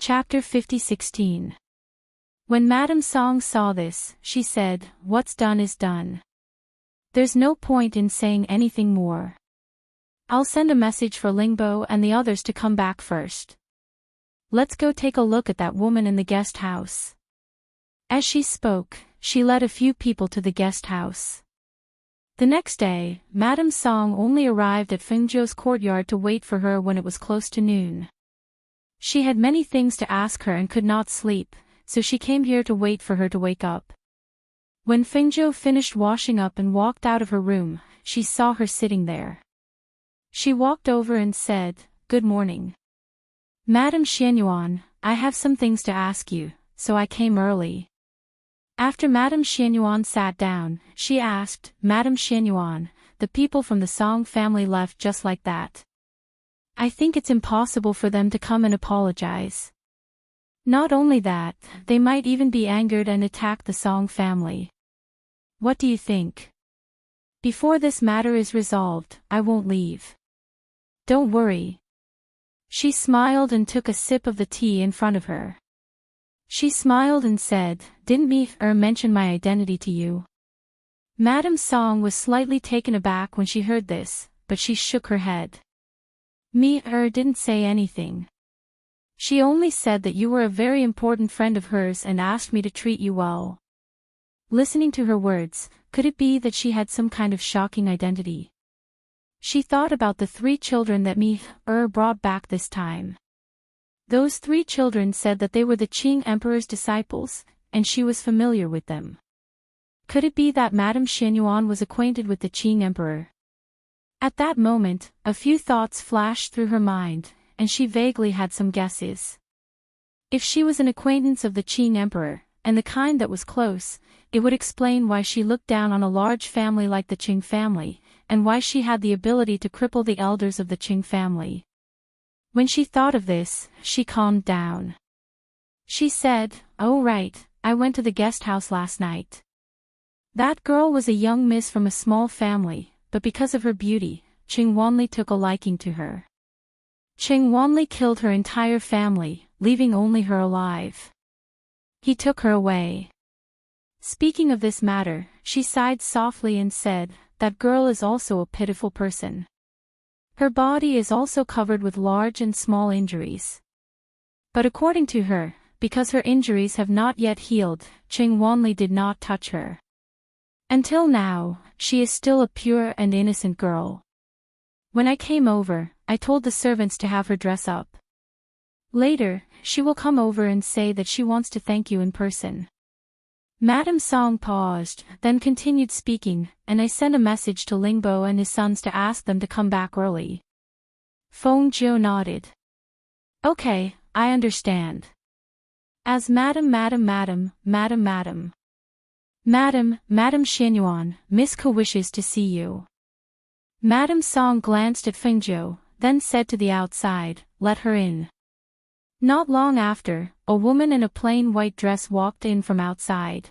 Chapter 50:16. When Madame Song saw this, she said, "What's done is done. There's no point in saying anything more. I'll send a message for Lingbo and the others to come back first. Let's go take a look at that woman in the guest house." As she spoke, she led a few people to the guest house. The next day, Madame Song only arrived at Fengzhou's courtyard to wait for her when it was close to noon. She had many things to ask her and could not sleep, so she came here to wait for her to wake up. When Fengzhou finished washing up and walked out of her room, she saw her sitting there. She walked over and said, "Good morning. Madame Xianyuan, I have some things to ask you, so I came early." After Madame Xianyuan sat down, she asked, "Madame Xianyuan, the people from the Song family left just like that. I think it's impossible for them to come and apologize. Not only that, they might even be angered and attack the Song family. What do you think? Before this matter is resolved, I won't leave. Don't worry." She smiled and took a sip of the tea in front of her. She smiled and said, "Didn't me mention my identity to you?" Madame Song was slightly taken aback when she heard this, but she shook her head. "Me didn't say anything. She only said that you were a very important friend of hers and asked me to treat you well." Listening to her words, could it be that she had some kind of shocking identity? She thought about the 3 children that brought back this time. Those 3 children said that they were the Qing Emperor's disciples, and she was familiar with them. Could it be that Madame Xianyuan was acquainted with the Qing Emperor? At that moment, a few thoughts flashed through her mind, and she vaguely had some guesses. If she was an acquaintance of the Qing Emperor, and the kind that was close, it would explain why she looked down on a large family like the Qing family, and why she had the ability to cripple the elders of the Qing family. When she thought of this, she calmed down. She said, "Oh right, I went to the guest house last night. That girl was a young miss from a small family, but because of her beauty, Qing Wanli took a liking to her. Qing Wanli killed her entire family, leaving only her alive. He took her away." Speaking of this matter, she sighed softly and said, "That girl is also a pitiful person. Her body is also covered with large and small injuries. But according to her, because her injuries have not yet healed, Qing Wanli did not touch her. Until now, she is still a pure and innocent girl. When I came over, I told the servants to have her dress up. Later, she will come over and say that she wants to thank you in person." Madame Song paused, then continued speaking, "And I sent a message to Lingbo and his sons to ask them to come back early." Feng Zhou nodded. "Okay, I understand. As Madame Xianyuan, Miss Ke wishes to see you." Madame Song glanced at Fengzhou, then said to the outside, "Let her in." Not long after, a woman in a plain white dress walked in from outside.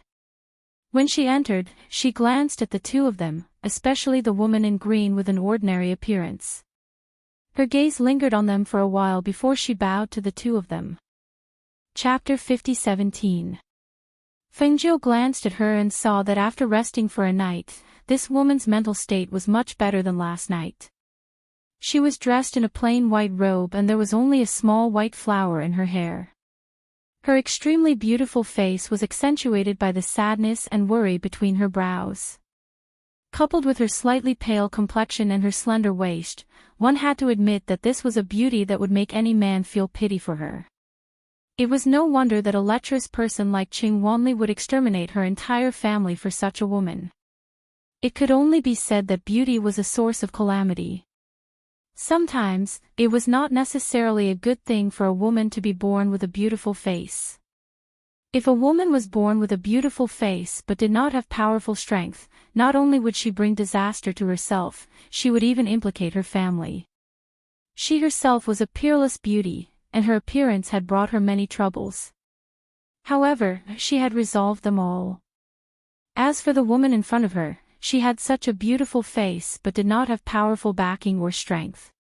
When she entered, she glanced at the 2 of them, especially the woman in green with an ordinary appearance. Her gaze lingered on them for a while before she bowed to the 2 of them. Chapter 50:17. Fengzhou glanced at her and saw that after resting for a night, this woman's mental state was much better than last night. She was dressed in a plain white robe and there was only a small white flower in her hair. Her extremely beautiful face was accentuated by the sadness and worry between her brows. Coupled with her slightly pale complexion and her slender waist, one had to admit that this was a beauty that would make any man feel pity for her. It was no wonder that a lecherous person like Qing Wanli would exterminate her entire family for such a woman. It could only be said that beauty was a source of calamity. Sometimes, it was not necessarily a good thing for a woman to be born with a beautiful face. If a woman was born with a beautiful face but did not have powerful strength, not only would she bring disaster to herself, she would even implicate her family. She herself was a peerless beauty, and her appearance had brought her many troubles. However, she had resolved them all. As for the woman in front of her, she had such a beautiful face but did not have powerful backing or strength.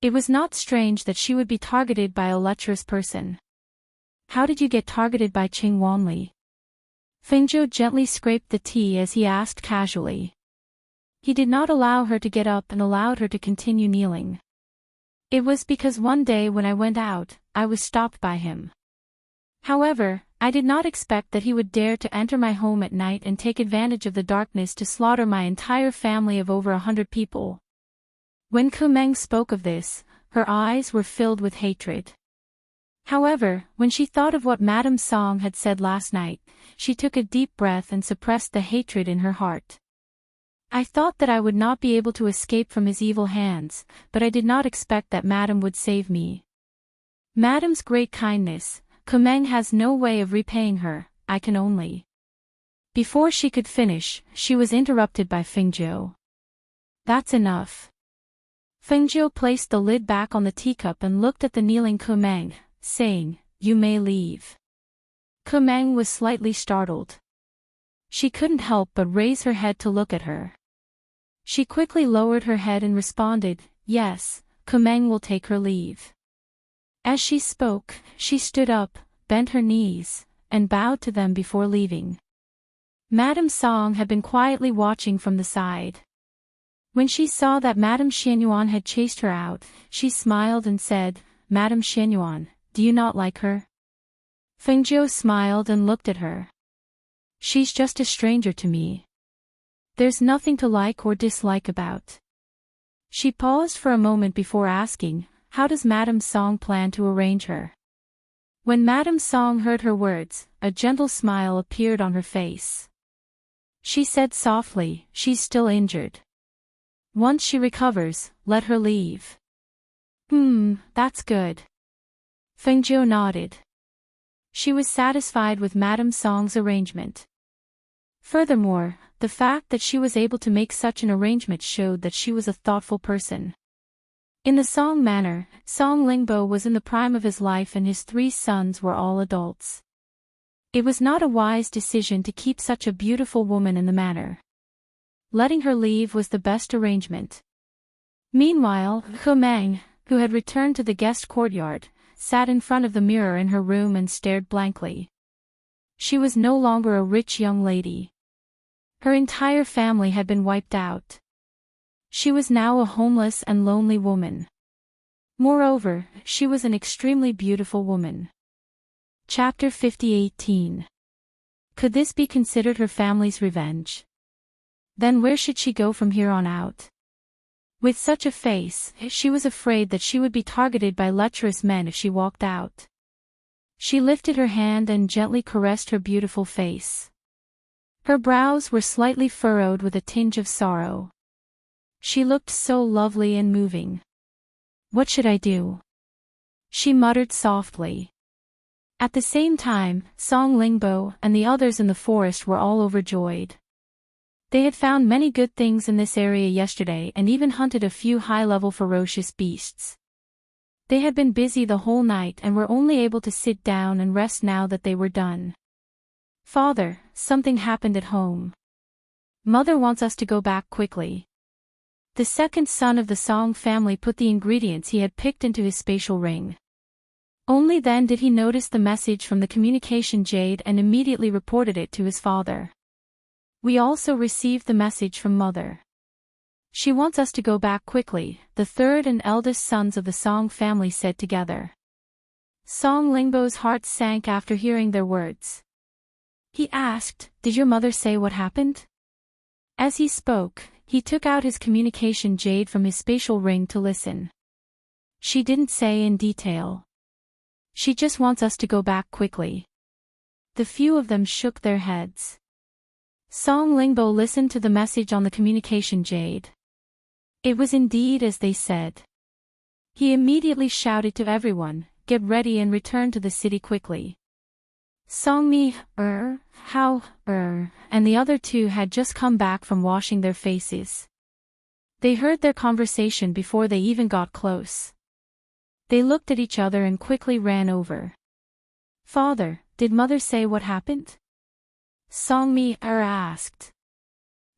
It was not strange that she would be targeted by a lecherous person. How did you get targeted by Qing Wanli? Fengzhou gently scraped the tea as he asked casually. He did not allow her to get up and allowed her to continue kneeling. It was because one day when I went out, I was stopped by him. However, I did not expect that he would dare to enter my home at night and take advantage of the darkness to slaughter my entire family of over 100 people. When Kumeng spoke of this, her eyes were filled with hatred. However, when she thought of what Madame Song had said last night, she took a deep breath and suppressed the hatred in her heart. I thought that I would not be able to escape from his evil hands, but I did not expect that Madame would save me. Madame's great kindness, Kumeng has no way of repaying her, I can only. Before she could finish, she was interrupted by Fengzhou. That's enough. Fengzhou placed the lid back on the teacup and looked at the kneeling Kumeng, saying, "You may leave." Kumeng was slightly startled. She couldn't help but raise her head to look at her. She quickly lowered her head and responded, "Yes, Kumeng will take her leave." As she spoke, she stood up, bent her knees, and bowed to them before leaving. Madame Song had been quietly watching from the side. When she saw that Madame Xianyuan had chased her out, she smiled and said, "Madame Xianyuan, do you not like her?" Fengzhou smiled and looked at her. "She's just a stranger to me. There's nothing to like or dislike about." She paused for a moment before asking, "How does Madame Song plan to arrange her?" When Madame Song heard her words, a gentle smile appeared on her face. She said softly, "She's still injured. Once she recovers, let her leave." That's good." Fengzhou nodded. She was satisfied with Madame Song's arrangement. Furthermore, the fact that she was able to make such an arrangement showed that she was a thoughtful person. In the Song manor, Song Lingbo was in the prime of his life and his 3 sons were all adults. It was not a wise decision to keep such a beautiful woman in the manor. Letting her leave was the best arrangement. Meanwhile, Kumeng, who had returned to the guest courtyard, sat in front of the mirror in her room and stared blankly. She was no longer a rich young lady. Her entire family had been wiped out. She was now a homeless and lonely woman. Moreover, she was an extremely beautiful woman. Chapter 50:18. Could this be considered her family's revenge? Then where should she go from here on out? With such a face, she was afraid that she would be targeted by lecherous men if she walked out. She lifted her hand and gently caressed her beautiful face. Her brows were slightly furrowed with a tinge of sorrow. She looked so lovely and moving. "What should I do?" she muttered softly. At the same time, Song Lingbo and the others in the forest were all overjoyed. They had found many good things in this area yesterday and even hunted a few high-level ferocious beasts. They had been busy the whole night and were only able to sit down and rest now that they were done. "Father, something happened at home. Mother wants us to go back quickly." The second son of the Song family put the ingredients he had picked into his spatial ring. Only then did he notice the message from the communication jade and immediately reported it to his father. "We also received the message from Mother. She wants us to go back quickly," the third and eldest sons of the Song family said together. Song Lingbo's heart sank after hearing their words. He asked, "Did your mother say what happened?" As he spoke, he took out his communication jade from his spatial ring to listen. "She didn't say in detail. She just wants us to go back quickly." The few of them shook their heads. Song Lingbo listened to the message on the communication jade. It was indeed as they said. He immediately shouted to everyone, "Get ready and return to the city quickly." Songmi, Hao, and the other 2 had just come back from washing their faces. They heard their conversation before they even got close. They looked at each other and quickly ran over. "Father, did Mother say what happened?" Songmi asked.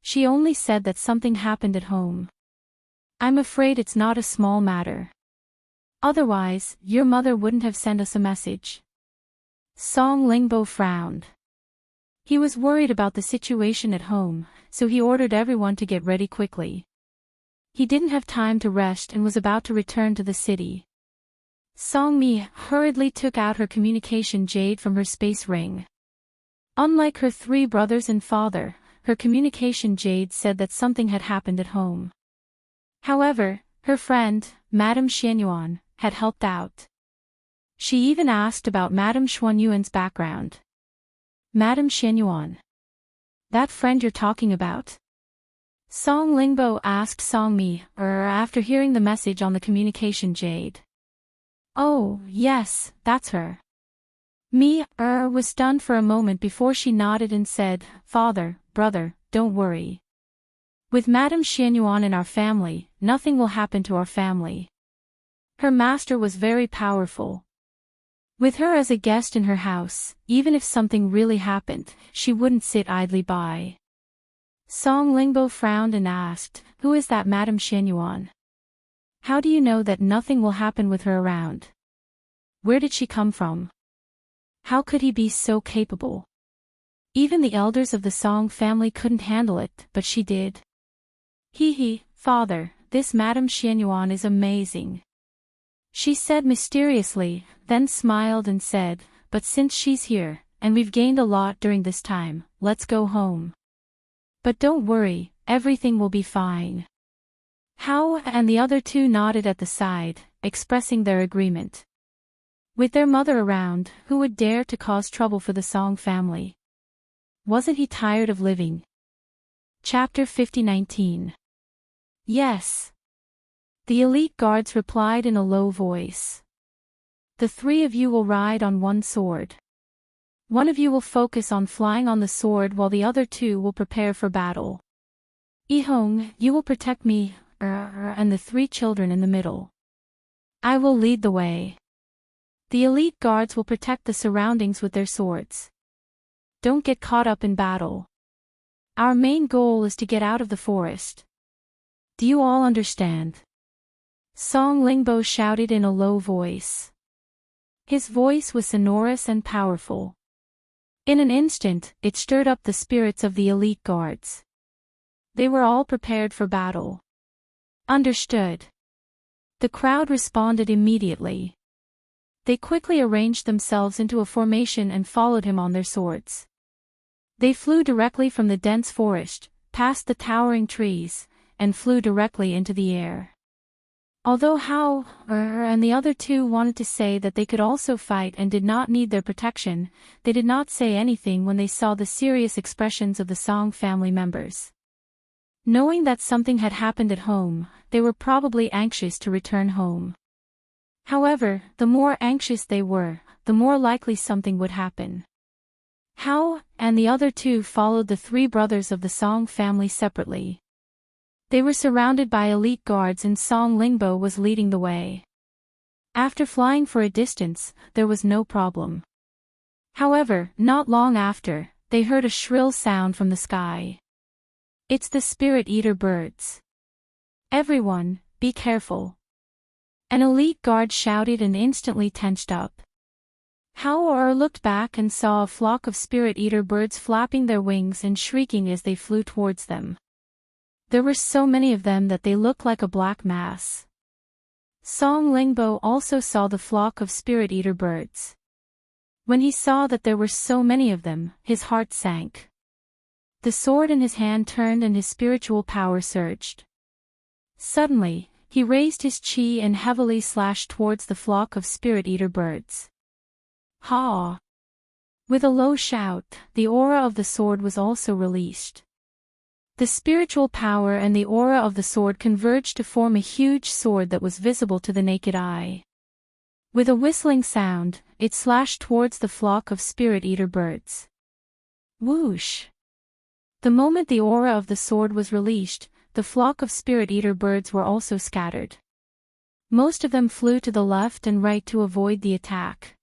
"She only said that something happened at home. I'm afraid it's not a small matter. Otherwise, your mother wouldn't have sent us a message." Song Lingbo frowned. He was worried about the situation at home, so he ordered everyone to get ready quickly. He didn't have time to rest and was about to return to the city. Song Mi hurriedly took out her communication jade from her space ring. Unlike her three brothers and father, her communication jade said that something had happened at home. However, her friend, Madame Xianyuan, had helped out. She even asked about Madame Xuanyuan's background. Madame Xianyuan. That friend you're talking about? Song Lingbo asked Song Mi, after hearing the message on the communication jade. Oh, yes, that's her. Mi, was stunned for a moment before she nodded and said, Father, brother, don't worry. With Madame Xianyuan in our family, nothing will happen to our family. Her master was very powerful. With her as a guest in her house, even if something really happened, she wouldn't sit idly by. Song Lingbo frowned and asked, Who is that Madame Xianyuan? How do you know that nothing will happen with her around? Where did she come from? How could he be so capable? Even the elders of the Song family couldn't handle it, but she did. Father, this Madame Xianyuan is amazing. She said mysteriously, then smiled and said, But since she's here, and we've gained a lot during this time, let's go home. But don't worry, everything will be fine. How and the other two nodded at the side, expressing their agreement. With their mother around, who would dare to cause trouble for the Song family? Wasn't he tired of living? Chapter 50-19. Yes. The elite guards replied in a low voice. The three of you will ride on one sword. One of you will focus on flying on the sword while the other two will prepare for battle. Ihong, you will protect me, and the three children in the middle. I will lead the way. The elite guards will protect the surroundings with their swords. Don't get caught up in battle. Our main goal is to get out of the forest. Do you all understand? Song Lingbo shouted in a low voice. His voice was sonorous and powerful. In an instant, it stirred up the spirits of the elite guards. They were all prepared for battle. Understood. The crowd responded immediately. They quickly arranged themselves into a formation and followed him on their swords. They flew directly from the dense forest, past the towering trees, and flew directly into the air. Although Hao and the other two wanted to say that they could also fight and did not need their protection, they did not say anything when they saw the serious expressions of the Song family members. Knowing that something had happened at home, they were probably anxious to return home. However, the more anxious they were, the more likely something would happen. Hao and the other two followed the three brothers of the Song family separately. They were surrounded by elite guards and Song Lingbo was leading the way. After flying for a distance, there was no problem. However, not long after, they heard a shrill sound from the sky. It's the spirit eater birds. Everyone, be careful. An elite guard shouted and instantly tensed up. Hao looked back and saw a flock of spirit eater birds flapping their wings and shrieking as they flew towards them. There were so many of them that they looked like a black mass. Song Lingbo also saw the flock of spirit eater birds. When he saw that there were so many of them, his heart sank. The sword in his hand turned and his spiritual power surged. Suddenly, he raised his chi and heavily slashed towards the flock of spirit eater birds. Ha! With a low shout, the aura of the sword was also released. The spiritual power and the aura of the sword converged to form a huge sword that was visible to the naked eye. With a whistling sound, it slashed towards the flock of spirit eater birds. Whoosh! The moment the aura of the sword was released, the flock of spirit eater birds were also scattered. Most of them flew to the left and right to avoid the attack.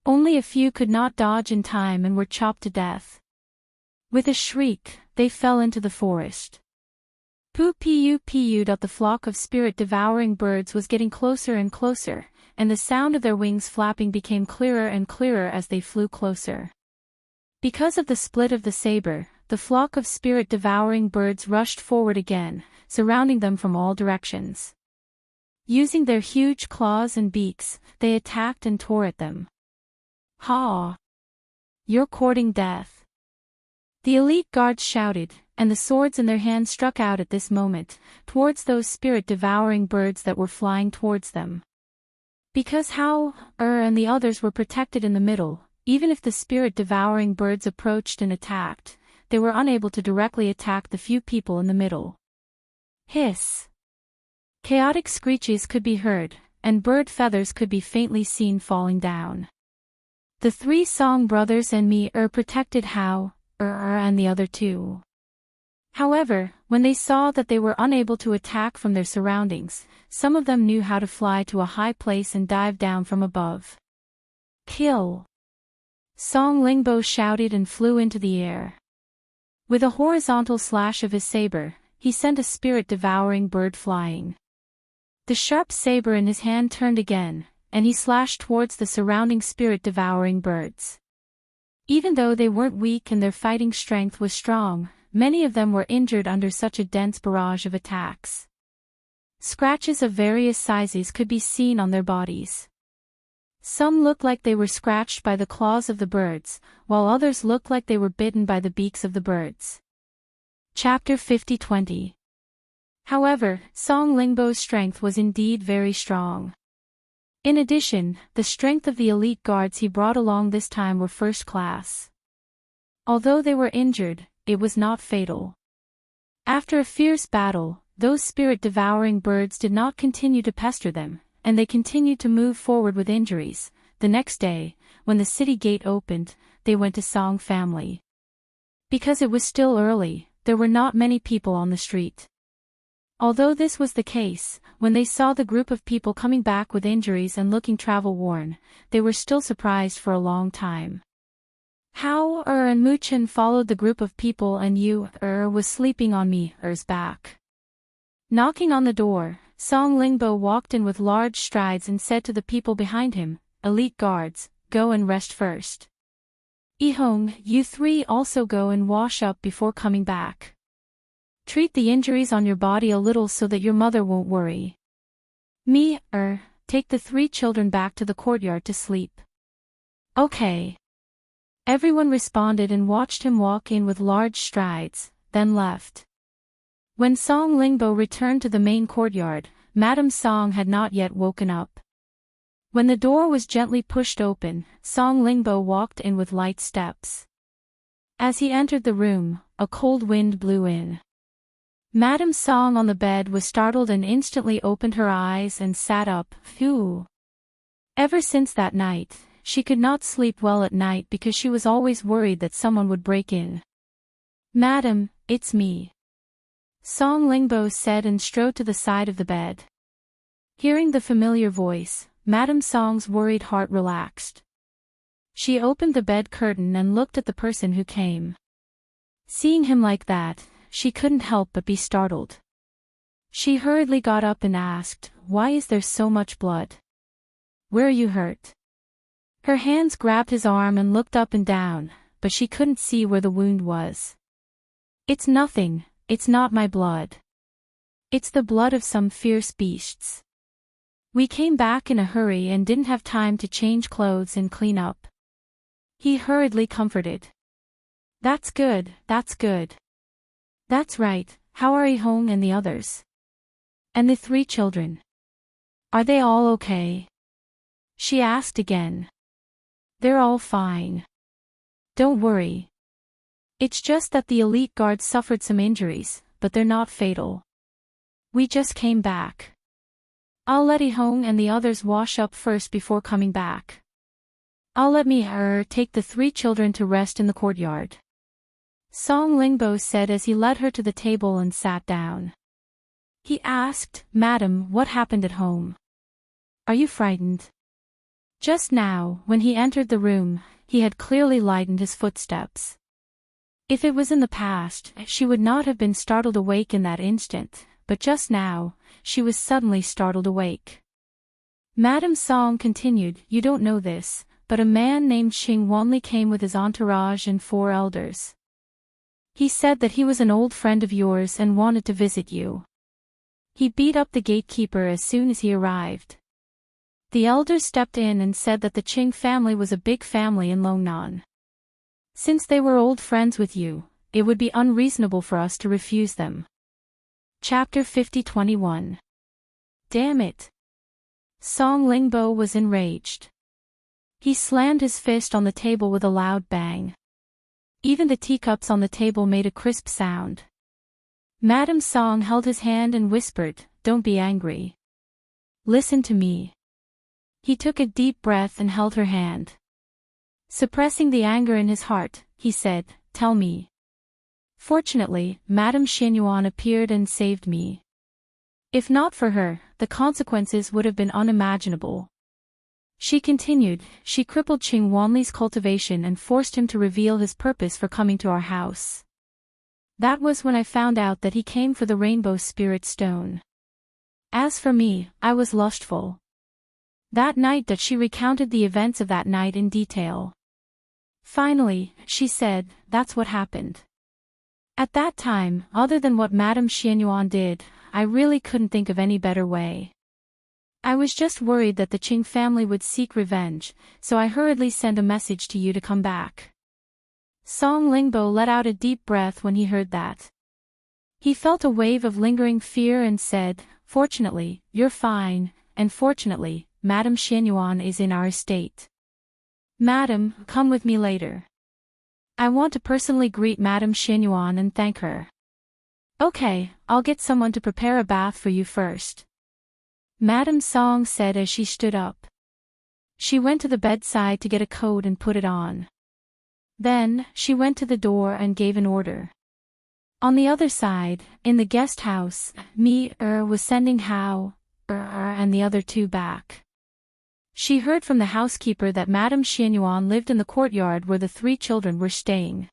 Only a few could not dodge in time and were chopped to death. With a shriek, they fell into the forest. The flock of spirit-devouring birds was getting closer and closer, and the sound of their wings flapping became clearer and clearer as they flew closer. Because of the split of the saber, the flock of spirit-devouring birds rushed forward again, surrounding them from all directions. Using their huge claws and beaks, they attacked and tore at them. "Ha! You're courting death!" The elite guards shouted, and the swords in their hands struck out at this moment, towards those spirit-devouring birds that were flying towards them. Because Hao, and the others were protected in the middle, even if the spirit-devouring birds approached and attacked, they were unable to directly attack the few people in the middle. Hiss! Chaotic screeches could be heard, and bird feathers could be faintly seen falling down. The three Song brothers and me protected Hao, and the other two. However, when they saw that they were unable to attack from their surroundings, some of them knew how to fly to a high place and dive down from above. "Kill!" Song Lingbo shouted and flew into the air. With a horizontal slash of his saber, he sent a spirit-devouring bird flying. The sharp saber in his hand turned again, and he slashed towards the surrounding spirit-devouring birds. Even though they weren't weak and their fighting strength was strong, many of them were injured under such a dense barrage of attacks. Scratches of various sizes could be seen on their bodies. Some looked like they were scratched by the claws of the birds, while others looked like they were bitten by the beaks of the birds. Chapter 50-20. However, Song Lingbo's strength was indeed very strong. In addition, the strength of the elite guards he brought along this time were first class. Although they were injured, it was not fatal. After a fierce battle, those spirit-devouring birds did not continue to pester them, and they continued to move forward with injuries. The next day, when the city gate opened, they went to Song family. Because it was still early, there were not many people on the street. Although this was the case, when they saw the group of people coming back with injuries and looking travel-worn, they were still surprised for a long time. Hao and Muchen followed the group of people, and Yu was sleeping on Mi's back. Knocking on the door, Song Lingbo walked in with large strides and said to the people behind him, "Elite guards, go and rest first. Ihong, you three also go and wash up before coming back. Treat the injuries on your body a little so that your mother won't worry. Me, take the three children back to the courtyard to sleep." "Okay." Everyone responded and watched him walk in with large strides, then left. When Song Lingbo returned to the main courtyard, Madame Song had not yet woken up. When the door was gently pushed open, Song Lingbo walked in with light steps. As he entered the room, a cold wind blew in. Madame Song on the bed was startled and instantly opened her eyes and sat up. Phew! Ever since that night, she could not sleep well at night because she was always worried that someone would break in. "Madam, it's me," Song Lingbo said and strode to the side of the bed. Hearing the familiar voice, Madame Song's worried heart relaxed. She opened the bed curtain and looked at the person who came. Seeing him like that, she couldn't help but be startled. She hurriedly got up and asked, "Why is there so much blood? Where are you hurt?" Her hands grabbed his arm and looked up and down, but she couldn't see where the wound was. "It's nothing, it's not my blood. It's the blood of some fierce beasts. We came back in a hurry and didn't have time to change clothes and clean up," he hurriedly comforted. That's good, that's good. That's right, how are Ihong and the others? And the three children? Are they all okay?" she asked again. "They're all fine. Don't worry. It's just that the elite guards suffered some injuries, but they're not fatal. We just came back. I'll let Ihong and the others wash up first before coming back. I'll let me take the three children to rest in the courtyard," Song Lingbo said as he led her to the table and sat down. He asked, "Madam, what happened at home? Are you frightened?" Just now, when he entered the room, he had clearly lightened his footsteps. If it was in the past, she would not have been startled awake in that instant, but just now, she was suddenly startled awake. Madame Song continued, you don't know this, but a man named Xing Wanli came with his entourage and 4 elders. He said that he was an old friend of yours and wanted to visit you. He beat up the gatekeeper as soon as he arrived. The elders stepped in and said that the Qing family was a big family in Longnan. Since they were old friends with you, it would be unreasonable for us to refuse them. Chapter 50-21. Damn it! Song Lingbo was enraged. He slammed his fist on the table with a loud bang. Even the teacups on the table made a crisp sound. Madame Song held his hand and whispered, don't be angry. Listen to me. He took a deep breath and held her hand. Suppressing the anger in his heart, he said, tell me. Fortunately, Madame Xianyuan appeared and saved me. If not for her, the consequences would have been unimaginable. She continued, she crippled Qing Wanli's cultivation and forced him to reveal his purpose for coming to our house. That was when I found out that he came for the Rainbow Spirit Stone. As for me, I was lustful. That night that she recounted the events of that night in detail. Finally, she said, that's what happened. At that time, other than what Madame Xianyuan did, I really couldn't think of any better way. I was just worried that the Qing family would seek revenge, so I hurriedly sent a message to you to come back. Song Lingbo let out a deep breath when he heard that. He felt a wave of lingering fear and said, fortunately, you're fine, and fortunately, Madame Xianyuan is in our estate. Madam, come with me later. I want to personally greet Madame Xianyuan and thank her. Okay, I'll get someone to prepare a bath for you first. Madame Song said as she stood up. She went to the bedside to get a coat and put it on. Then, she went to the door and gave an order. On the other side, in the guest house, was sending Hao and the other 2 back. She heard from the housekeeper that Madame Xianyuan lived in the courtyard where the 3 children were staying.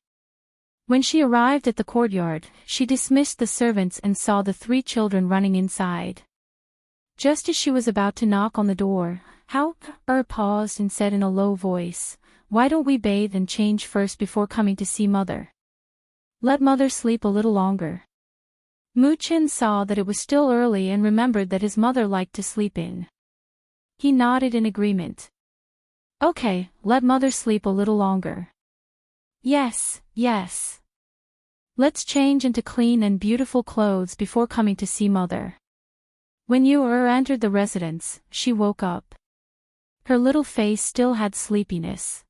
When she arrived at the courtyard, she dismissed the servants and saw the 3 children running inside. Just as she was about to knock on the door, Hao paused and said in a low voice, why don't we bathe and change first before coming to see Mother? Let Mother sleep a little longer. Mu Qin saw that it was still early and remembered that his mother liked to sleep in. He nodded in agreement. Okay, let Mother sleep a little longer. Yes, yes. Let's change into clean and beautiful clothes before coming to see Mother. When Yu entered the residence, she woke up. Her little face still had sleepiness.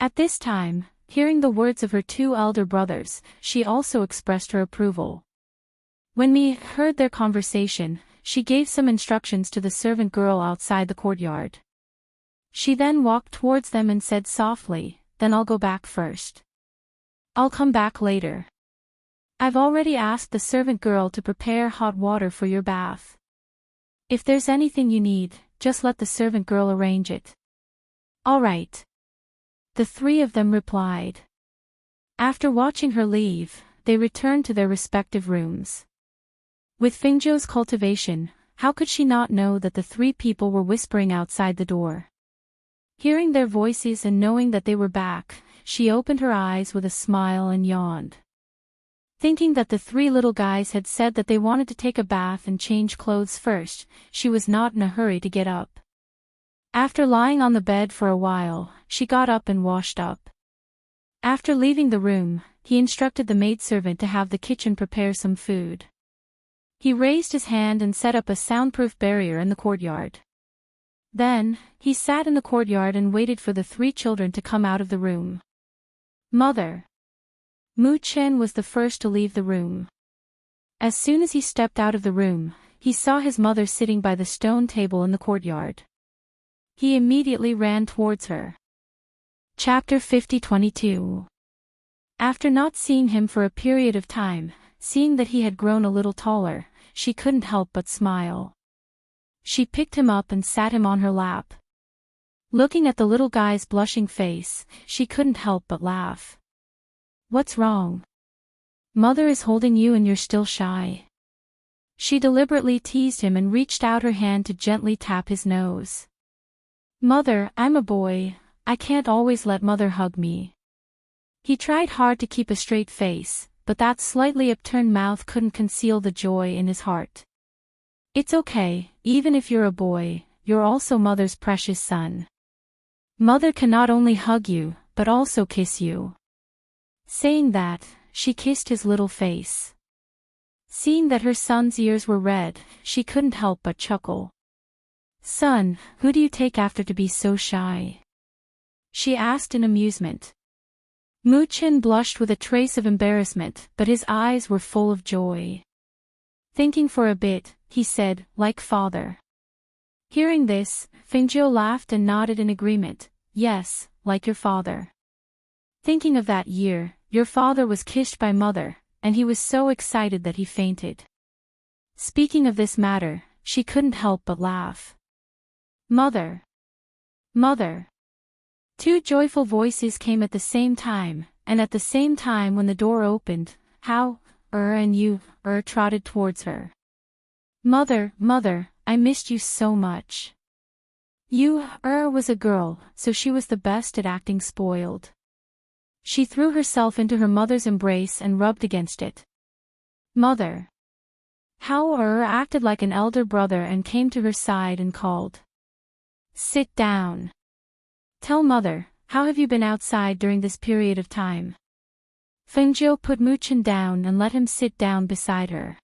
At this time, hearing the words of her 2 elder brothers, she also expressed her approval. When Mi heard their conversation, she gave some instructions to the servant girl outside the courtyard. She then walked towards them and said softly, then I'll go back first. I'll come back later. I've already asked the servant girl to prepare hot water for your bath. If there's anything you need, just let the servant girl arrange it. All right. The 3 of them replied. After watching her leave, they returned to their respective rooms. With Fingzhou's cultivation, how could she not know that the 3 people were whispering outside the door? Hearing their voices and knowing that they were back, she opened her eyes with a smile and yawned. Thinking that the 3 little guys had said that they wanted to take a bath and change clothes first, she was not in a hurry to get up. After lying on the bed for a while, she got up and washed up. After leaving the room, he instructed the maidservant to have the kitchen prepare some food. He raised his hand and set up a soundproof barrier in the courtyard. Then, he sat in the courtyard and waited for the 3 children to come out of the room. Mother. Mu Qin was the first to leave the room. As soon as he stepped out of the room, he saw his mother sitting by the stone table in the courtyard. He immediately ran towards her. Chapter 50-22. After not seeing him for a period of time, seeing that he had grown a little taller, she couldn't help but smile. She picked him up and sat him on her lap. Looking at the little guy's blushing face, she couldn't help but laugh. What's wrong? Mother is holding you and you're still shy. She deliberately teased him and reached out her hand to gently tap his nose. "Mother, I'm a boy. I can't always let mother hug me." He tried hard to keep a straight face, but that slightly upturned mouth couldn't conceal the joy in his heart. "It's okay, even if you're a boy, you're also mother's precious son. Mother can not only hug you, but also kiss you." Saying that, she kissed his little face. Seeing that her son's ears were red, she couldn't help but chuckle. "Son, who do you take after to be so shy?" she asked in amusement. Muchin blushed with a trace of embarrassment, but his eyes were full of joy. Thinking for a bit, he said, "Like father." Hearing this, Fengjiu laughed and nodded in agreement. "Yes, like your father." Thinking of that year, your father was kissed by mother, and he was so excited that he fainted. Speaking of this matter, she couldn't help but laugh. "Mother! Mother!" Two joyful voices came at the same time, and at the same time when the door opened, Hao, and Yu, trotted towards her. "Mother, mother, I missed you so much." Yu, was a girl, so she was the best at acting spoiled. She threw herself into her mother's embrace and rubbed against it. "Mother." Hao acted like an elder brother and came to her side and called. "Sit down. Tell mother, how have you been outside during this period of time?" Fengjiu put Muchin down and let him sit down beside her.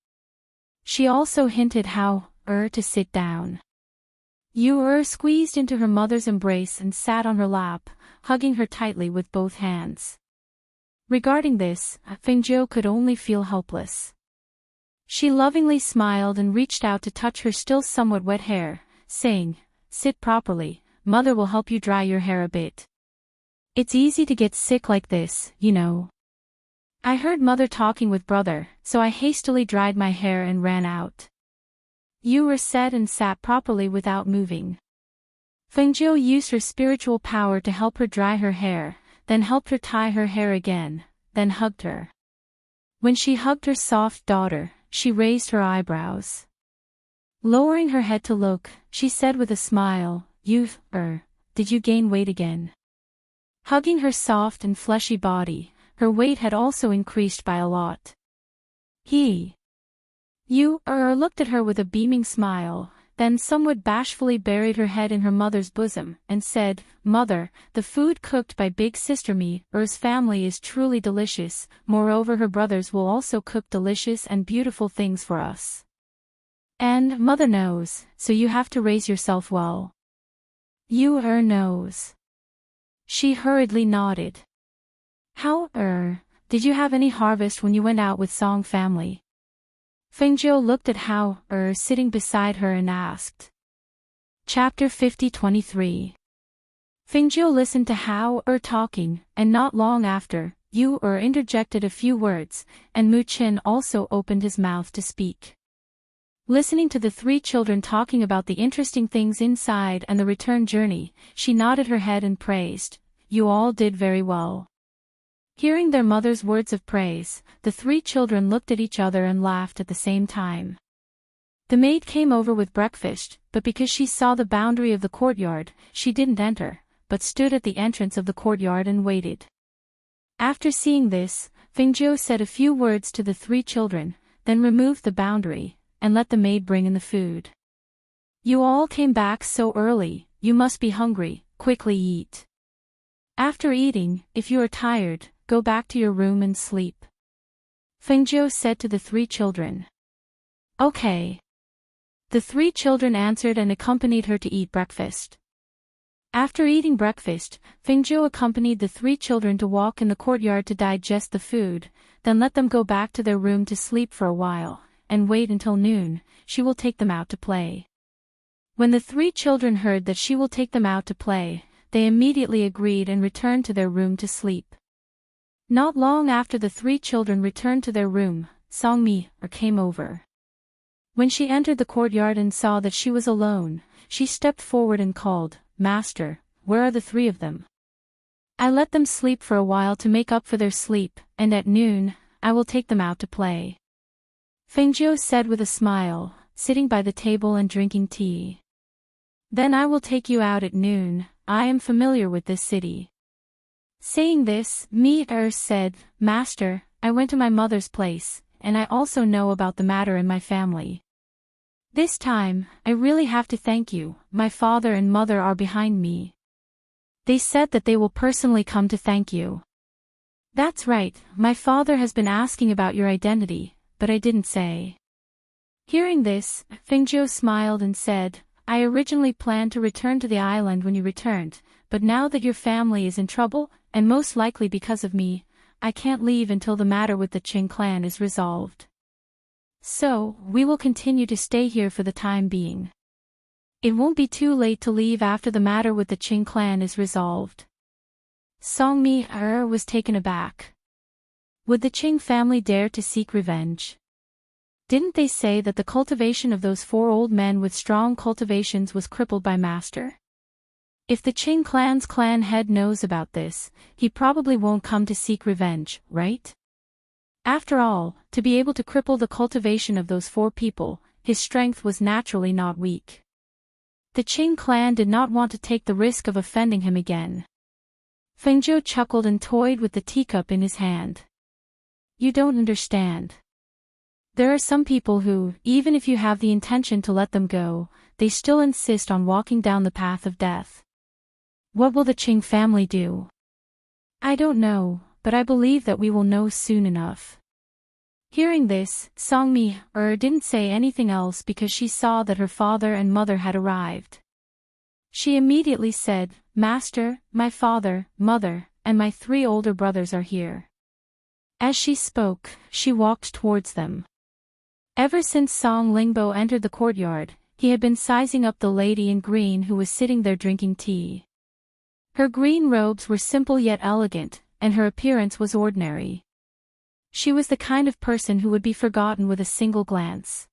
She also hinted Hao, to sit down. Yu squeezed into her mother's embrace and sat on her lap, hugging her tightly with both hands. Regarding this, Fengjiu could only feel helpless. She lovingly smiled and reached out to touch her still somewhat wet hair, saying, "Sit properly, mother will help you dry your hair a bit. It's easy to get sick like this, you know. I heard mother talking with brother, so I hastily dried my hair and ran out." Yu said and sat properly without moving. Fengjiu used her spiritual power to help her dry her hair, then helped her tie her hair again, then hugged her. When she hugged her soft daughter, she raised her eyebrows. Lowering her head to look, she said with a smile, "Yu, did you gain weight again?" Hugging her soft and fleshy body, her weight had also increased by a lot. Yu looked at her with a beaming smile, then somewhat bashfully buried her head in her mother's bosom, and said, "Mother, the food cooked by big sister Mi's family is truly delicious, moreover her brothers will also cook delicious and beautiful things for us. And mother knows, so you have to raise yourself well." Yu knows. She hurriedly nodded. "How, did you have any harvest when you went out with Song family?" Fengjiu looked at Hao, sitting beside her and asked. Chapter 50-23. Fengjiu listened to Hao talking, and not long after, Yu interjected a few words, and Muchin also opened his mouth to speak. Listening to the three children talking about the interesting things inside and the return journey, she nodded her head and praised, "You all did very well." Hearing their mother's words of praise, the three children looked at each other and laughed at the same time. The maid came over with breakfast, but because she saw the boundary of the courtyard, she didn't enter, but stood at the entrance of the courtyard and waited. After seeing this, Fengjiu said a few words to the three children, then removed the boundary, and let the maid bring in the food. "You all came back so early, you must be hungry, quickly eat. After eating, if you are tired, go back to your room and sleep," Fengjiu said to the three children. "Okay." The three children answered and accompanied her to eat breakfast. After eating breakfast, Fengjiu accompanied the three children to walk in the courtyard to digest the food, then let them go back to their room to sleep for a while, and wait until noon. She will take them out to play. When the three children heard that she will take them out to play, they immediately agreed and returned to their room to sleep. Not long after the three children returned to their room, Songmi came over. When she entered the courtyard and saw that she was alone, she stepped forward and called, "Master, where are the three of them? I let them sleep for a while to make up for their sleep, and at noon, I will take them out to play." Fengjiu said with a smile, sitting by the table and drinking tea. Then I will take you out at noon, I am familiar with this city. Saying this, Immerse said, Master, I went to my mother's place, and I also know about the matter in my family. This time, I really have to thank you, my father and mother are behind me. They said that they will personally come to thank you. That's right, my father has been asking about your identity, but I didn't say. Hearing this, Fengjiu smiled and said, I originally planned to return to the island when you returned, but now that your family is in trouble, and most likely because of me, I can't leave until the matter with the Qing clan is resolved. So, we will continue to stay here for the time being. It won't be too late to leave after the matter with the Qing clan is resolved. Song Mi-er was taken aback. Would the Qing family dare to seek revenge? Didn't they say that the cultivation of those 4 old men with strong cultivations was crippled by master? If the Qing clan's clan head knows about this, he probably won't come to seek revenge, right? After all, to be able to cripple the cultivation of those 4 people, his strength was naturally not weak. The Qing clan did not want to take the risk of offending him again. Fengjiu chuckled and toyed with the teacup in his hand. You don't understand. There are some people who, even if you have the intention to let them go, they still insist on walking down the path of death. What will the Qing family do? I don't know, but I believe that we will know soon enough. Hearing this, Song Mi-er didn't say anything else because she saw that her father and mother had arrived. She immediately said, Master, my father, mother, and my 3 older brothers are here. As she spoke, she walked towards them. Ever since Song Lingbo entered the courtyard, he had been sizing up the lady in green who was sitting there drinking tea. Her green robes were simple yet elegant, and her appearance was ordinary. She was the kind of person who would be forgotten with a single glance.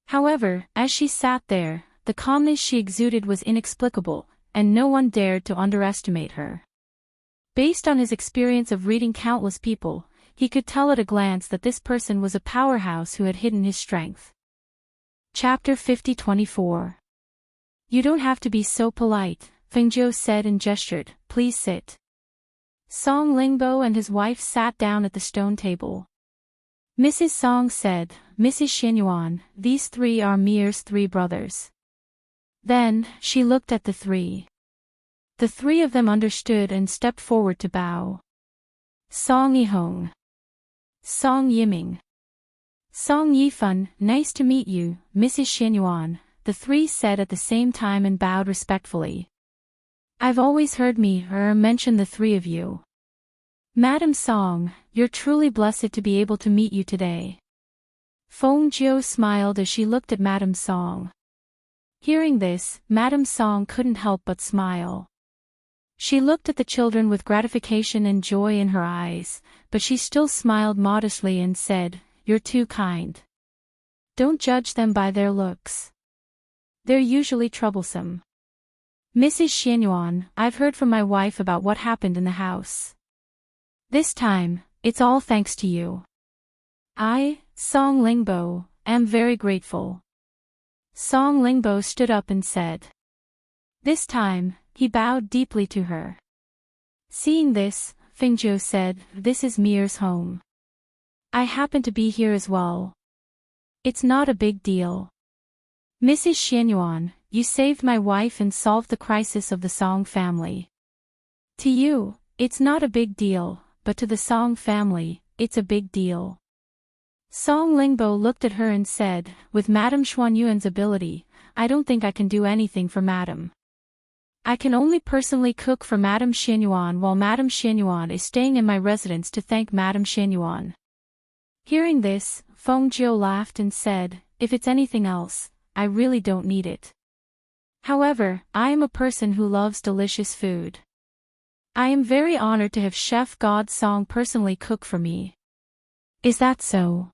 However, as she sat there, the calmness she exuded was inexplicable, and no one dared to underestimate her. Based on his experience of reading countless people, he could tell at a glance that this person was a powerhouse who had hidden his strength. Chapter 50-24. You don't have to be so polite, Fengjiu said and gestured, please sit. Song Lingbo and his wife sat down at the stone table. Mrs. Song said, Mrs. Xianyuan, these 3 are Mi's 3 brothers. Then, she looked at the 3. The 3 of them understood and stepped forward to bow. Song Yihong. Song Yiming. Song Yifan, nice to meet you, Mrs. Xianyuan, the 3 said at the same time and bowed respectfully. I've always heard Mi-er mention the 3 of you. Madam Song, you're truly blessed to be able to meet you today. Fengjiu smiled as she looked at Madam Song. Hearing this, Madam Song couldn't help but smile. She looked at the children with gratification and joy in her eyes, but she still smiled modestly and said, You're too kind. Don't judge them by their looks. They're usually troublesome. Mrs. Xianyuan, I've heard from my wife about what happened in the house. This time, it's all thanks to you. I, Song Lingbo, am very grateful. Song Lingbo stood up and said. This time, he bowed deeply to her. Seeing this, Fengjiu said, This is Mi's home. I happen to be here as well. It's not a big deal. Mrs. Xianyuan, you saved my wife and solved the crisis of the Song family. To you, it's not a big deal, but to the Song family, it's a big deal. Song Lingbo looked at her and said, With Madame Xuanyuan's ability, I don't think I can do anything for Madame. I can only personally cook for Madame Xianyuan while Madame Xianyuan is staying in my residence to thank Madame Xianyuan. Hearing this, Fengjiu laughed and said, If it's anything else, I really don't need it. However, I am a person who loves delicious food. I am very honored to have Chef God Song personally cook for me. Is that so?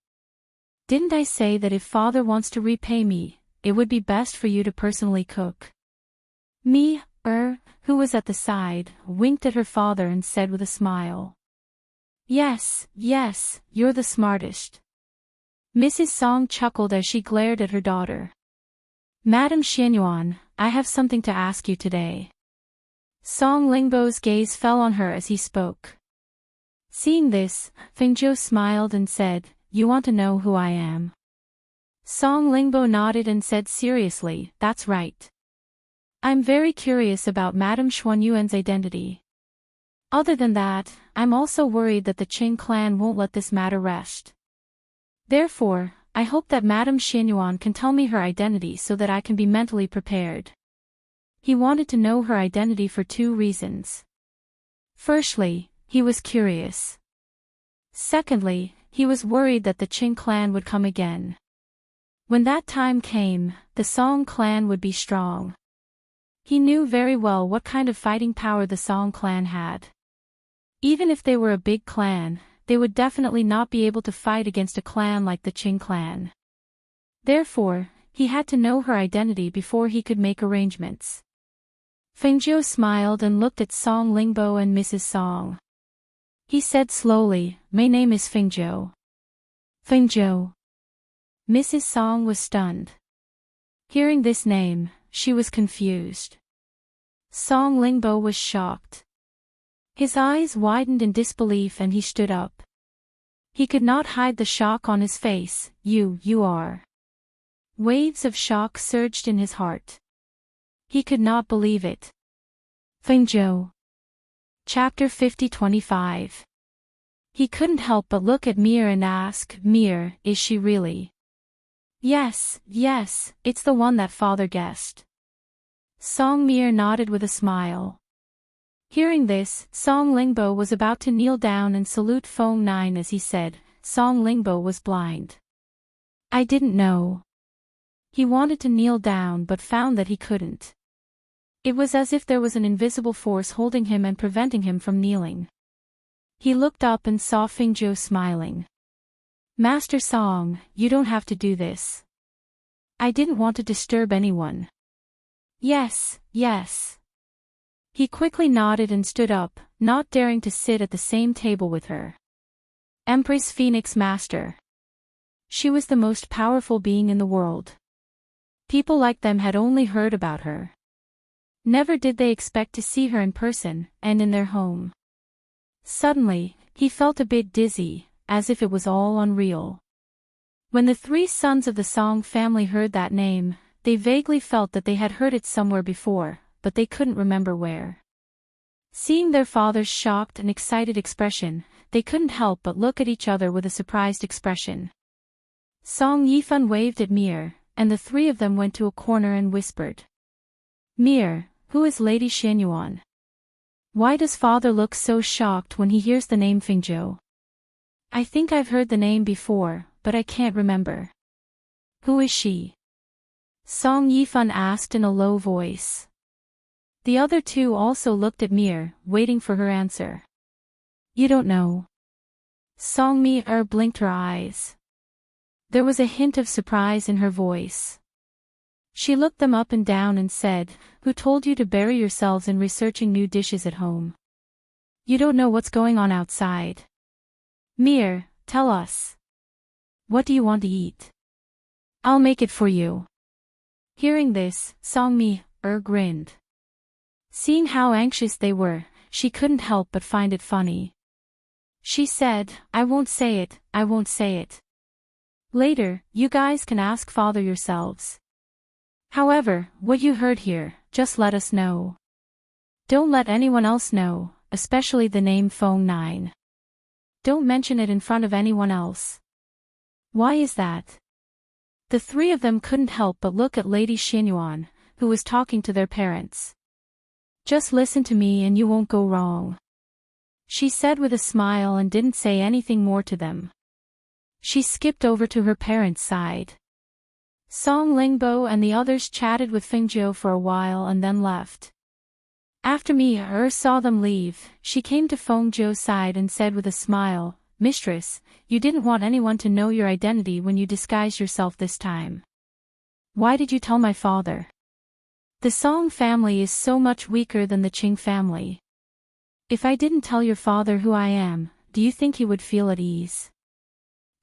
Didn't I say that if father wants to repay me, it would be best for you to personally cook? Mi-er, who was at the side, winked at her father and said with a smile. Yes, you're the smartest. Mrs. Song chuckled as she glared at her daughter. Madam Xianyuan, I have something to ask you today. Song Lingbo's gaze fell on her as he spoke. Seeing this, Fengzhou smiled and said, You want to know who I am? Song Lingbo nodded and said seriously, That's right. I'm very curious about Madam Xuanyuan's identity. Other than that, I'm also worried that the Qing clan won't let this matter rest. Therefore, I hope that Madam Xianyuan can tell me her identity so that I can be mentally prepared. He wanted to know her identity for 2 reasons. Firstly, he was curious. Secondly, he was worried that the Qing clan would come again. When that time came, the Song clan would be strong. He knew very well what kind of fighting power the Song clan had. Even if they were a big clan, they would definitely not be able to fight against a clan like the Qing clan. Therefore, he had to know her identity before he could make arrangements. Fengzhou smiled and looked at Song Lingbo and Mrs. Song. He said slowly, My name is Fengzhou. Fengzhou. Mrs. Song was stunned. Hearing this name, she was confused. Song Lingbo was shocked. His eyes widened in disbelief and he stood up. He could not hide the shock on his face. You are. Waves of shock surged in his heart. He could not believe it. Fengzhou. Chapter 50-25. He couldn't help but look at Mir and ask, Mir, is she really? Yes, it's the one that father guessed. Song Mir nodded with a smile. Hearing this, Song Lingbo was about to kneel down and salute Feng Nine as he said, Song Lingbo was blind. I didn't know. He wanted to kneel down but found that he couldn't. It was as if there was an invisible force holding him and preventing him from kneeling. He looked up and saw Fengzhou smiling. Master Song, you don't have to do this. I didn't want to disturb anyone. Yes. He quickly nodded and stood up, not daring to sit at the same table with her. Empress Phoenix Master. She was the most powerful being in the world. People like them had only heard about her. Never did they expect to see her in person, and in their home. Suddenly, he felt a bit dizzy, as if it was all unreal. When the 3 sons of the Song family heard that name, they vaguely felt that they had heard it somewhere before, but they couldn't remember where. Seeing their father's shocked and excited expression, they couldn't help but look at each other with a surprised expression. Song Yifan waved at Mir, and the 3 of them went to a corner and whispered. Mir, who is Lady Xianyuan? Why does father look so shocked when he hears the name Fengzhou? I think I've heard the name before, but I can't remember. Who is she? Song Yifan asked in a low voice. The other 2 also looked at Mir, waiting for her answer. You don't know. Song Mir blinked her eyes. There was a hint of surprise in her voice. She looked them up and down and said, Who told you to bury yourselves in researching new dishes at home? You don't know what's going on outside. Mir, tell us. What do you want to eat? I'll make it for you. Hearing this, Song Mir grinned. Seeing how anxious they were, she couldn't help but find it funny. She said, I won't say it. Later, you guys can ask father yourselves. However, what you heard here, just let us know. Don't let anyone else know, especially the name Feng Nine. Don't mention it in front of anyone else. Why is that? The 3 of them couldn't help but look at Lady Xianyuan, who was talking to their parents. Just listen to me and you won't go wrong. She said with a smile and didn't say anything more to them. She skipped over to her parents' side. Song Lingbo and the others chatted with Fengzhou for a while and then left. After Mir saw them leave, she came to Fengzhou's side and said with a smile, Mistress, you didn't want anyone to know your identity when you disguised yourself this time. Why did you tell my father? The Song family is so much weaker than the Qing family. If I didn't tell your father who I am, do you think he would feel at ease?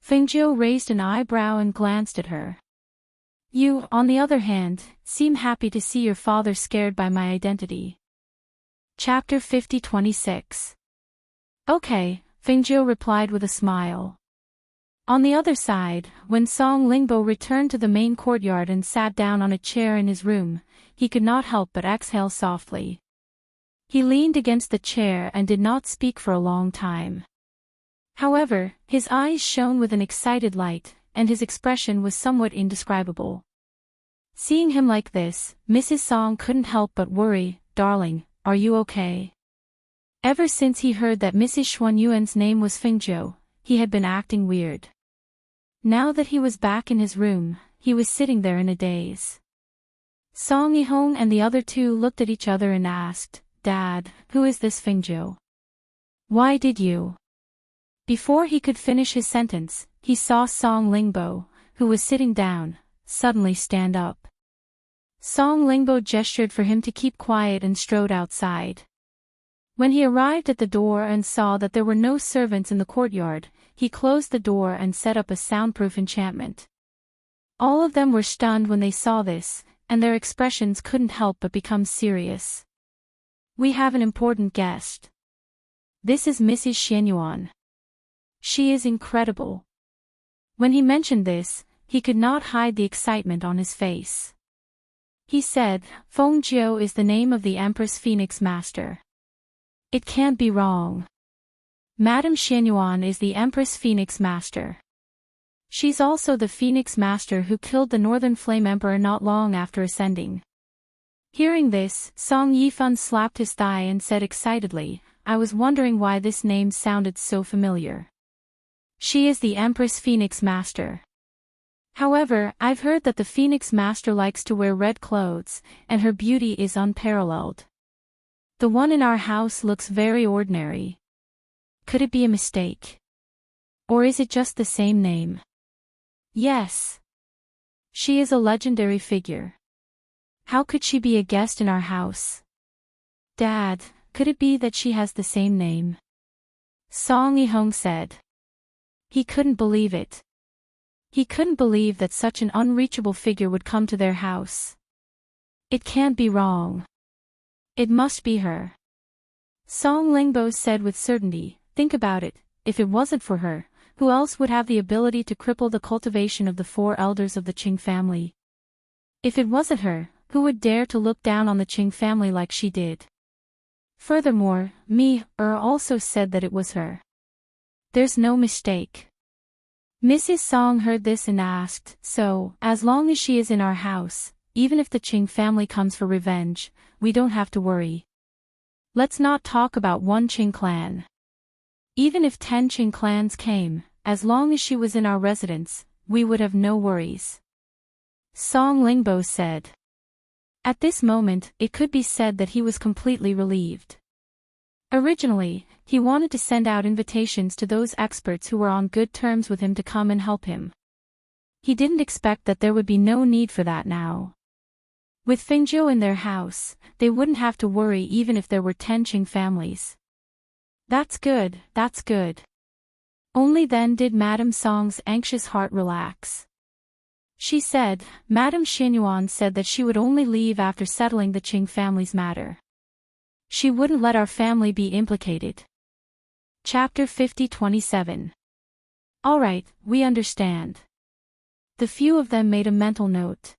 Fengjiu raised an eyebrow and glanced at her. You, on the other hand, seem happy to see your father scared by my identity. Chapter 50-26. Okay, Fengjiu replied with a smile. On the other side, when Song Lingbo returned to the main courtyard and sat down on a chair in his room, he could not help but exhale softly. He leaned against the chair and did not speak for a long time. However, his eyes shone with an excited light, and his expression was somewhat indescribable. Seeing him like this, Mrs. Song couldn't help but worry. Darling, are you okay? Ever since he heard that Mrs. Xuanyuan's name was Fengjiu, he had been acting weird. Now that he was back in his room, he was sitting there in a daze. Song Yihong and the other two looked at each other and asked, Dad, who is this Fengjiu? Why did you? Before he could finish his sentence, he saw Song Lingbo, who was sitting down, suddenly stand up. Song Lingbo gestured for him to keep quiet and strode outside. When he arrived at the door and saw that there were no servants in the courtyard, he closed the door and set up a soundproof enchantment. All of them were stunned when they saw this, and their expressions couldn't help but become serious. We have an important guest. This is Mrs. Xuanyuan. She is incredible. When he mentioned this, he could not hide the excitement on his face. He said, Fengjiu is the name of the Empress Phoenix Master. It can't be wrong. Madame Xuanyuan is the Empress Phoenix Master. She's also the Phoenix Master who killed the Northern Flame Emperor not long after ascending. Hearing this, Song Yifan slapped his thigh and said excitedly, I was wondering why this name sounded so familiar. She is the Empress Phoenix Master. However, I've heard that the Phoenix Master likes to wear red clothes, and her beauty is unparalleled. The one in our house looks very ordinary. Could it be a mistake? Or is it just the same name? Yes. She is a legendary figure. How could she be a guest in our house? Dad, could it be that she has the same name? Song Yihong said. He couldn't believe it. He couldn't believe that such an unreachable figure would come to their house. It can't be wrong. It must be her. Song Lingbo said with certainty, think about it, if it wasn't for her, who else would have the ability to cripple the cultivation of the 4 elders of the Qing family? If it wasn't her, who would dare to look down on the Qing family like she did? Furthermore, also said that it was her. There's no mistake. Mrs. Song heard this and asked, so, as long as she is in our house, even if the Qing family comes for revenge, we don't have to worry. Let's not talk about one Qing clan. Even if 10 Qing clans came, as long as she was in our residence, we would have no worries. Song Lingbo said. At this moment, it could be said that he was completely relieved. Originally, he wanted to send out invitations to those experts who were on good terms with him to come and help him. He didn't expect that there would be no need for that now. With Fengjiu in their house, they wouldn't have to worry even if there were 10 Qing families. That's good, that's good. Only then did Madame Song's anxious heart relax. She said, Madame Xuanyuan said that she would only leave after settling the Qing family's matter. She wouldn't let our family be implicated. Chapter 50-27. All right, we understand. The few of them made a mental note.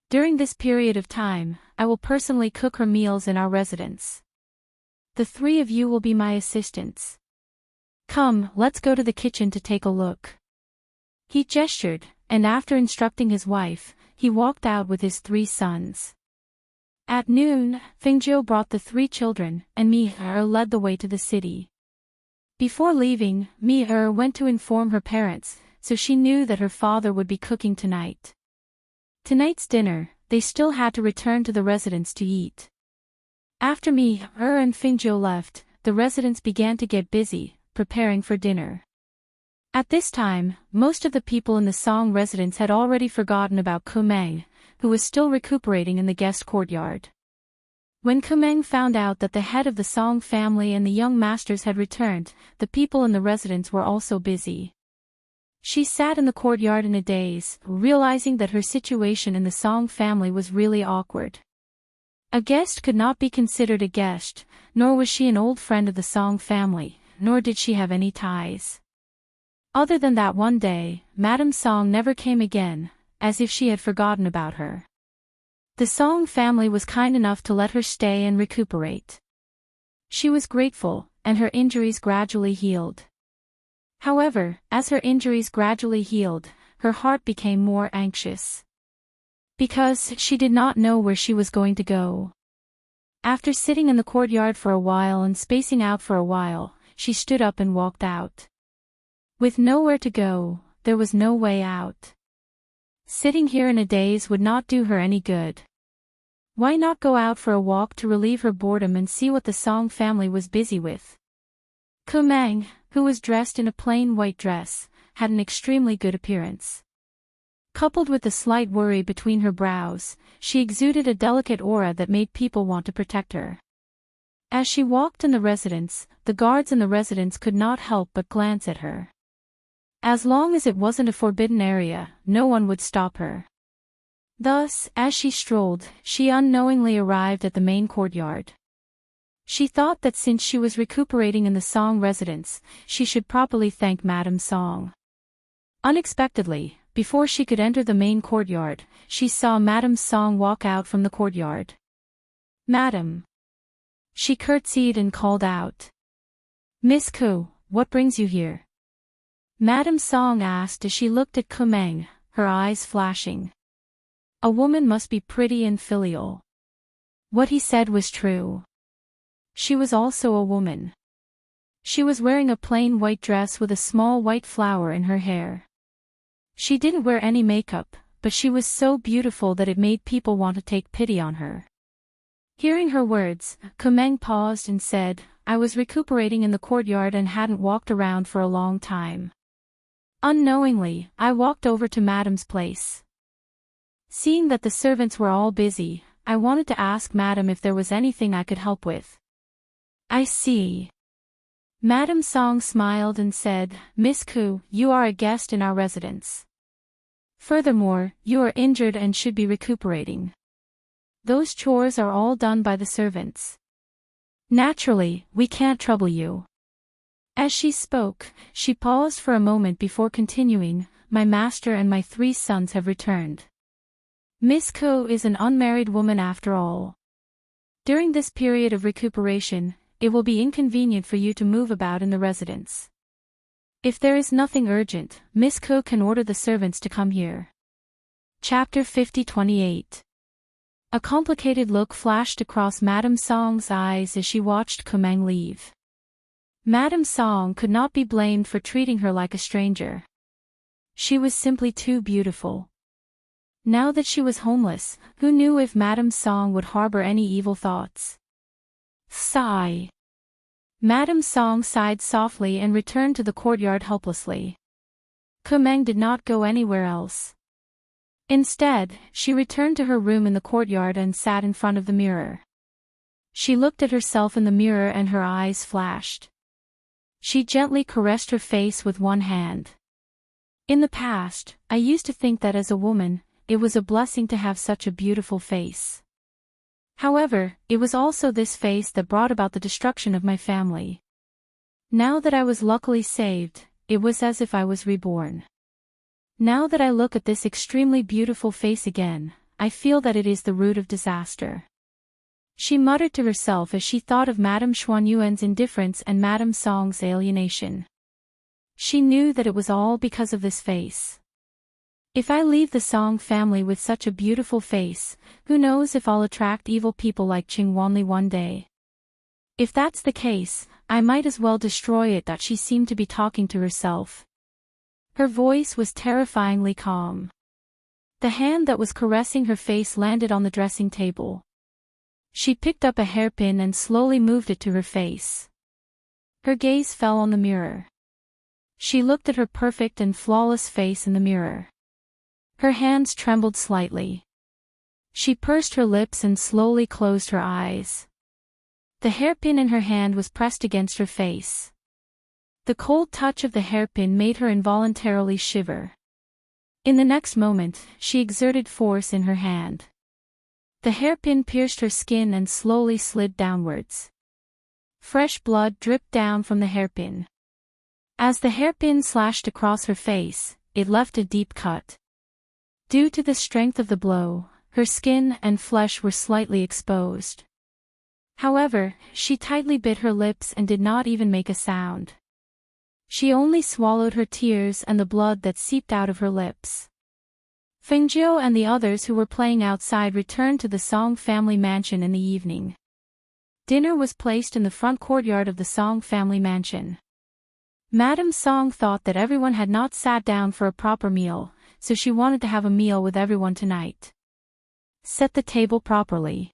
During this period of time, I will personally cook her meals in our residence. The 3 of you will be my assistants. Come, let's go to the kitchen to take a look. He gestured, and after instructing his wife, he walked out with his 3 sons. At noon, Fengjiu brought the 3 children, and Mi-er led the way to the city. Before leaving, Mi-er went to inform her parents, so she knew that her father would be cooking tonight. Tonight's dinner, they still had to return to the residence to eat. After Mi-er and Fengjiu left, the residents began to get busy, preparing for dinner. At this time, most of the people in the Song residence had already forgotten about Kumeng, who was still recuperating in the guest courtyard. When Kumeng found out that the head of the Song family and the young masters had returned, the people in the residence were also busy. She sat in the courtyard in a daze, realizing that her situation in the Song family was really awkward. A guest could not be considered a guest, nor was she an old friend of the Song family, nor did she have any ties. Other than that one day, Madame Song never came again, as if she had forgotten about her. The Song family was kind enough to let her stay and recuperate. She was grateful, and her injuries gradually healed. However, as her injuries gradually healed, her heart became more anxious. Because she did not know where she was going to go. After sitting in the courtyard for a while and spacing out for a while, she stood up and walked out. With nowhere to go, there was no way out. Sitting here in a daze would not do her any good. Why not go out for a walk to relieve her boredom and see what the Song family was busy with? Kumang, who was dressed in a plain white dress, had an extremely good appearance. Coupled with the slight worry between her brows, she exuded a delicate aura that made people want to protect her. As she walked in the residence, the guards in the residence could not help but glance at her. As long as it wasn't a forbidden area, no one would stop her. Thus, as she strolled, she unknowingly arrived at the main courtyard. She thought that since she was recuperating in the Song residence, she should properly thank Madame Song. Unexpectedly, before she could enter the main courtyard, she saw Madame Song walk out from the courtyard. "Madam." She curtsied and called out. "Miss Ko, what brings you here?" Madame Song asked as she looked at Kumang, her eyes flashing. A woman must be pretty and filial. What he said was true. She was also a woman. She was wearing a plain white dress with a small white flower in her hair. She didn't wear any makeup, but she was so beautiful that it made people want to take pity on her. Hearing her words, Kumang paused and said, "I was recuperating in the courtyard and hadn't walked around for a long time. Unknowingly, I walked over to Madame's place. Seeing that the servants were all busy, I wanted to ask Madame if there was anything I could help with." "I see." Madame Song smiled and said, "Miss Ku, you are a guest in our residence. Furthermore, you are injured and should be recuperating. Those chores are all done by the servants. Naturally, we can't trouble you." As she spoke, she paused for a moment before continuing, "My master and my 3 sons have returned. Miss Ko is an unmarried woman after all. During this period of recuperation, it will be inconvenient for you to move about in the residence. If there is nothing urgent, Miss Ko can order the servants to come here." Chapter 50-28. A complicated look flashed across Madame Song's eyes as she watched Kumang leave. Madame Song could not be blamed for treating her like a stranger. She was simply too beautiful. Now that she was homeless, who knew if Madame Song would harbor any evil thoughts? Sigh. Madame Song sighed softly and returned to the courtyard helplessly. Kumang did not go anywhere else. Instead, she returned to her room in the courtyard and sat in front of the mirror. She looked at herself in the mirror and her eyes flashed. She gently caressed her face with one hand. In the past, I used to think that as a woman, it was a blessing to have such a beautiful face. However, it was also this face that brought about the destruction of my family. Now that I was luckily saved, it was as if I was reborn. Now that I look at this extremely beautiful face again, I feel that it is the root of disaster." She muttered to herself as she thought of Madame Xuanyuan's indifference and Madame Song's alienation. She knew that it was all because of this face. If I leave the Song family with such a beautiful face, who knows if I'll attract evil people like Qing Wanli one day. If that's the case, I might as well destroy it. That she seemed to be talking to herself. Her voice was terrifyingly calm. The hand that was caressing her face landed on the dressing table. She picked up a hairpin and slowly moved it to her face. Her gaze fell on the mirror. She looked at her perfect and flawless face in the mirror. Her hands trembled slightly. She pursed her lips and slowly closed her eyes. The hairpin in her hand was pressed against her face. The cold touch of the hairpin made her involuntarily shiver. In the next moment, she exerted force in her hand. The hairpin pierced her skin and slowly slid downwards. Fresh blood dripped down from the hairpin. As the hairpin slashed across her face, it left a deep cut. Due to the strength of the blow, her skin and flesh were slightly exposed. However, she tightly bit her lips and did not even make a sound. She only swallowed her tears and the blood that seeped out of her lips. Fengjiu and the others who were playing outside returned to the Song family mansion in the evening. Dinner was placed in the front courtyard of the Song family mansion. Madame Song thought that everyone had not sat down for a proper meal, so she wanted to have a meal with everyone tonight. Set the table properly.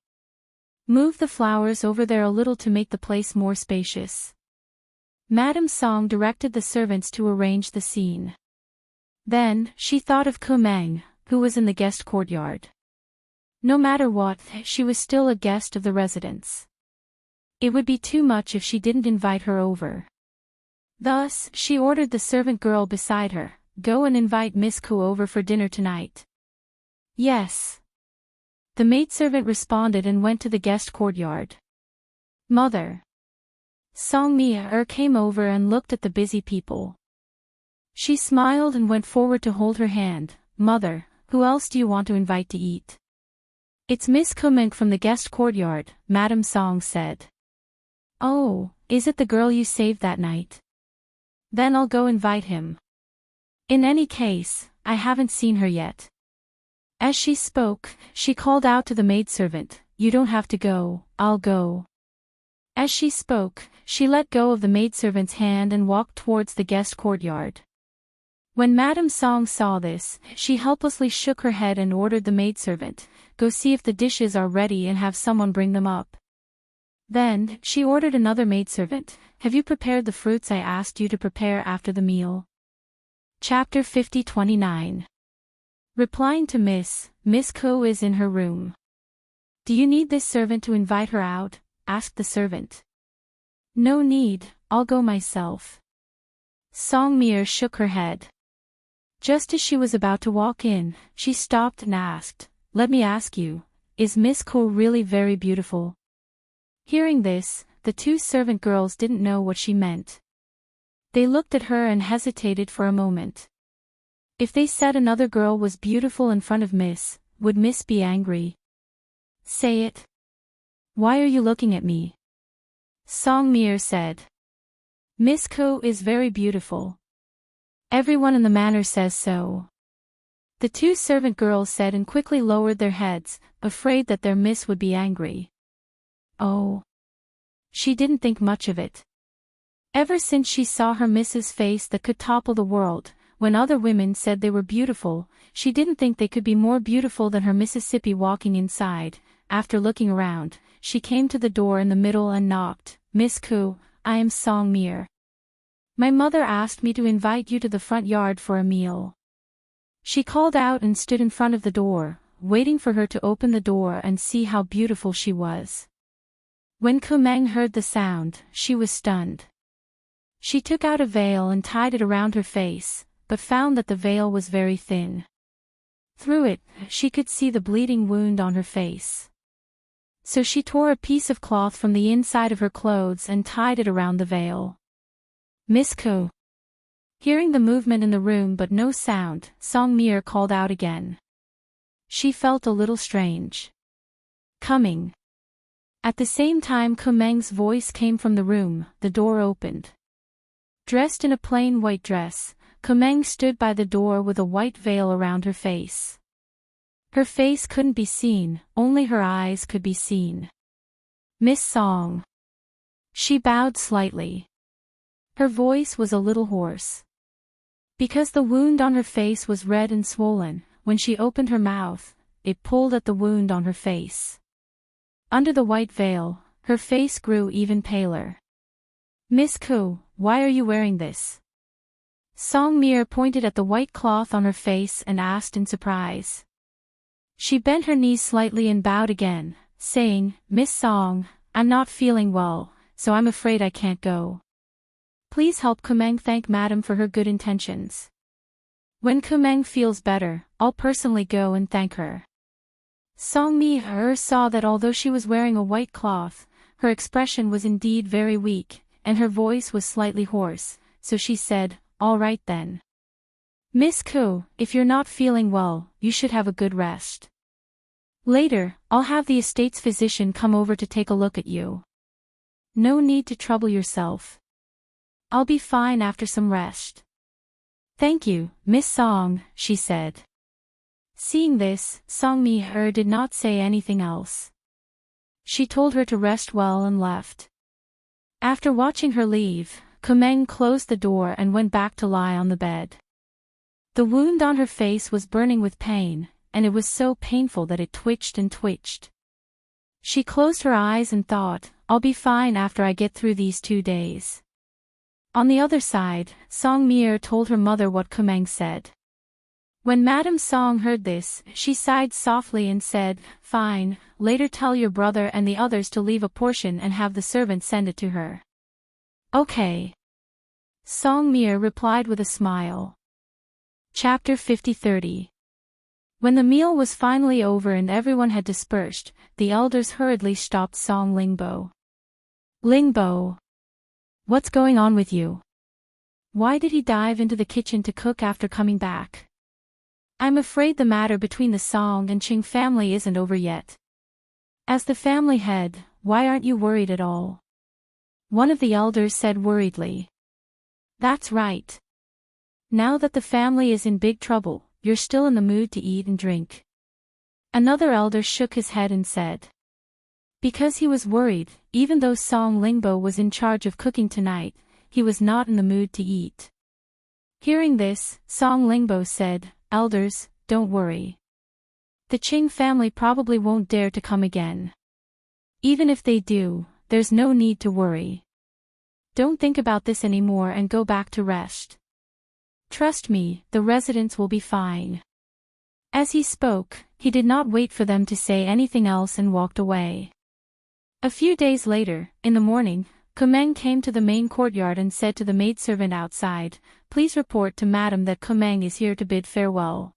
Move the flowers over there a little to make the place more spacious. Madame Song directed the servants to arrange the scene. Then, she thought of Kumeng, who was in the guest courtyard. No matter what, she was still a guest of the residence. It would be too much if she didn't invite her over. Thus, she ordered the servant girl beside her, "Go and invite Miss Ko over for dinner tonight." "Yes." The maidservant responded and went to the guest courtyard. "Mother." Song Mia came over and looked at the busy people. She smiled and went forward to hold her hand. "Mother, who else do you want to invite to eat?" "It's Miss Kumeng from the guest courtyard," Madame Song said. "Oh, is it the girl you saved that night? Then I'll go invite him. In any case, I haven't seen her yet." As she spoke, she called out to the maidservant, "You don't have to go, I'll go." As she spoke, she let go of the maidservant's hand and walked towards the guest courtyard. When Madame Song saw this, she helplessly shook her head and ordered the maidservant, "Go see if the dishes are ready and have someone bring them up." Then, she ordered another maidservant, "Have you prepared the fruits I asked you to prepare after the meal?" Chapter 50-29. Replying to Miss Ko is in her room. "Do you need this servant to invite her out?" asked the servant. "No need, I'll go myself." Song Mir shook her head. Just as she was about to walk in, she stopped and asked, "Let me ask you, is Miss Ko really very beautiful?" Hearing this, the two servant girls didn't know what she meant. They looked at her and hesitated for a moment. If they said another girl was beautiful in front of Miss, would Miss be angry? "Say it." "Why are you looking at me?" Song Mir said. "Miss Ko is very beautiful. Everyone in the manor says so." The two servant girls said and quickly lowered their heads, afraid that their miss would be angry. Oh. She didn't think much of it. Ever since she saw her miss's face that could topple the world, when other women said they were beautiful, she didn't think they could be more beautiful than her Mississippi. Walking inside, after looking around, she came to the door in the middle and knocked. "Miss Ko, I am Song Mir. My mother asked me to invite you to the front yard for a meal." She called out and stood in front of the door, waiting for her to open the door and see how beautiful she was. When Kumeng heard the sound, she was stunned. She took out a veil and tied it around her face, but found that the veil was very thin. Through it, she could see the bleeding wound on her face. So she tore a piece of cloth from the inside of her clothes and tied it around the veil. "Miss Ko." Hearing the movement in the room but no sound, Song Mir called out again. She felt a little strange. "Coming." At the same time Kumeng's voice came from the room, the door opened. Dressed in a plain white dress, Kumeng stood by the door with a white veil around her face. Her face couldn't be seen, only her eyes could be seen. "Miss Song." She bowed slightly. Her voice was a little hoarse. Because the wound on her face was red and swollen, when she opened her mouth, it pulled at the wound on her face. Under the white veil, her face grew even paler. "Miss Ko, why are you wearing this?" Song Mir pointed at the white cloth on her face and asked in surprise. She bent her knees slightly and bowed again, saying, "Miss Song, I'm not feeling well, so I'm afraid I can't go." Please help Kumeng thank Madam for her good intentions. When Kumeng feels better, I'll personally go and thank her. Song Mi-er saw that although she was wearing a white cloth, her expression was indeed very weak, and her voice was slightly hoarse, so she said, "All right then. Miss Ko, if you're not feeling well, you should have a good rest. Later, I'll have the estate's physician come over to take a look at you. No need to trouble yourself. I'll be fine after some rest." "Thank you, Miss Song," she said. Seeing this, Song Mi-er did not say anything else. She told her to rest well and left. After watching her leave, Kumeng closed the door and went back to lie on the bed. The wound on her face was burning with pain, and it was so painful that it twitched and twitched. She closed her eyes and thought, "I'll be fine after I get through these 2 days." On the other side, Song Mi-er told her mother what Kumeng said. When Madame Song heard this, she sighed softly and said, "Fine, later tell your brother and the others to leave a portion and have the servant send it to her." "Okay." Song Mi-er replied with a smile. Chapter 50-30. When the meal was finally over and everyone had dispersed, the elders hurriedly stopped Song Lingbo. "Lingbo, what's going on with you? Why did he dive into the kitchen to cook after coming back? I'm afraid the matter between the Song and Qing family isn't over yet. As the family head, why aren't you worried at all?" One of the elders said worriedly. "That's right. Now that the family is in big trouble, you're still in the mood to eat and drink." Another elder shook his head and said. Because he was worried, even though Song Lingbo was in charge of cooking tonight, he was not in the mood to eat. Hearing this, Song Lingbo said, "Elders, don't worry. The Qing family probably won't dare to come again. Even if they do, there's no need to worry. Don't think about this anymore and go back to rest. Trust me, the residents will be fine." As he spoke, he did not wait for them to say anything else and walked away. A few days later, in the morning, Kumeng came to the main courtyard and said to the maidservant outside, "Please report to Madam that Kumeng is here to bid farewell."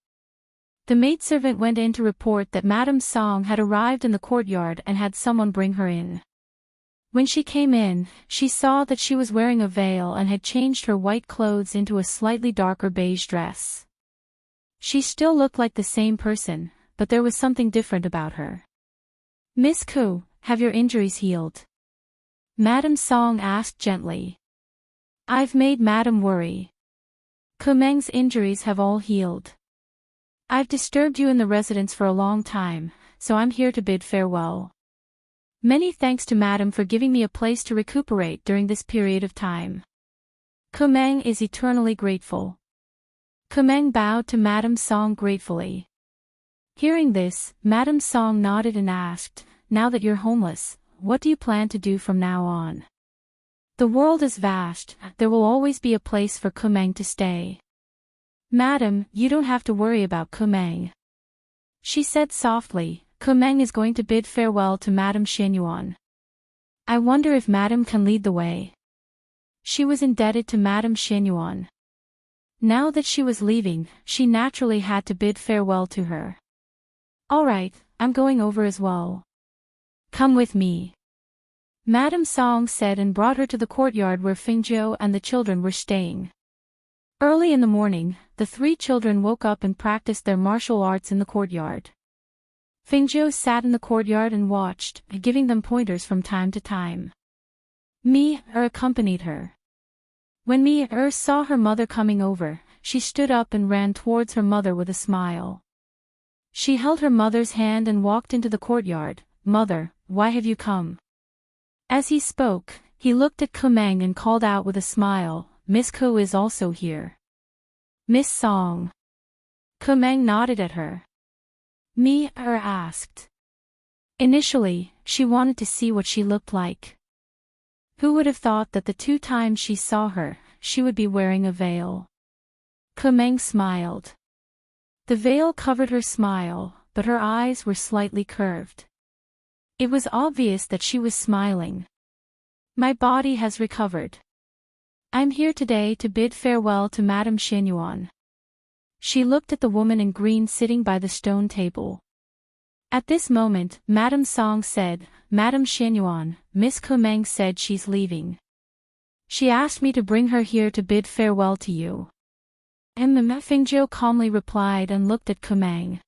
The maidservant went in to report that Madame Song had arrived in the courtyard and had someone bring her in. When she came in, she saw that she was wearing a veil and had changed her white clothes into a slightly darker beige dress. She still looked like the same person, but there was something different about her. "Miss Ko, have your injuries healed?" Madame Song asked gently. "I've made Madam worry. Kumeng's injuries have all healed. I've disturbed you in the residence for a long time, so I'm here to bid farewell. Many thanks to Madam for giving me a place to recuperate during this period of time. Kumeng is eternally grateful." Kumeng bowed to Madame Song gratefully. Hearing this, Madame Song nodded and asked, "Now that you're homeless, what do you plan to do from now on? The world is vast, there will always be a place for Kumeng to stay." "Madam, you don't have to worry about Kumeng," she said softly. "Kumeng is going to bid farewell to Madam Xianyuan. I wonder if Madam can lead the way." She was indebted to Madam Xianyuan. Now that she was leaving, she naturally had to bid farewell to her. "All right, I'm going over as well. Come with me," Madame Song said and brought her to the courtyard where Fingzhou and the children were staying. Early in the morning, the 3 children woke up and practiced their martial arts in the courtyard. Fingzhou sat in the courtyard and watched, giving them pointers from time to time. Mi-er accompanied her. When Mi-er saw her mother coming over, she stood up and ran towards her mother with a smile. She held her mother's hand and walked into the courtyard. "Mother, why have you come?" As he spoke, he looked at Kumeng and called out with a smile, "Miss Ko is also here." "Miss Song." Kumeng nodded at her. Mi-er asked. Initially, she wanted to see what she looked like. Who would have thought that the 2 times she saw her, she would be wearing a veil? Kumeng smiled. The veil covered her smile, but her eyes were slightly curved. It was obvious that she was smiling. "My body has recovered. I'm here today to bid farewell to Madame Xianyuan. She looked at the woman in green sitting by the stone table. At this moment, Madame Song said, Madame Xianyuan, Miss Kumeng said she's leaving. She asked me to bring her here to bid farewell to you. And the Fengzhou calmly replied and looked at Kumeng.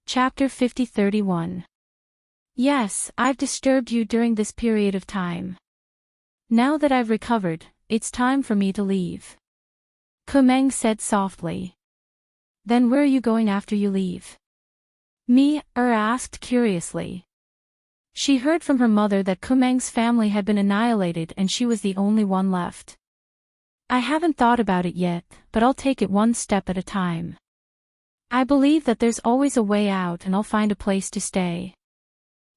Chapter 50-31. Yes, I've disturbed you during this period of time. Now that I've recovered, it's time for me to leave. Kumeng said softly. Then where are you going after you leave? Me, asked curiously. She heard from her mother that Kumeng's family had been annihilated and she was the only one left. I haven't thought about it yet, but I'll take it one step at a time. I believe that there's always a way out and I'll find a place to stay.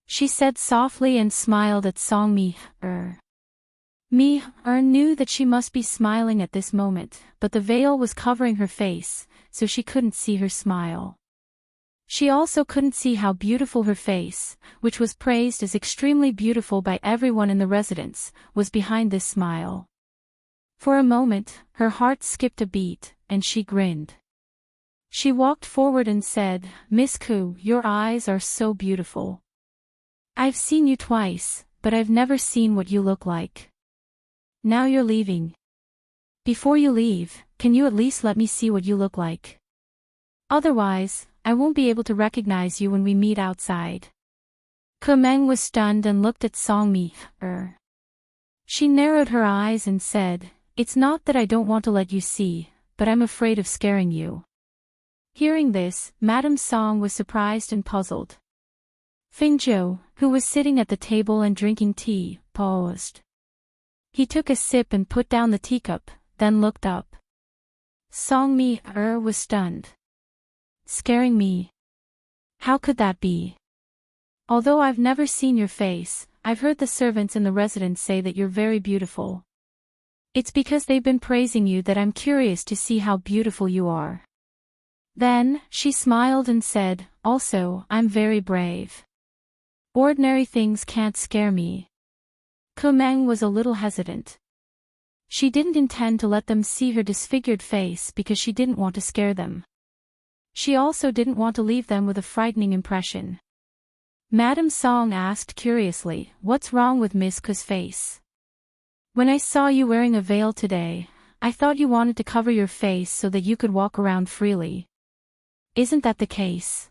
She said softly and smiled at Song Mi. Mi knew that she must be smiling at this moment, but the veil was covering her face, so she couldn't see her smile. She also couldn't see how beautiful her face, which was praised as extremely beautiful by everyone in the residence, was behind this smile. For a moment, her heart skipped a beat, and she grinned. She walked forward and said, Miss Ku, your eyes are so beautiful. I've seen you twice, but I've never seen what you look like. Now you're leaving. Before you leave, can you at least let me see what you look like? Otherwise, I won't be able to recognize you when we meet outside. Kumeng was stunned and looked at Song Mi. She narrowed her eyes and said, It's not that I don't want to let you see, but I'm afraid of scaring you. Hearing this, Madame Song was surprised and puzzled. Fengzhou, who was sitting at the table and drinking tea, paused. He took a sip and put down the teacup, then looked up. Song Mi was stunned. Scaring me? How could that be? Although I've never seen your face, I've heard the servants in the residence say that you're very beautiful. It's because they've been praising you that I'm curious to see how beautiful you are. Then, she smiled and said, Also, I'm very brave. Ordinary things can't scare me. Kumeng was a little hesitant. She didn't intend to let them see her disfigured face because she didn't want to scare them. She also didn't want to leave them with a frightening impression. Madame Song asked curiously, What's wrong with Miss Ku's face? When I saw you wearing a veil today, I thought you wanted to cover your face so that you could walk around freely. Isn't that the case?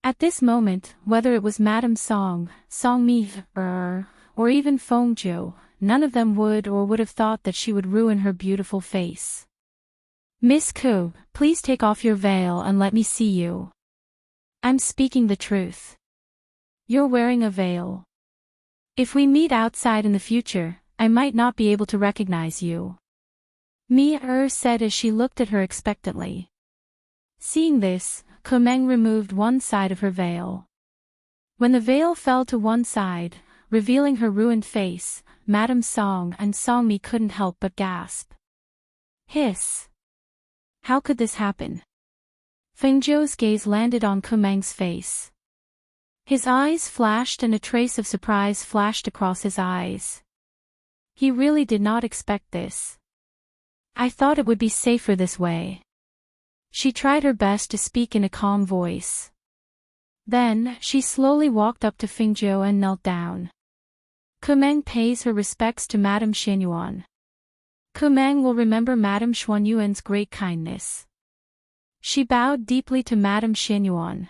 At this moment, whether it was Madame Song, Song Mi, or even Fengzhou, none of them would have thought that she would ruin her beautiful face. Miss Ku, please take off your veil and let me see you. I'm speaking the truth. You're wearing a veil. If we meet outside in the future, I might not be able to recognize you. Mi said as she looked at her expectantly. Seeing this, Kumeng removed one side of her veil. When the veil fell to one side, revealing her ruined face, Madame Song and Song Mi couldn't help but gasp. Hiss! How could this happen? Fengzhou's gaze landed on Kumeng's face. His eyes flashed and a trace of surprise flashed across his eyes. He really did not expect this. I thought it would be safer this way. She tried her best to speak in a calm voice. Then, she slowly walked up to Fengzhou and knelt down. Kumeng pays her respects to Madame Xianyuan. Kumeng will remember Madame Xianyuan's great kindness. She bowed deeply to Madame Xianyuan.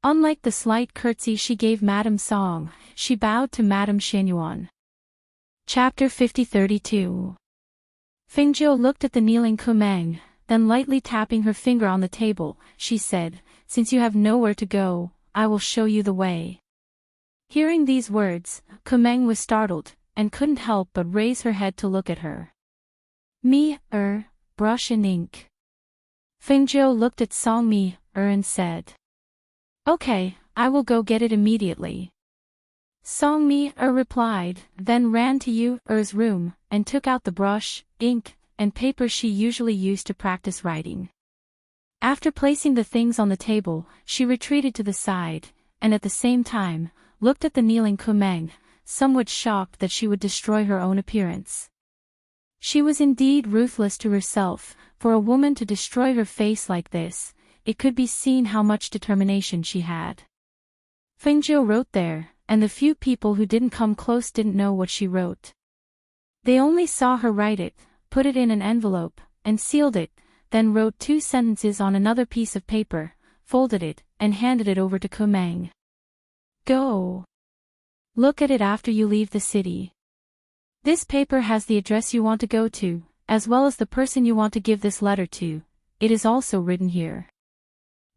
Unlike the slight curtsy she gave Madame Song, she bowed to Madame Xianyuan. Chapter 50-32. Fengzhou looked at the kneeling Kumeng, then lightly tapping her finger on the table, she said, Since you have nowhere to go, I will show you the way. Hearing these words, Kumeng was startled, and couldn't help but raise her head to look at her. Mi, brush and ink. Fengzhou looked at Song Mi, and said. Okay, I will go get it immediately. Song Mi, replied, then ran to Yu's room, and took out the brush, ink, and paper she usually used to practice writing. After placing the things on the table, she retreated to the side, and at the same time, looked at the kneeling Kumeng, somewhat shocked that she would destroy her own appearance. She was indeed ruthless to herself. For a woman to destroy her face like this, it could be seen how much determination she had. Fengjiu wrote there, and the few people who didn't come close didn't know what she wrote. They only saw her write it, put it in an envelope, and sealed it, then wrote 2 sentences on another piece of paper, folded it, and handed it over to Kumeng. Go. Look at it after you leave the city. This paper has the address you want to go to, as well as the person you want to give this letter to. It is also written here.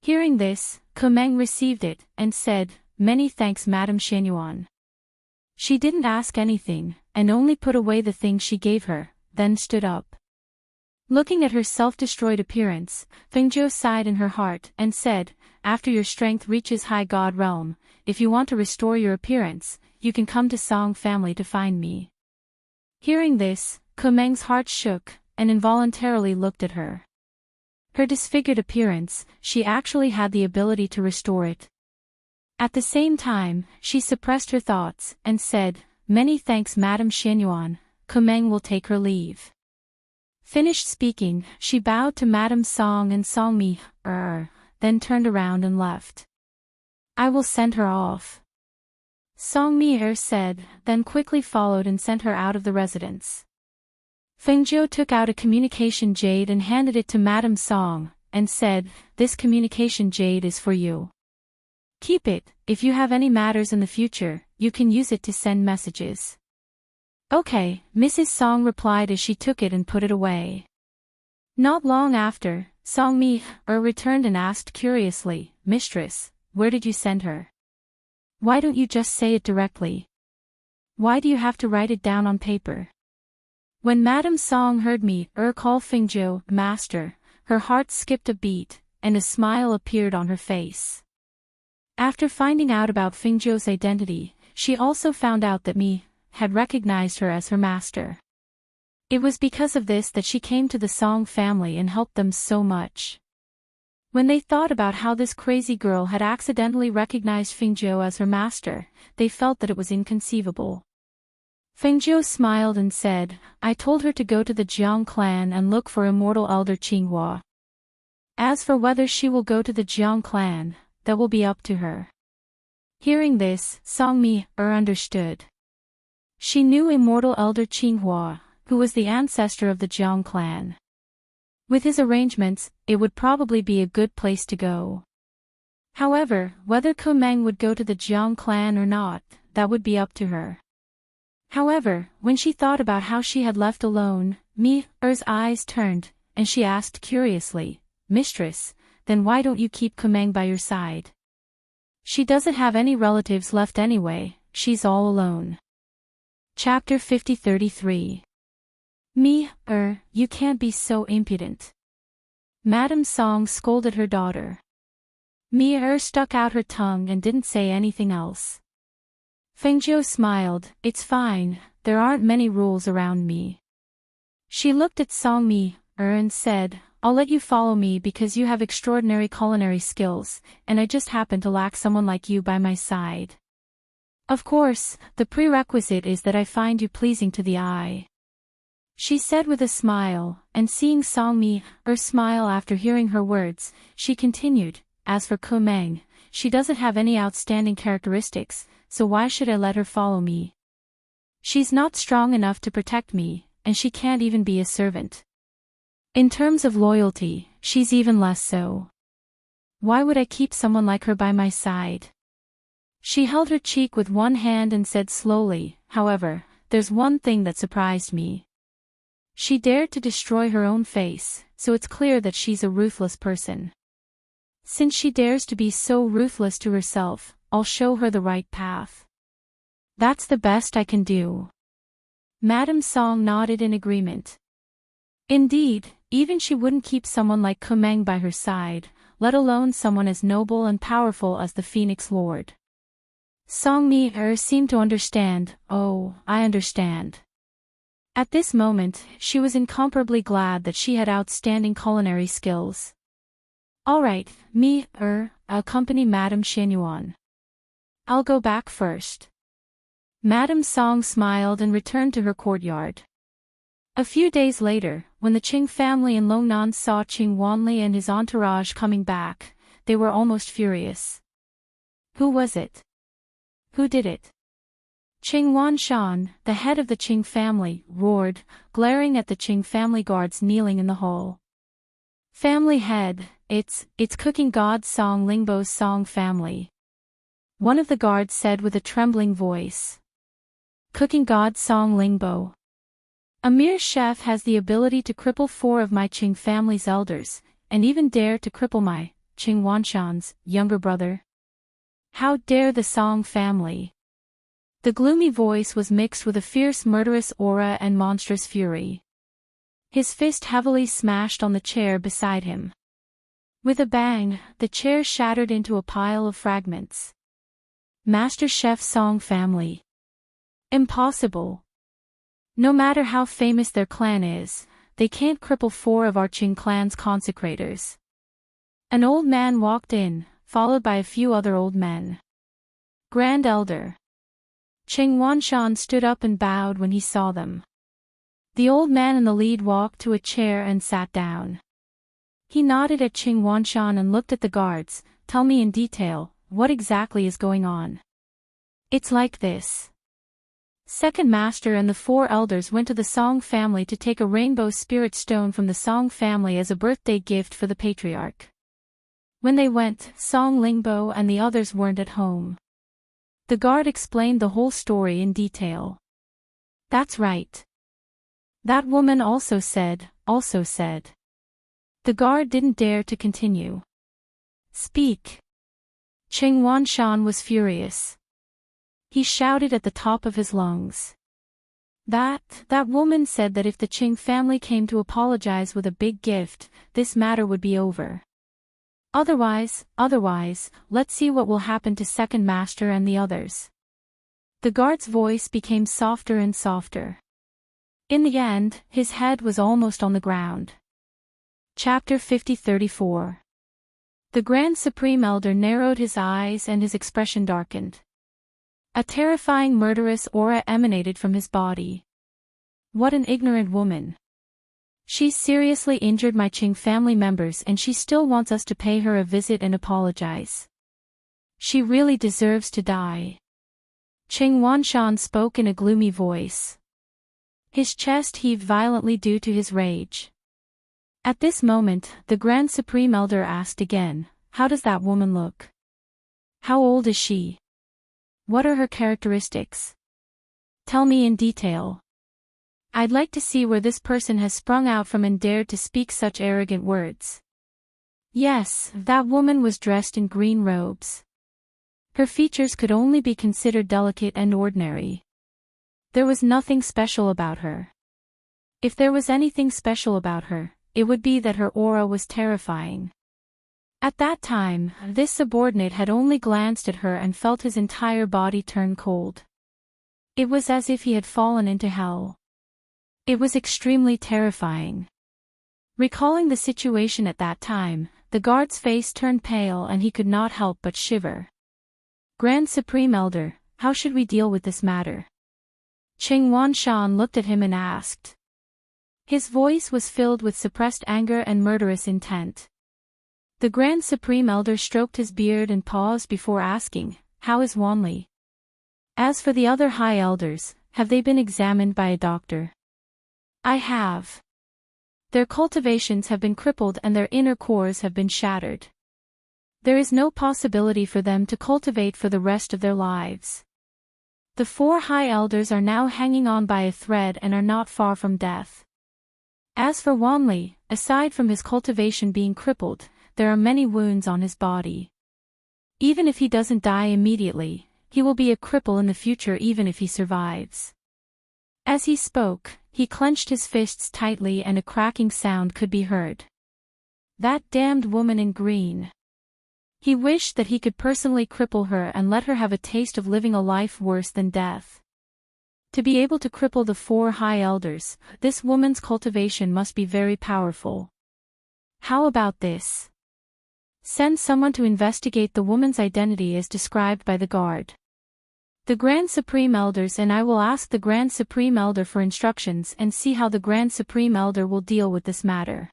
Hearing this, Kumeng received it, and said, "Many thanks, Madam Shenyuan." She didn't ask anything, and only put away the thing she gave her, then stood up. Looking at her self-destroyed appearance, Fengjiu sighed in her heart and said, "After your strength reaches High God realm, if you want to restore your appearance, you can come to Song family to find me." Hearing this, Kumeng's heart shook, and involuntarily looked at her. Her disfigured appearance, she actually had the ability to restore it. At the same time, she suppressed her thoughts, and said, "Many thanks, Madam Shenyuan, Kumeng will take her leave." Finished speaking, she bowed to Madam Song and Song Mi, then turned around and left. "I will send her off," Song Mi said, then quickly followed and sent her out of the residence. Fengjiu took out a communication jade and handed it to Madam Song, and said, "This communication jade is for you. Keep it. If you have any matters in the future, you can use it to send messages." "Okay," Mrs. Song replied as she took it and put it away. Not long after, Song Mi returned and asked curiously, "Mistress, where did you send her? Why don't you just say it directly? Why do you have to write it down on paper?" When Madam Song heard me call Fengjiu master, her heart skipped a beat, and a smile appeared on her face. After finding out about Fengjiu's identity, she also found out that me had recognized her as her master. It was because of this that she came to the Song family and helped them so much. When they thought about how this crazy girl had accidentally recognized Fengjiu as her master, they felt that it was inconceivable. Fengjiu smiled and said, "I told her to go to the Jiang clan and look for immortal elder Qinghua. As for whether she will go to the Jiang clan, that will be up to her." Hearing this, Song Mi understood. She knew immortal elder Qinghua, who was the ancestor of the Jiang clan. With his arrangements, it would probably be a good place to go. However, whether Kumeng would go to the Jiang clan or not, that would be up to her. However, when she thought about how she had left alone, Mi-er's eyes turned, and she asked curiously, "Mistress, then why don't you keep Kumeng by your side? She doesn't have any relatives left anyway, she's all alone." Chapter 50-33. Mi-er, you can't be so impudent. Madam Song scolded her daughter. Mi-er stuck out her tongue and didn't say anything else. Fengjiu smiled, "It's fine, there aren't many rules around me." She looked at Song Mi-er and said, "I'll let you follow me because you have extraordinary culinary skills, and I just happen to lack someone like you by my side. Of course, the prerequisite is that I find you pleasing to the eye," she said with a smile, and seeing Song Mi-er smile after hearing her words, she continued, "As for Kumeng, she doesn't have any outstanding characteristics, so why should I let her follow me? She's not strong enough to protect me, and she can't even be a servant. In terms of loyalty, she's even less so. Why would I keep someone like her by my side?" She held her cheek with one hand and said slowly, "However, there's one thing that surprised me. She dared to destroy her own face, so it's clear that she's a ruthless person. Since she dares to be so ruthless to herself, I'll show her the right path. That's the best I can do." Madam Song nodded in agreement. Indeed, even she wouldn't keep someone like Kumeng by her side, let alone someone as noble and powerful as the Phoenix Lord. Song Mi-er seemed to understand. "Oh, I understand." At this moment, she was incomparably glad that she had outstanding culinary skills. "All right, Mi-er, accompany Madam Shenyuan. I'll go back first." Madam Song smiled and returned to her courtyard. A few days later, when the Qing family in Longnan saw Qing Wanli and his entourage coming back, they were almost furious. Who was it? Who did it? Qing Wanshan, the head of the Qing family, roared, glaring at the Qing family guards kneeling in the hall. Family head, it's cooking god Song Lingbo's Song family. One of the guards said with a trembling voice. Cooking god Song Lingbo. A mere chef has the ability to cripple 4 of my Qing family's elders, and even dare to cripple my, Qing Wanshan's, younger brother. How dare the Song family? The gloomy voice was mixed with a fierce murderous aura and monstrous fury. His fist heavily smashed on the chair beside him. With a bang, the chair shattered into a pile of fragments. Master Chef Song family. Impossible. No matter how famous their clan is, they can't cripple 4 of our Qing clan's consecrators. An old man walked in, followed by a few other old men. Grand Elder. Qing Wanshan stood up and bowed when he saw them. The old man in the lead walked to a chair and sat down. He nodded at Qing Wanshan and looked at the guards. Tell me in detail, what exactly is going on? It's like this. Second Master and the 4 elders went to the Song family to take a rainbow spirit stone from the Song family as a birthday gift for the patriarch. When they went, Song Lingbo and the others weren't at home. The guard explained the whole story in detail. That's right. That woman also said. The guard didn't dare to continue. Speak. Qing Wanshan was furious. He shouted at the top of his lungs. That woman said that if the Qing family came to apologize with a big gift, this matter would be over. Otherwise, let's see what will happen to Second Master and the others. The guard's voice became softer and softer. In the end, his head was almost on the ground. Chapter 50-34. The Grand Supreme Elder narrowed his eyes and his expression darkened. A terrifying murderous aura emanated from his body. What an ignorant woman. She's seriously injured my Qing family members and she still wants us to pay her a visit and apologize. She really deserves to die. Qing Wanshan spoke in a gloomy voice. His chest heaved violently due to his rage. At this moment, the Grand Supreme Elder asked again, how does that woman look? How old is she? What are her characteristics? Tell me in detail. I'd like to see where this person has sprung out from and dared to speak such arrogant words. Yes, that woman was dressed in green robes. Her features could only be considered delicate and ordinary. There was nothing special about her. If there was anything special about her, it would be that her aura was terrifying. At that time, this subordinate had only glanced at her and felt his entire body turn cold. It was as if he had fallen into hell. It was extremely terrifying. Recalling the situation at that time, the guard's face turned pale and he could not help but shiver. Grand Supreme Elder, how should we deal with this matter? Qing Wanshan looked at him and asked. His voice was filled with suppressed anger and murderous intent. The Grand Supreme Elder stroked his beard and paused before asking, how is Wanli? As for the other high elders, have they been examined by a doctor? I have. Their cultivations have been crippled and their inner cores have been shattered. There is no possibility for them to cultivate for the rest of their lives. The 4 high elders are now hanging on by a thread and are not far from death. As for Wanli, aside from his cultivation being crippled, there are many wounds on his body. Even if he doesn't die immediately, he will be a cripple in the future even if he survives. As he spoke, he clenched his fists tightly and a cracking sound could be heard. That damned woman in green. He wished that he could personally cripple her and let her have a taste of living a life worse than death. To be able to cripple the 4 high elders, this woman's cultivation must be very powerful. How about this? Send someone to investigate the woman's identity as described by the guard. The Grand Supreme Elders and I will ask the Grand Supreme Elder for instructions and see how the Grand Supreme Elder will deal with this matter.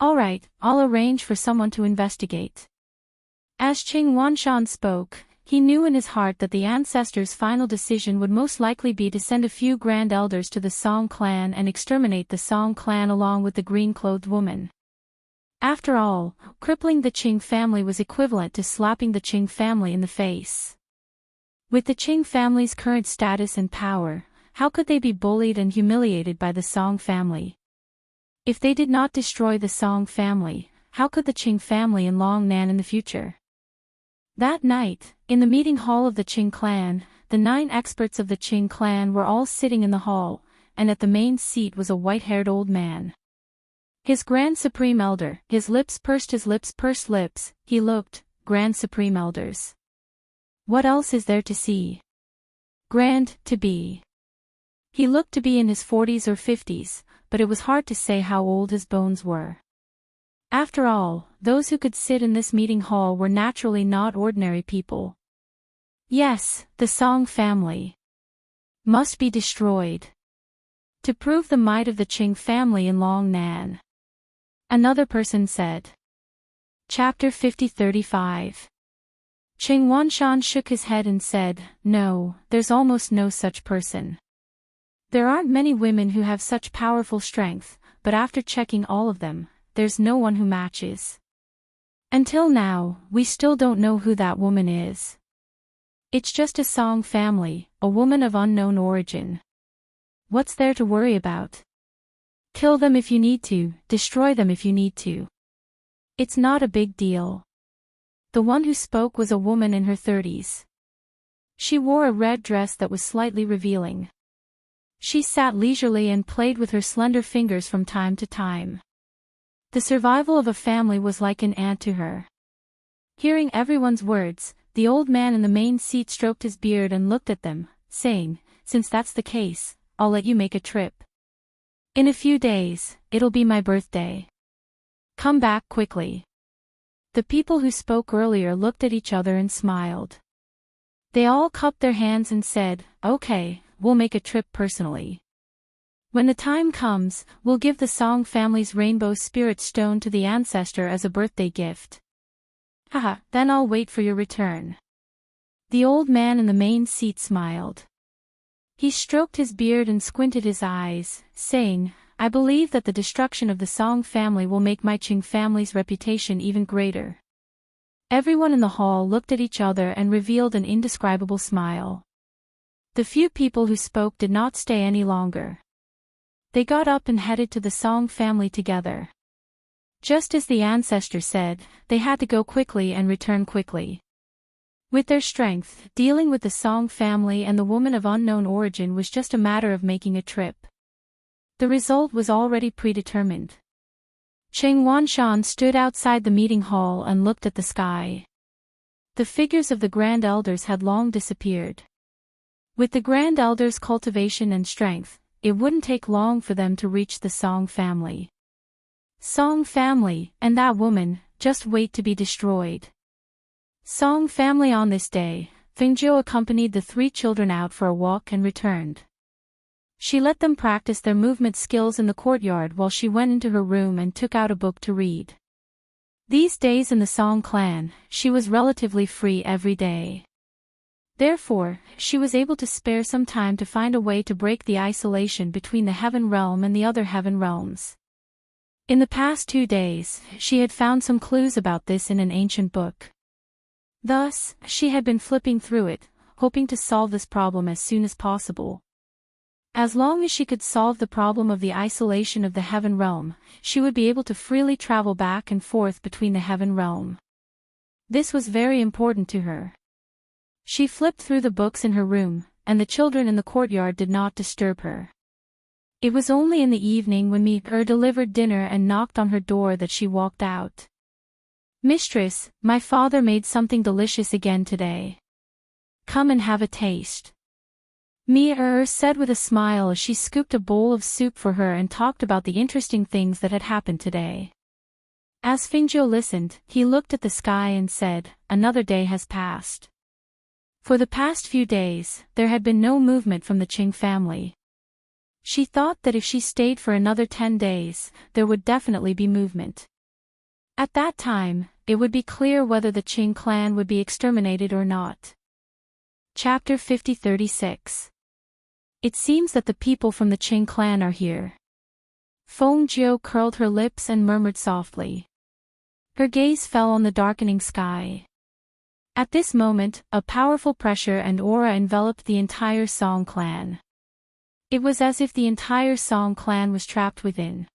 Alright, I'll arrange for someone to investigate. As Qing Wanshan spoke, he knew in his heart that the ancestors' final decision would most likely be to send a few Grand Elders to the Song clan and exterminate the Song clan along with the green-clothed woman. After all, crippling the Qing family was equivalent to slapping the Qing family in the face. With the Qing family's current status and power, how could they be bullied and humiliated by the Song family? If they did not destroy the Song family, how could the Qing family and Long Nan in the future? That night, in the meeting hall of the Qing clan, the 9 experts of the Qing clan were all sitting in the hall, and at the main seat was a white-haired old man. His Grand Supreme Elder, his lips pursed lips, he looked, Grand Supreme Elders. What else is there to see? Grand, to be. He looked to be in his 40s or 50s, but it was hard to say how old his bones were. After all, those who could sit in this meeting hall were naturally not ordinary people. Yes, the Song family must be destroyed to prove the might of the Qing family in Long Nan. Another person said. Chapter 50-35. Qing Wanshan shook his head and said, No, there's almost no such person. There aren't many women who have such powerful strength, but after checking all of them, there's no one who matches. Until now, we still don't know who that woman is. It's just a Song family, a woman of unknown origin. What's there to worry about? Kill them if you need to, destroy them if you need to. It's not a big deal. The one who spoke was a woman in her 30s. She wore a red dress that was slightly revealing. She sat leisurely and played with her slender fingers from time to time. The survival of a family was like an ant to her. Hearing everyone's words, the old man in the main seat stroked his beard and looked at them, saying, Since that's the case, I'll let you make a trip. In a few days, it'll be my birthday. Come back quickly. The people who spoke earlier looked at each other and smiled. They all cupped their hands and said, Okay, we'll make a trip personally. When the time comes, we'll give the Song family's rainbow spirit stone to the ancestor as a birthday gift. Haha, then I'll wait for your return. The old man in the main seat smiled. He stroked his beard and squinted his eyes, saying, I believe that the destruction of the Song family will make my Qing family's reputation even greater. Everyone in the hall looked at each other and revealed an indescribable smile. The few people who spoke did not stay any longer. They got up and headed to the Song family together. Just as the ancestor said, they had to go quickly and return quickly. With their strength, dealing with the Song family and the woman of unknown origin was just a matter of making a trip. The result was already predetermined. Qing Wanshan stood outside the meeting hall and looked at the sky. The figures of the Grand Elders had long disappeared. With the Grand Elders' cultivation and strength, it wouldn't take long for them to reach the Song family. Song family, and that woman, just wait to be destroyed. Song family. On this day, Fengjiu accompanied the 3 children out for a walk and returned. She let them practice their movement skills in the courtyard while she went into her room and took out a book to read. These days in the Song clan, she was relatively free every day. Therefore, she was able to spare some time to find a way to break the isolation between the Heaven Realm and the other Heaven Realms. In the past 2 days, she had found some clues about this in an ancient book. Thus, she had been flipping through it, hoping to solve this problem as soon as possible. As long as she could solve the problem of the isolation of the Heaven Realm, she would be able to freely travel back and forth between the Heaven Realm. This was very important to her. She flipped through the books in her room, and the children in the courtyard did not disturb her. It was only in the evening when Mi-er delivered dinner and knocked on her door that she walked out. Mistress, my father made something delicious again today. Come and have a taste. Mi-er said with a smile as she scooped a bowl of soup for her and talked about the interesting things that had happened today. As Fengjiu listened, he looked at the sky and said, Another day has passed. For the past few days, there had been no movement from the Qing family. She thought that if she stayed for another 10 days, there would definitely be movement. At that time, it would be clear whether the Qing clan would be exterminated or not. Chapter 50-36. It seems that the people from the Qing clan are here. Feng Jiu curled her lips and murmured softly. Her gaze fell on the darkening sky. At this moment, a powerful pressure and aura enveloped the entire Song clan. It was as if the entire Song clan was trapped within.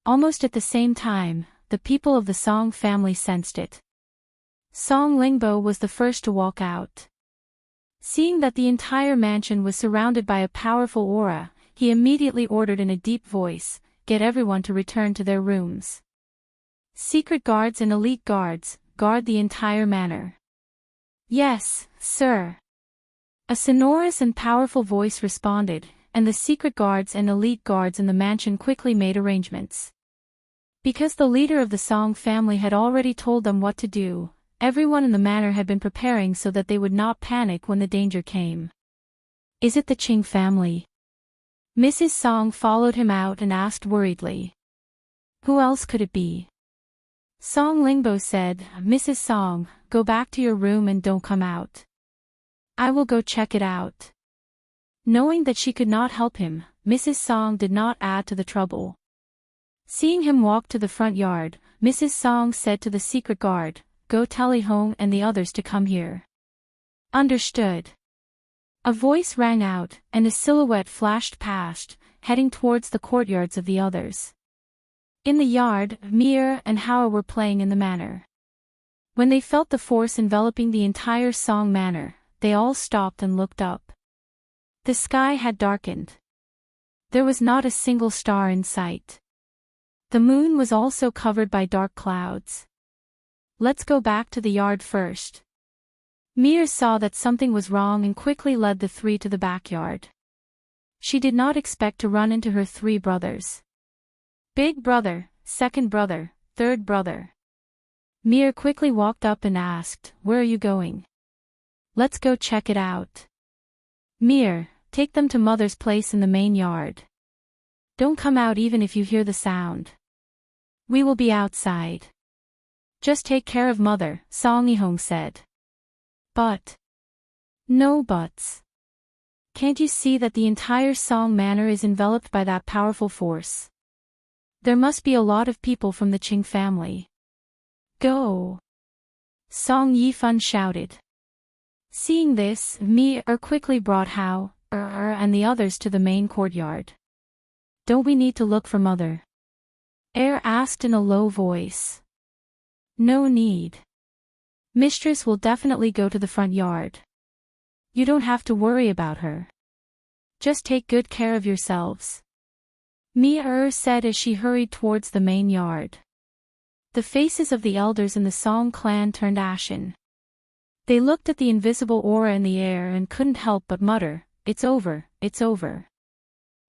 Almost at the same time, the people of the Song family sensed it. Song Lingbo was the first to walk out. Seeing that the entire mansion was surrounded by a powerful aura, he immediately ordered in a deep voice, "Get everyone to return to their rooms. Secret guards and elite guards, guard the entire manor." "Yes, sir." A sonorous and powerful voice responded, and the secret guards and elite guards in the mansion quickly made arrangements. Because the leader of the Song family had already told them what to do, everyone in the manor had been preparing so that they would not panic when the danger came. "Is it the Qing family?" Mrs. Song followed him out and asked worriedly. "Who else could it be?" Song Lingbo said, "Mrs. Song, go back to your room and don't come out. I will go check it out." Knowing that she could not help him, Mrs. Song did not add to the trouble. Seeing him walk to the front yard, Mrs. Song said to the secret guard, "Go tell Li Hong and the others to come here." "Understood." A voice rang out, and a silhouette flashed past, heading towards the courtyards of the others. In the yard, Mir and Hao were playing in the manor. When they felt the force enveloping the entire Song manor, they all stopped and looked up. The sky had darkened. There was not a single star in sight. The moon was also covered by dark clouds. "Let's go back to the yard first." Mir saw that something was wrong and quickly led the three to the backyard. She did not expect to run into her 3 brothers. "Big brother, second brother, third brother." Mir quickly walked up and asked, "Where are you going?" "Let's go check it out." "Mir, take them to mother's place in the main yard. Don't come out even if you hear the sound. We will be outside. Just take care of mother," Song Yihong said. "But..." "No buts. Can't you see that the entire Song manor is enveloped by that powerful force? There must be a lot of people from the Qing family. Go!" Song Yifan shouted. Seeing this, Mir quickly brought Hao and the others to the main courtyard. "Don't we need to look for mother?" Asked in a low voice. "No need. Mistress will definitely go to the front yard. You don't have to worry about her. Just take good care of yourselves," Mir said as she hurried towards the main yard. The faces of the elders in the Song clan turned ashen. They looked at the invisible aura in the air and couldn't help but mutter, "It's over, it's over.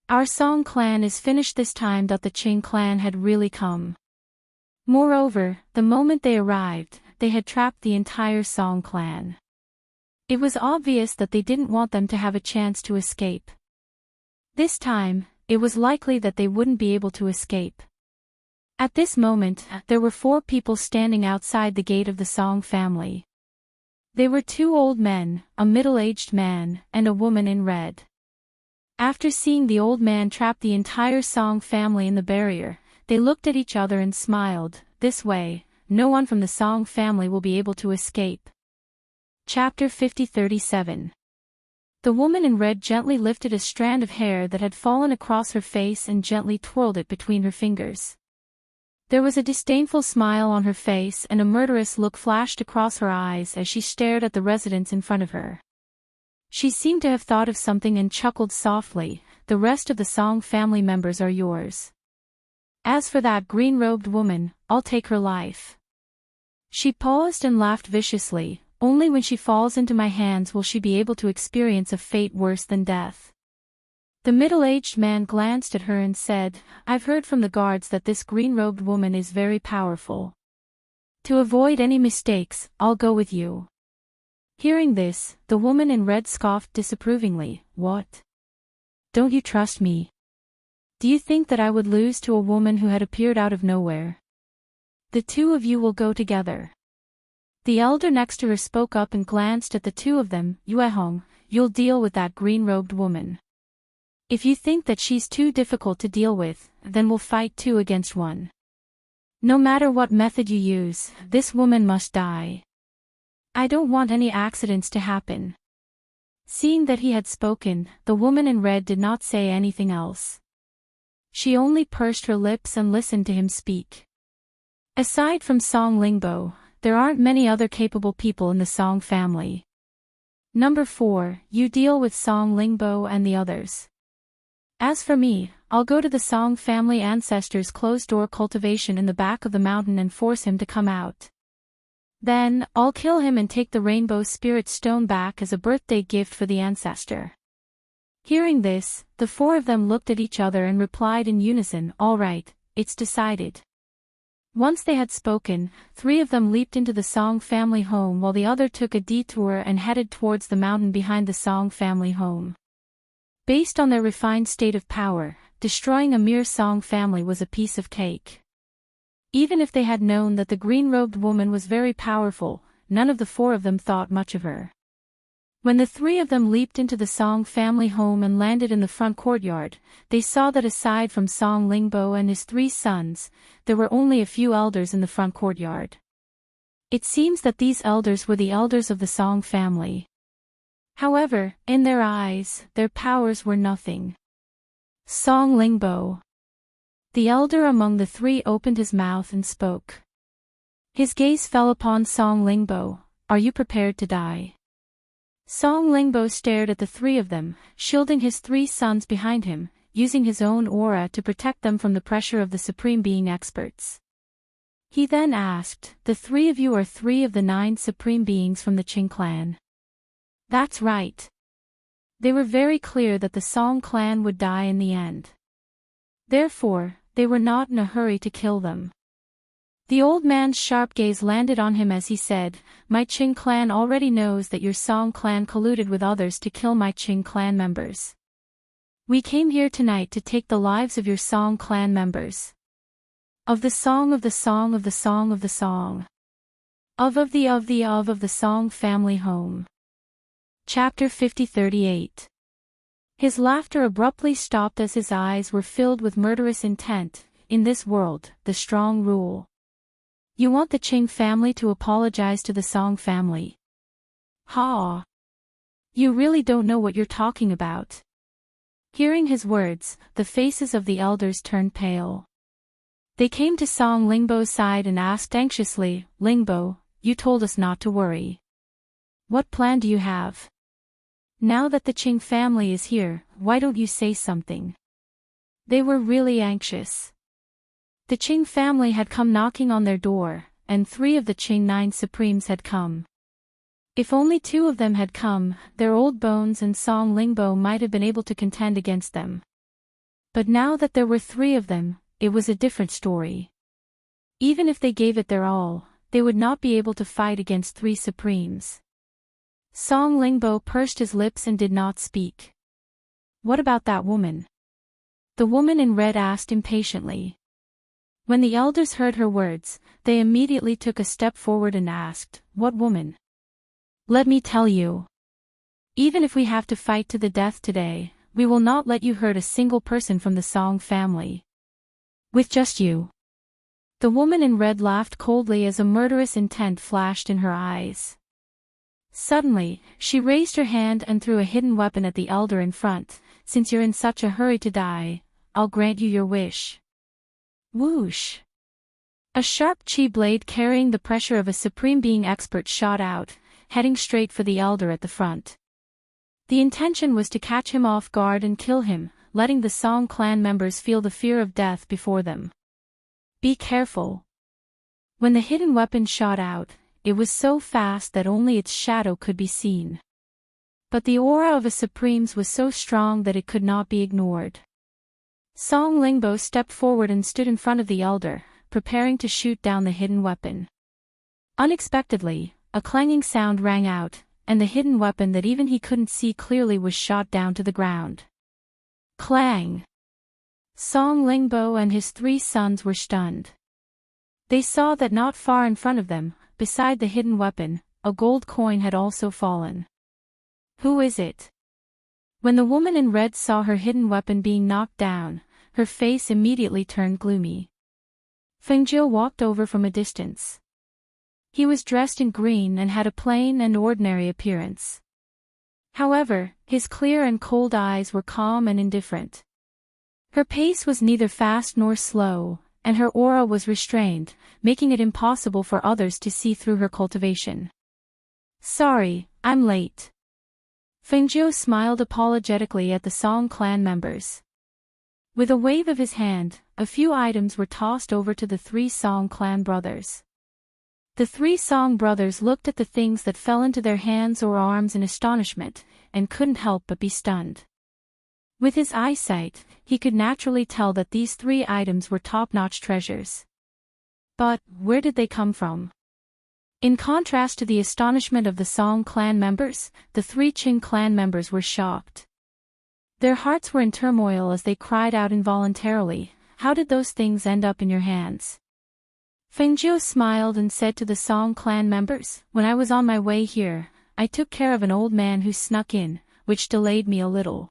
Our Song clan is finished this time." The Qing clan had really come. Moreover, the moment they arrived, they had trapped the entire Song clan. It was obvious that they didn't want them to have a chance to escape. This time, it was likely that they wouldn't be able to escape. At this moment, there were 4 people standing outside the gate of the Song family. They were 2 old men, a middle-aged man, and a woman in red. After seeing the old man trap the entire Song family in the barrier, they looked at each other and smiled. "This way, no one from the Song family will be able to escape." Chapter 50-37. The woman in red gently lifted a strand of hair that had fallen across her face and gently twirled it between her fingers. There was a disdainful smile on her face and a murderous look flashed across her eyes as she stared at the residents in front of her. She seemed to have thought of something and chuckled softly, "The rest of the Song family members are yours. As for that green-robed woman, I'll take her life." She paused and laughed viciously. "Only when she falls into my hands will she be able to experience a fate worse than death." The middle-aged man glanced at her and said, "I've heard from the guards that this green-robed woman is very powerful. To avoid any mistakes, I'll go with you." Hearing this, the woman in red scoffed disapprovingly. What? Don't you trust me? Do you think that I would lose to a woman who had appeared out of nowhere? The two of you will go together. The elder next to her spoke up and glanced at the two of them. Yuehong, you'll deal with that green-robed woman. If you think that she's too difficult to deal with, then we'll fight 2 against 1. No matter what method you use, this woman must die. I don't want any accidents to happen. Seeing that he had spoken, the woman in red did not say anything else. She only pursed her lips and listened to him speak. Aside from Song Lingbo, there aren't many other capable people in the Song family. Number 4, you deal with Song Lingbo and the others. As for me, I'll go to the Song family ancestors' closed-door cultivation in the back of the mountain and force him to come out. Then, I'll kill him and take the Rainbow Spirit Stone back as a birthday gift for the ancestor. Hearing this, the 4 of them looked at each other and replied in unison, all right, it's decided. Once they had spoken, 3 of them leaped into the Song family home while the other took a detour and headed towards the mountain behind the Song family home. Based on their refined state of power, destroying a mere Song family was a piece of cake. Even if they had known that the green-robed woman was very powerful, none of the 4 of them thought much of her. When the 3 of them leaped into the Song family home and landed in the front courtyard, they saw that aside from Song Lingbo and his 3 sons, there were only a few elders in the front courtyard. It seems that these elders were the elders of the Song family. However, in their eyes, their powers were nothing. Song Lingbo. The elder among the 3 opened his mouth and spoke. His gaze fell upon Song Lingbo. Are you prepared to die? Song Lingbo stared at the 3 of them, shielding his 3 sons behind him, using his own aura to protect them from the pressure of the Supreme Being experts. He then asked, the 3 of you are 3 of the 9 Supreme Beings from the Qing clan. That's right. They were very clear that the Song clan would die in the end. Therefore, they were not in a hurry to kill them. The old man's sharp gaze landed on him as he said, my Qing clan already knows that your Song clan colluded with others to kill my Qing clan members. We came here tonight to take the lives of your Song clan members. Of the Song of the Song of the Song of the Song. Of the Song family home. Chapter 50-38. His laughter abruptly stopped as his eyes were filled with murderous intent. In this world, the strong rule. You want the Qing family to apologize to the Song family. Ha! You really don't know what you're talking about. Hearing his words, the faces of the elders turned pale. They came to Song Lingbo's side and asked anxiously, Lingbo, you told us not to worry. What plan do you have? Now that the Qing family is here, why don't you say something? They were really anxious. The Qing family had come knocking on their door, and 3 of the Qing 9 Supremes had come. If only 2 of them had come, their old bones and Song Lingbo might have been able to contend against them. But now that there were 3 of them, it was a different story. Even if they gave it their all, they would not be able to fight against 3 Supremes. Song Lingbo pursed his lips and did not speak. What about that woman? The woman in red asked impatiently. When the elders heard her words, they immediately took a step forward and asked, what woman? Let me tell you. Even if we have to fight to the death today, we will not let you hurt a single person from the Song family. With just you. The woman in red laughed coldly as a murderous intent flashed in her eyes. Suddenly, she raised her hand and threw a hidden weapon at the elder in front. Since you're in such a hurry to die, I'll grant you your wish. Whoosh! A sharp chi blade carrying the pressure of a Supreme Being expert shot out, heading straight for the elder at the front. The intention was to catch him off guard and kill him, letting the Song clan members feel the fear of death before them. Be careful. When the hidden weapon shot out, it was so fast that only its shadow could be seen. But the aura of a Supreme's was so strong that it could not be ignored. Song Lingbo stepped forward and stood in front of the elder, preparing to shoot down the hidden weapon. Unexpectedly, a clanging sound rang out, and the hidden weapon that even he couldn't see clearly was shot down to the ground. Clang! Song Lingbo and his 3 sons were stunned. They saw that not far in front of them, beside the hidden weapon, a gold coin had also fallen. Who is it? When the woman in red saw her hidden weapon being knocked down, her face immediately turned gloomy. Fengjiu walked over from a distance. He was dressed in green and had a plain and ordinary appearance. However, his clear and cold eyes were calm and indifferent. Her pace was neither fast nor slow, and her aura was restrained, making it impossible for others to see through her cultivation. Sorry, I'm late. Fengjiu smiled apologetically at the Song clan members. With a wave of his hand, a few items were tossed over to the 3 Song clan brothers. The 3 Song brothers looked at the things that fell into their hands or arms in astonishment, and couldn't help but be stunned. With his eyesight, he could naturally tell that these 3 items were top-notch treasures. But, where did they come from? In contrast to the astonishment of the Song clan members, the 3 Qing clan members were shocked. Their hearts were in turmoil as they cried out involuntarily, "How did those things end up in your hands?" Fengjiu smiled and said to the Song clan members, "When I was on my way here, I took care of an old man who snuck in, which delayed me a little.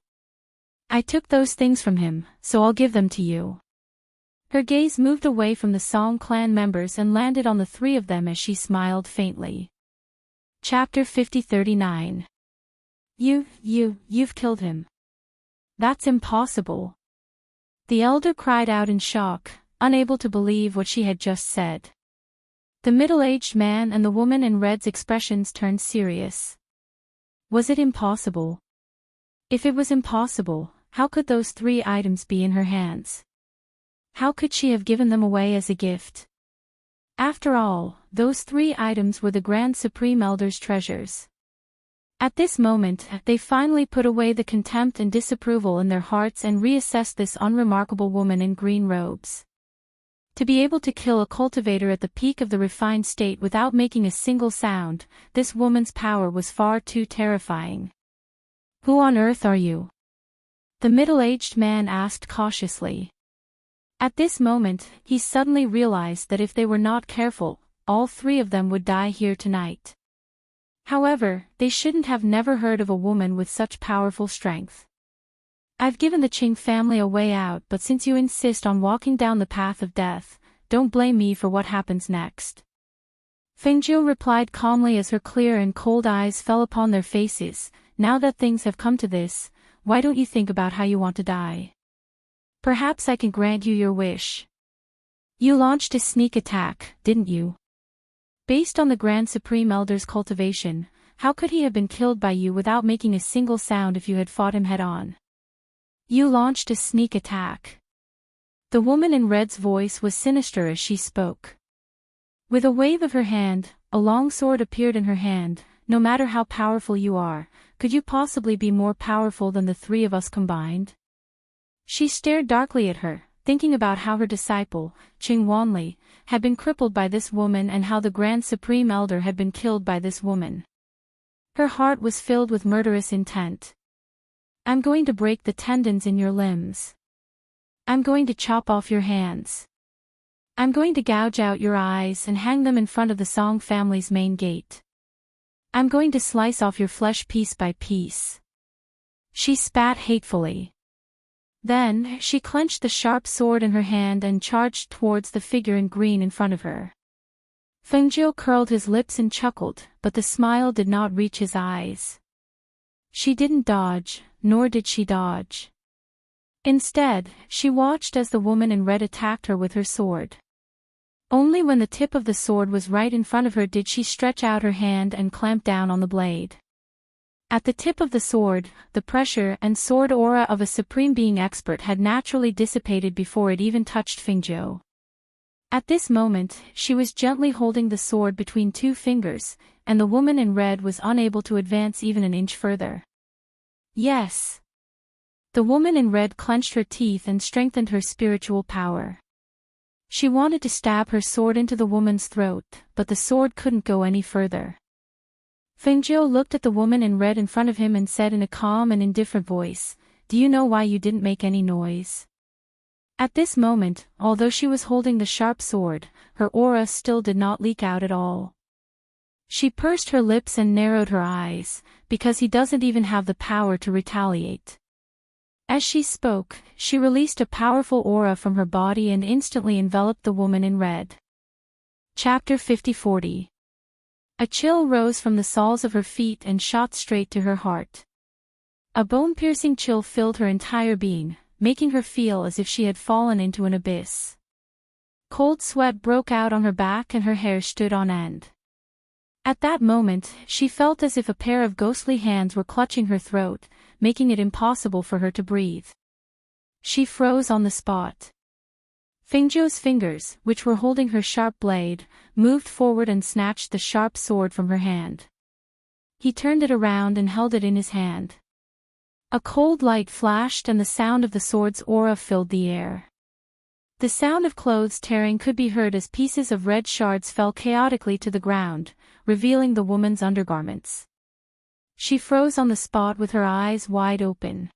I took those things from him, so I'll give them to you." Her gaze moved away from the Song clan members and landed on the 3 of them as she smiled faintly. Chapter 50-39. You've killed him. That's impossible. The elder cried out in shock, unable to believe what she had just said. The middle-aged man and the woman in red's expressions turned serious. Was it impossible? If it was impossible, how could those 3 items be in her hands? How could she have given them away as a gift? After all, those 3 items were the Grand Supreme Elder's treasures. At this moment, they finally put away the contempt and disapproval in their hearts and reassessed this unremarkable woman in green robes. To be able to kill a cultivator at the peak of the refined state without making a single sound, this woman's power was far too terrifying. Who on earth are you? The middle-aged man asked cautiously. At this moment, he suddenly realized that if they were not careful, all 3 of them would die here tonight. However, they shouldn't have never heard of a woman with such powerful strength. I've given the Qing family a way out, but since you insist on walking down the path of death, don't blame me for what happens next. Fengjiu replied calmly as her clear and cold eyes fell upon their faces. Now that things have come to this, why don't you think about how you want to die? Perhaps I can grant you your wish. You launched a sneak attack, didn't you? Based on the Grand Supreme Elder's cultivation, how could he have been killed by you without making a single sound if you had fought him head-on? You launched a sneak attack. The woman in red's voice was sinister as she spoke. With a wave of her hand, a long sword appeared in her hand. No matter how powerful you are, could you possibly be more powerful than the 3 of us combined? She stared darkly at her, thinking about how her disciple, Qing Wanli, had been crippled by this woman and how the Grand Supreme Elder had been killed by this woman. Her heart was filled with murderous intent. I'm going to break the tendons in your limbs. I'm going to chop off your hands. I'm going to gouge out your eyes and hang them in front of the Song family's main gate. I'm going to slice off your flesh piece by piece. She spat hatefully. Then, she clenched the sharp sword in her hand and charged towards the figure in green in front of her. Fengjiu curled his lips and chuckled, but the smile did not reach his eyes. She didn't dodge, nor did she dodge. Instead, she watched as the woman in red attacked her with her sword. Only when the tip of the sword was right in front of her did she stretch out her hand and clamp down on the blade. At the tip of the sword, the pressure and sword aura of a supreme being expert had naturally dissipated before it even touched Fengjiu. At this moment, she was gently holding the sword between 2 fingers, and the woman in red was unable to advance even an inch further. Yes. The woman in red clenched her teeth and strengthened her spiritual power. She wanted to stab her sword into the woman's throat, but the sword couldn't go any further. Fengjiu looked at the woman in red in front of him and said in a calm and indifferent voice, "Do you know why you didn't make any noise?" At this moment, although she was holding the sharp sword, her aura still did not leak out at all. She pursed her lips and narrowed her eyes, because he doesn't even have the power to retaliate. As she spoke, she released a powerful aura from her body and instantly enveloped the woman in red. Chapter 50-40. A chill rose from the soles of her feet and shot straight to her heart. A bone-piercing chill filled her entire being, making her feel as if she had fallen into an abyss. Cold sweat broke out on her back and her hair stood on end. At that moment, she felt as if a pair of ghostly hands were clutching her throat, making it impossible for her to breathe. She froze on the spot. Fengjiu's fingers, which were holding her sharp blade, moved forward and snatched the sharp sword from her hand. He turned it around and held it in his hand. A cold light flashed and the sound of the sword's aura filled the air. The sound of clothes tearing could be heard as pieces of red shards fell chaotically to the ground, revealing the woman's undergarments. She froze on the spot with her eyes wide open.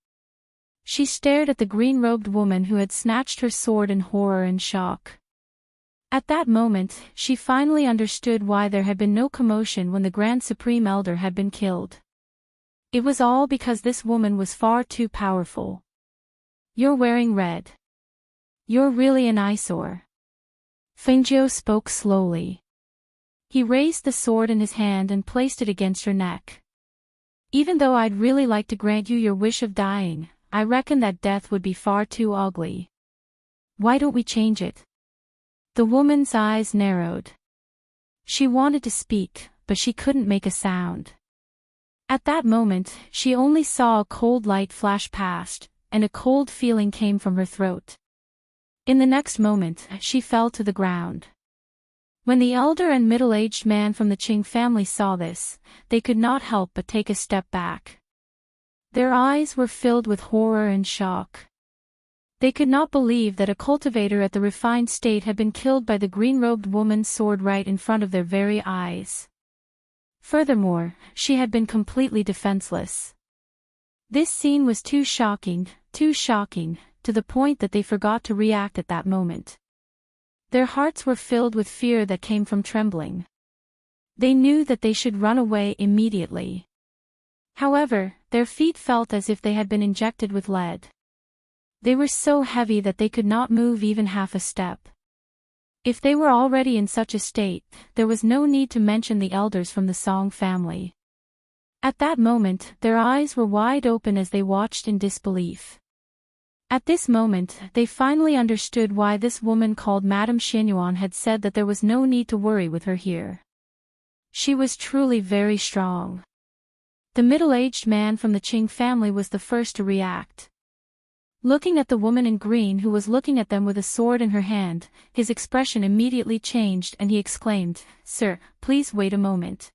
She stared at the green-robed woman who had snatched her sword in horror and shock. At that moment, she finally understood why there had been no commotion when the Grand Supreme Elder had been killed. It was all because this woman was far too powerful. "You're wearing red. You're really an eyesore." Fengjiu spoke slowly. He raised the sword in his hand and placed it against her neck. "Even though I'd really like to grant you your wish of dying, I reckon that death would be far too ugly. Why don't we change it?" The woman's eyes narrowed. She wanted to speak, but she couldn't make a sound. At that moment, she only saw a cold light flash past, and a cold feeling came from her throat. In the next moment, she fell to the ground. When the elder and middle-aged man from the Qing family saw this, they could not help but take a step back. Their eyes were filled with horror and shock. They could not believe that a cultivator at the refined state had been killed by the green-robed woman's sword right in front of their very eyes. Furthermore, she had been completely defenseless. This scene was too shocking, to the point that they forgot to react at that moment. Their hearts were filled with fear that came from trembling. They knew that they should run away immediately. However, their feet felt as if they had been injected with lead. They were so heavy that they could not move even half a step. If they were already in such a state, there was no need to mention the elders from the Song family. At that moment, their eyes were wide open as they watched in disbelief. At this moment, they finally understood why this woman called Madame Xianyuan had said that there was no need to worry with her here. She was truly very strong. The middle-aged man from the Qing family was the first to react. Looking at the woman in green who was looking at them with a sword in her hand, his expression immediately changed and he exclaimed, "Sir, please wait a moment."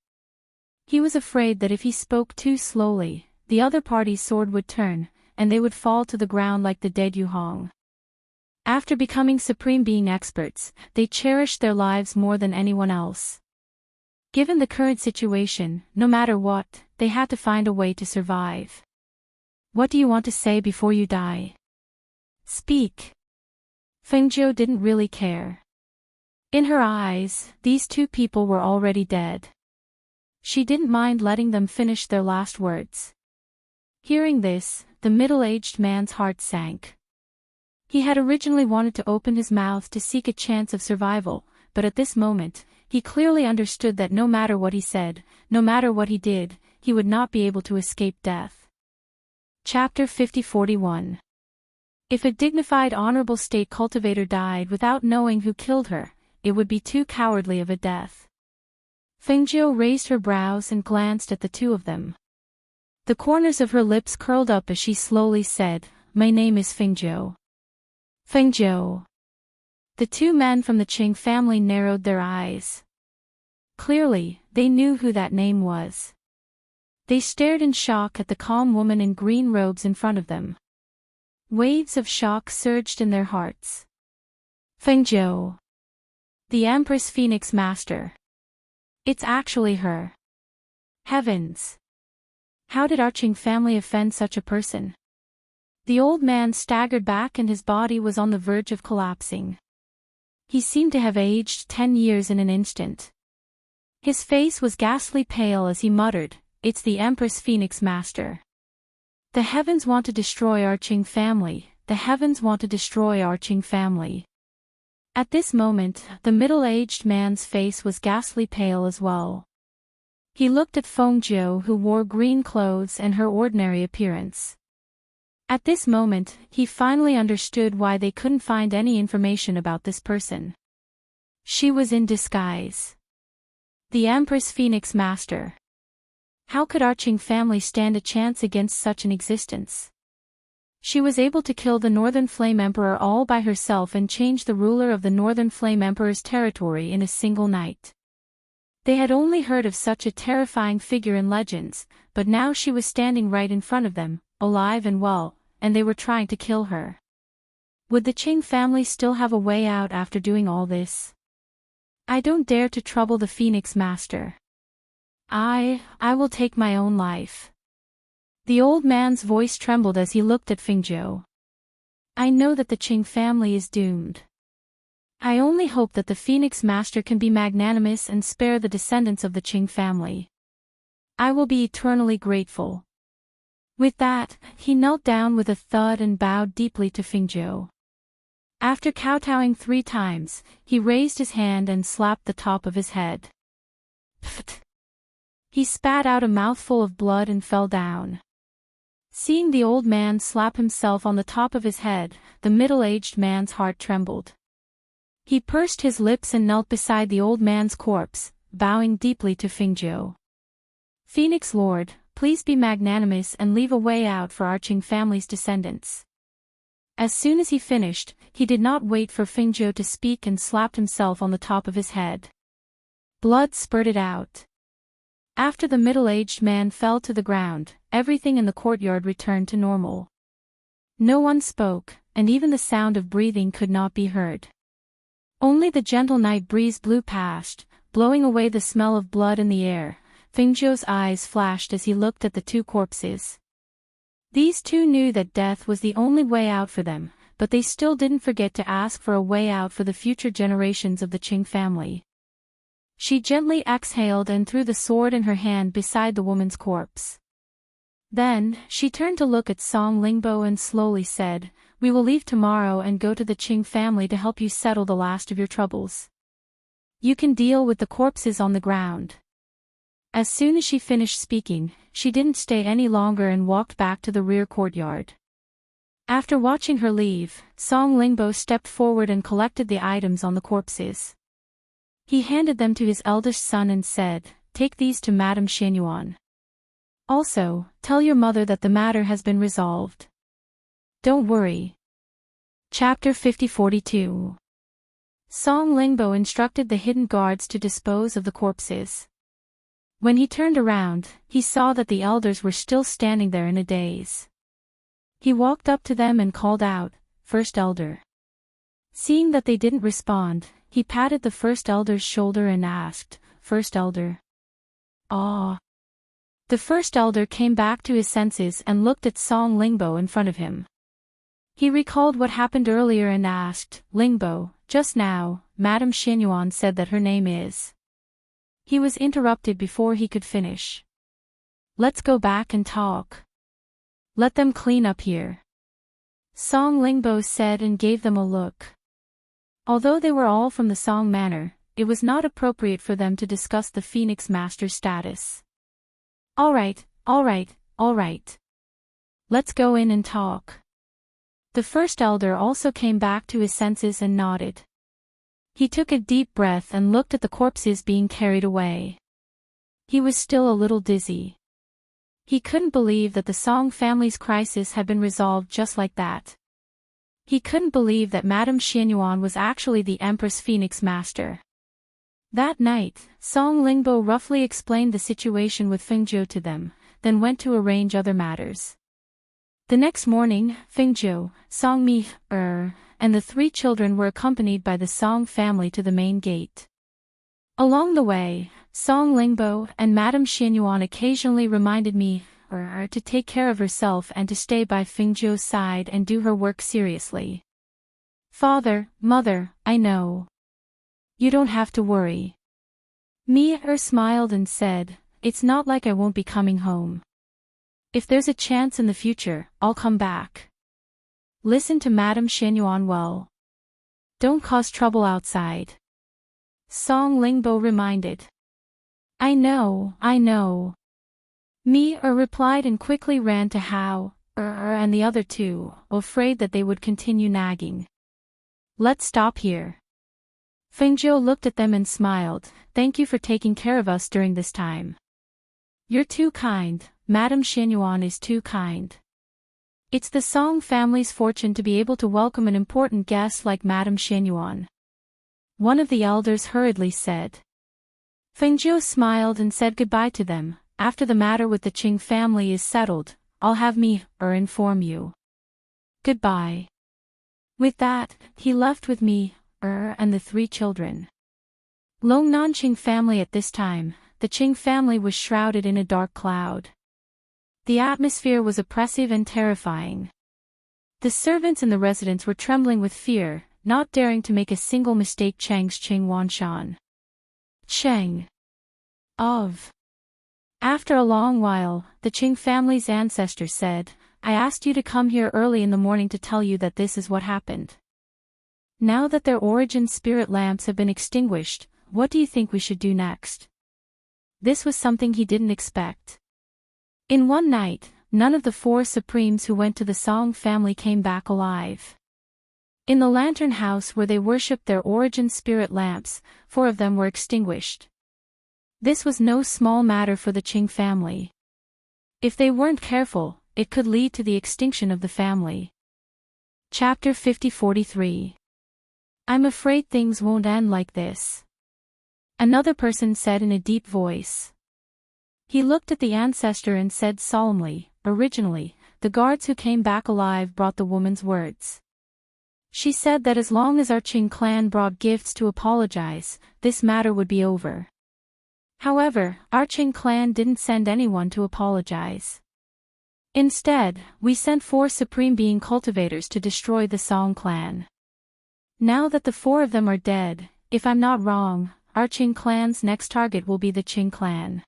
He was afraid that if he spoke too slowly, the other party's sword would turn, and they would fall to the ground like the dead Yuhong. After becoming Supreme Being experts, they cherished their lives more than anyone else. Given the current situation, no matter what, they had to find a way to survive. "What do you want to say before you die? Speak." Fengjiu didn't really care. In her eyes, these two people were already dead. She didn't mind letting them finish their last words. Hearing this, the middle-aged man's heart sank. He had originally wanted to open his mouth to seek a chance of survival, but at this moment, he clearly understood that no matter what he said, no matter what he did, he would not be able to escape death. Chapter 50-41. If a dignified honorable state cultivator died without knowing who killed her, it would be too cowardly of a death. Fengjiu raised her brows and glanced at the two of them. The corners of her lips curled up as she slowly said, "My name is Fengjiu." Fengjiu. The two men from the Qing family narrowed their eyes. Clearly, they knew who that name was. They stared in shock at the calm woman in green robes in front of them. Waves of shock surged in their hearts. Fengjiu. The Empress Phoenix Master. It's actually her. Heavens! How did our Qing family offend such a person? The old man staggered back and his body was on the verge of collapsing. He seemed to have aged 10 years in an instant. His face was ghastly pale as he muttered, "It's the Empress Phoenix Master. The heavens want to destroy our Qing family, the heavens want to destroy our Qing family." At this moment, the middle-aged man's face was ghastly pale as well. He looked at Feng Jiu, who wore green clothes and her ordinary appearance. At this moment, he finally understood why they couldn't find any information about this person. She was in disguise. The Empress Phoenix Master. How could our Qing family stand a chance against such an existence? She was able to kill the Northern Flame Emperor all by herself and change the ruler of the Northern Flame Emperor's territory in a single night. They had only heard of such a terrifying figure in legends, but now she was standing right in front of them, alive and well, and they were trying to kill her. Would the Qing family still have a way out after doing all this? I don't dare to trouble the Phoenix Master. I will take my own life. The old man's voice trembled as he looked at Feng Jiu. I know that the Qing family is doomed. I only hope that the Phoenix Master can be magnanimous and spare the descendants of the Qing family. I will be eternally grateful. With that, he knelt down with a thud and bowed deeply to Feng Jiu. After kowtowing 3 times, he raised his hand and slapped the top of his head. Pfft! He spat out a mouthful of blood and fell down. Seeing the old man slap himself on the top of his head, the middle-aged man's heart trembled. He pursed his lips and knelt beside the old man's corpse, bowing deeply to Feng Jiu. Phoenix Lord, please be magnanimous and leave a way out for our Qing family's descendants. As soon as he finished, he did not wait for Feng Jiu to speak and slapped himself on the top of his head. Blood spurted out. After the middle-aged man fell to the ground, everything in the courtyard returned to normal. No one spoke, and even the sound of breathing could not be heard. Only the gentle night breeze blew past, blowing away the smell of blood in the air. Feng Jiu's eyes flashed as he looked at the 2 corpses. These 2 knew that death was the only way out for them, but they still didn't forget to ask for a way out for the future generations of the Qing family. She gently exhaled and threw the sword in her hand beside the woman's corpse. Then, she turned to look at Song Lingbo and slowly said, "We will leave tomorrow and go to the Qing family to help you settle the last of your troubles. You can deal with the corpses on the ground." As soon as she finished speaking, she didn't stay any longer and walked back to the rear courtyard. After watching her leave, Song Lingbo stepped forward and collected the items on the corpses. He handed them to his eldest son and said, "Take these to Madame Xianyuan. Also, tell your mother that the matter has been resolved. Don't worry." Chapter 50-42. Song Lingbo instructed the hidden guards to dispose of the corpses. When he turned around, he saw that the elders were still standing there in a daze. He walked up to them and called out, "First elder." Seeing that they didn't respond, he patted the first elder's shoulder and asked, "First elder." "Ah." The first elder came back to his senses and looked at Song Lingbo in front of him. He recalled what happened earlier and asked, "Lingbo, just now, Madame Xianyuan said that her name is..." He was interrupted before he could finish. "Let's go back and talk. Let them clean up here," Song Lingbo said and gave them a look. Although they were all from the Song Manor, it was not appropriate for them to discuss the Phoenix Master's status. All right. Let's go in and talk." The first elder also came back to his senses and nodded. He took a deep breath and looked at the corpses being carried away. He was still a little dizzy. He couldn't believe that the Song family's crisis had been resolved just like that. He couldn't believe that Madame Xianyuan was actually the Empress Phoenix Master. That night, Song Lingbo roughly explained the situation with Feng Jiu to them, then went to arrange other matters. The next morning, Feng Jiu, Song Mi, and the 3 children were accompanied by the Song family to the main gate. Along the way, Song Lingbo and Madame Xianyuan occasionally reminded me to take care of herself and to stay by Fengzhou's side and do her work seriously. Father, Mother, I know. You don't have to worry. Mi smiled and said, it's not like I won't be coming home. If there's a chance in the future, I'll come back. Listen to Madame Xianyuan well. Don't cause trouble outside. Song Lingbo reminded. I know. Mi replied and quickly ran to Hao, and the other two, afraid that they would continue nagging. Let's stop here. Fengzhou looked at them and smiled. Thank you for taking care of us during this time. You're too kind, Madame Xianyuan is too kind. It's the Song family's fortune to be able to welcome an important guest like Madame Xianyuan. One of the elders hurriedly said. Fengzhou smiled and said goodbye to them. After the matter with the Qing family is settled, I'll have Mi inform you. Goodbye. With that, he left with Mi and the 3 children. Longnan Qing family. At this time, the Qing family was shrouded in a dark cloud. The atmosphere was oppressive and terrifying. The servants in the residence were trembling with fear, not daring to make a single mistake. Chang's Qing Wanshan. Cheng. After a long while, the Qing family's ancestor said, I asked you to come here early in the morning to tell you that this is what happened. Now that their origin spirit lamps have been extinguished, what do you think we should do next? This was something he didn't expect. In one night, none of the 4 supremes who went to the Song family came back alive. In the lantern house where they worshipped their origin spirit lamps, 4 of them were extinguished. This was no small matter for the Qing family. If they weren't careful, it could lead to the extinction of the family. Chapter 50-43. I'm afraid things won't end like this. Another person said in a deep voice. He looked at the ancestor and said solemnly, originally, the guards who came back alive brought the woman's words. She said that as long as our Qing clan brought gifts to apologize, this matter would be over. However, our Qing clan didn't send anyone to apologize. Instead, we sent 4 supreme being cultivators to destroy the Song clan. Now that the 4 of them are dead, if I'm not wrong, our Qing clan's next target will be the Qing clan.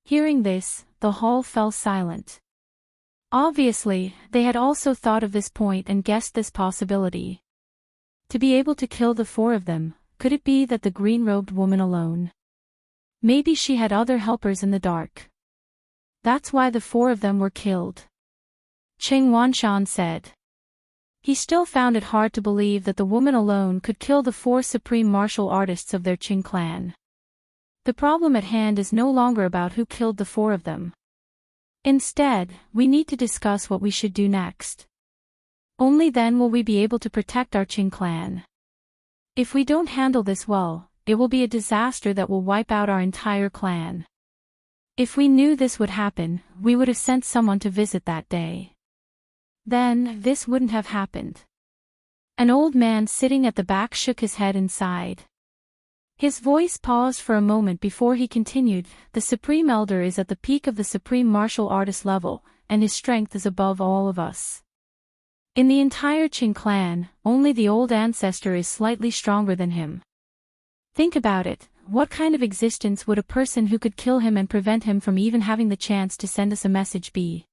Hearing this, the hall fell silent. Obviously, they had also thought of this point and guessed this possibility. To be able to kill the 4 of them, could it be that the green-robed woman alone? Maybe she had other helpers in the dark. That's why the 4 of them were killed. Qing Wanshan said. He still found it hard to believe that the woman alone could kill the 4 supreme martial artists of their Qing clan. The problem at hand is no longer about who killed the 4 of them. Instead, we need to discuss what we should do next. Only then will we be able to protect our Qing clan. If we don't handle this well, it will be a disaster that will wipe out our entire clan. If we knew this would happen, we would have sent someone to visit that day. Then, this wouldn't have happened. An old man sitting at the back shook his head and sighed. His voice paused for a moment before he continued, the Supreme Elder is at the peak of the Supreme Martial Artist level, and his strength is above all of us. In the entire Qing clan, only the old ancestor is slightly stronger than him. Think about it, what kind of existence would a person who could kill him and prevent him from even having the chance to send us a message be?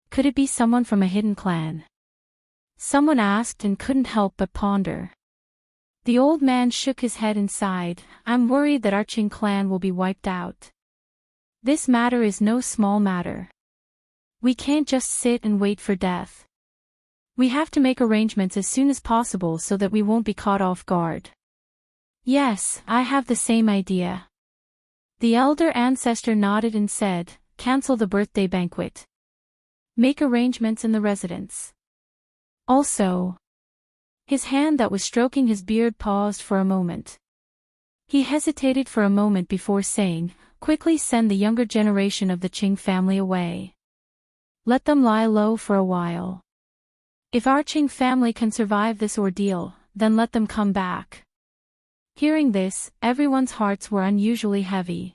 Could it be someone from a hidden clan? Someone asked and couldn't help but ponder. The old man shook his head and sighed, I'm worried that our Qing clan will be wiped out. This matter is no small matter. We can't just sit and wait for death. We have to make arrangements as soon as possible so that we won't be caught off guard. Yes, I have the same idea. The elder ancestor nodded and said, cancel the birthday banquet. Make arrangements in the residence. Also. His hand that was stroking his beard paused for a moment. He hesitated for a moment before saying, quickly send the younger generation of the Qing family away. Let them lie low for a while. If our Qing family can survive this ordeal, then let them come back. Hearing this, everyone's hearts were unusually heavy.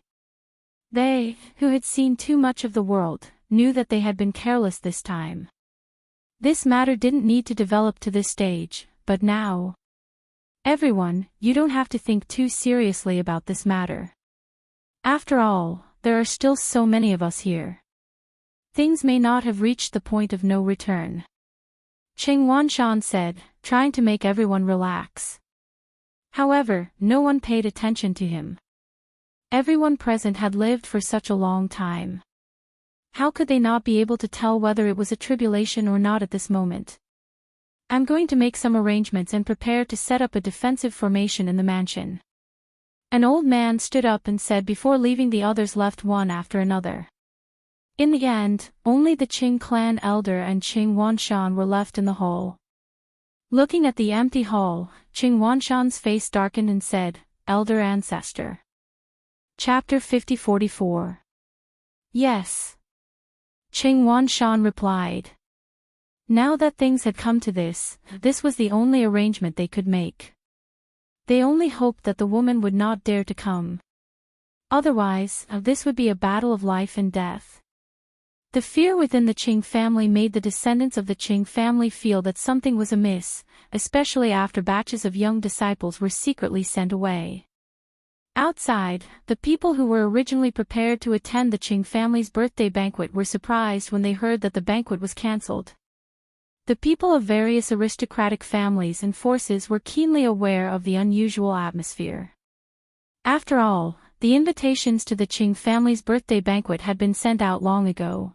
They, who had seen too much of the world, knew that they had been careless this time. This matter didn't need to develop to this stage, but now. Everyone, you don't have to think too seriously about this matter. After all, there are still so many of us here. Things may not have reached the point of no return. Qing Wanshan said, trying to make everyone relax. However, no one paid attention to him. Everyone present had lived for such a long time. How could they not be able to tell whether it was a tribulation or not at this moment? I'm going to make some arrangements and prepare to set up a defensive formation in the mansion. An old man stood up and said before leaving. The others left one after another. In the end, only the Qing clan elder and Qing Wanshan were left in the hall. Looking at the empty hall, Qing Wanshan's face darkened and said, Elder Ancestor. Chapter 50-44. Yes. Qing Wanshan replied. Now that things had come to this was the only arrangement they could make. They only hoped that the woman would not dare to come. Otherwise, this would be a battle of life and death. The fear within the Qing family made the descendants of the Qing family feel that something was amiss, especially after batches of young disciples were secretly sent away. Outside, the people who were originally prepared to attend the Qing family's birthday banquet were surprised when they heard that the banquet was cancelled. The people of various aristocratic families and forces were keenly aware of the unusual atmosphere. After all, the invitations to the Qing family's birthday banquet had been sent out long ago.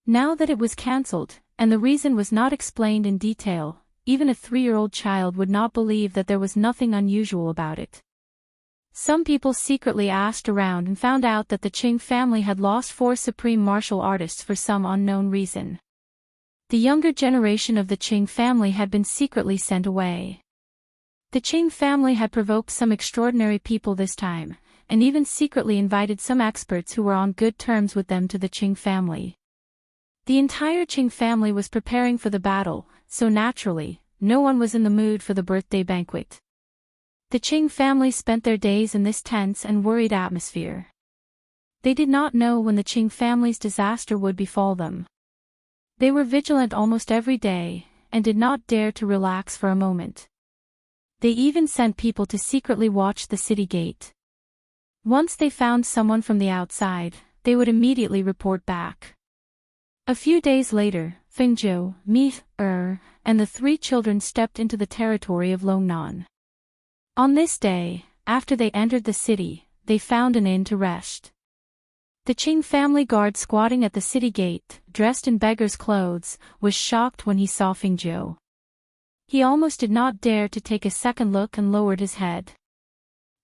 Now that it was cancelled, and the reason was not explained in detail, even a 3-year-old child would not believe that there was nothing unusual about it. Some people secretly asked around and found out that the Qing family had lost 4 supreme martial artists for some unknown reason. The younger generation of the Qing family had been secretly sent away. The Qing family had provoked some extraordinary people this time, and even secretly invited some experts who were on good terms with them to the Qing family. The entire Qing family was preparing for the battle, so naturally, no one was in the mood for the birthday banquet. The Qing family spent their days in this tense and worried atmosphere. They did not know when the Qing family's disaster would befall them. They were vigilant almost every day, and did not dare to relax for a moment. They even sent people to secretly watch the city gate. Once they found someone from the outside, they would immediately report back. A few days later, Fengzhou, Mi, and the 3 children stepped into the territory of Longnan. On this day, after they entered the city, they found an inn to rest. The Qing family guard squatting at the city gate, dressed in beggar's clothes, was shocked when he saw Fengzhou. He almost did not dare to take a second look and lowered his head.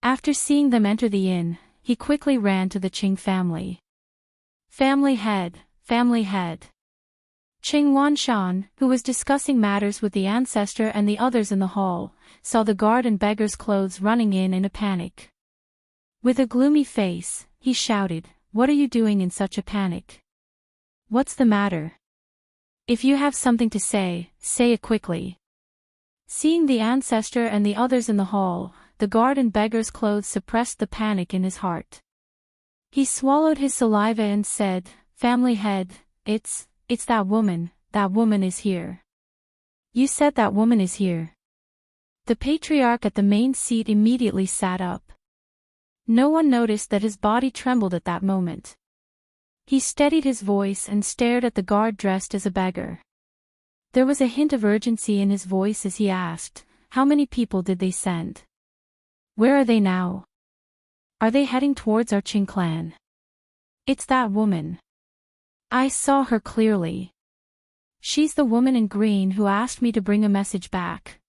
After seeing them enter the inn, he quickly ran to the Qing family. Family head, family head. Qing Wanshan, who was discussing matters with the ancestor and the others in the hall, saw the guard in beggar's clothes running in a panic. With a gloomy face, he shouted, "What are you doing in such a panic? What's the matter? If you have something to say it quickly." Seeing the ancestor and the others in the hall, the guard in beggar's clothes suppressed the panic in his heart. He swallowed his saliva and said, "Family head, it's that woman is here." "You said that woman is here." The patriarch at the main seat immediately sat up. No one noticed that his body trembled at that moment. He steadied his voice and stared at the guard dressed as a beggar. There was a hint of urgency in his voice as he asked, "How many people did they send? Where are they now? Are they heading towards our Qing clan?" "It's that woman. I saw her clearly. She's the woman in green who asked me to bring a message back."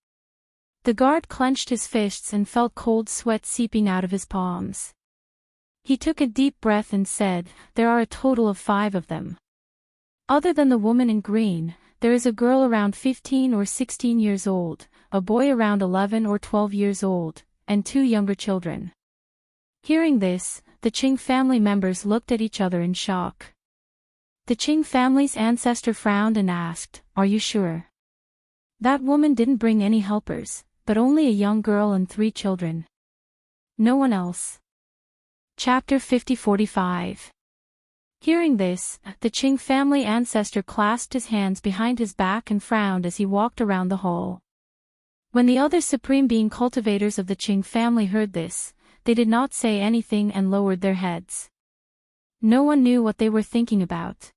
The guard clenched his fists and felt cold sweat seeping out of his palms. He took a deep breath and said, "There are a total of 5 of them. Other than the woman in green, there is a girl around 15 or 16 years old, a boy around 11 or 12 years old, and 2 younger children." Hearing this, the Qing family members looked at each other in shock. The Qing family's ancestor frowned and asked, "Are you sure? That woman didn't bring any helpers, but only a young girl and 3 children." No one else. Chapter 50-45. Hearing this, the Qing family ancestor clasped his hands behind his back and frowned as he walked around the hall. When the other Supreme Being cultivators of the Qing family heard this, they did not say anything and lowered their heads. No one knew what they were thinking about.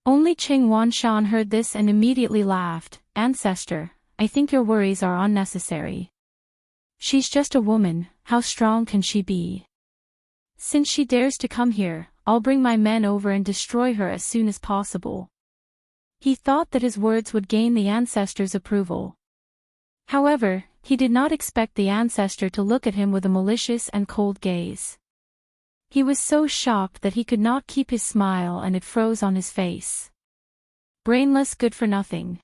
Only Qing Wanshan heard this and immediately laughed. "Ancestor, I think your worries are unnecessary. She's just a woman, how strong can she be? Since she dares to come here, I'll bring my men over and destroy her as soon as possible." He thought that his words would gain the ancestor's approval. However, he did not expect the ancestor to look at him with a malicious and cold gaze. He was so shocked that he could not keep his smile and it froze on his face. Brainless good-for-nothing.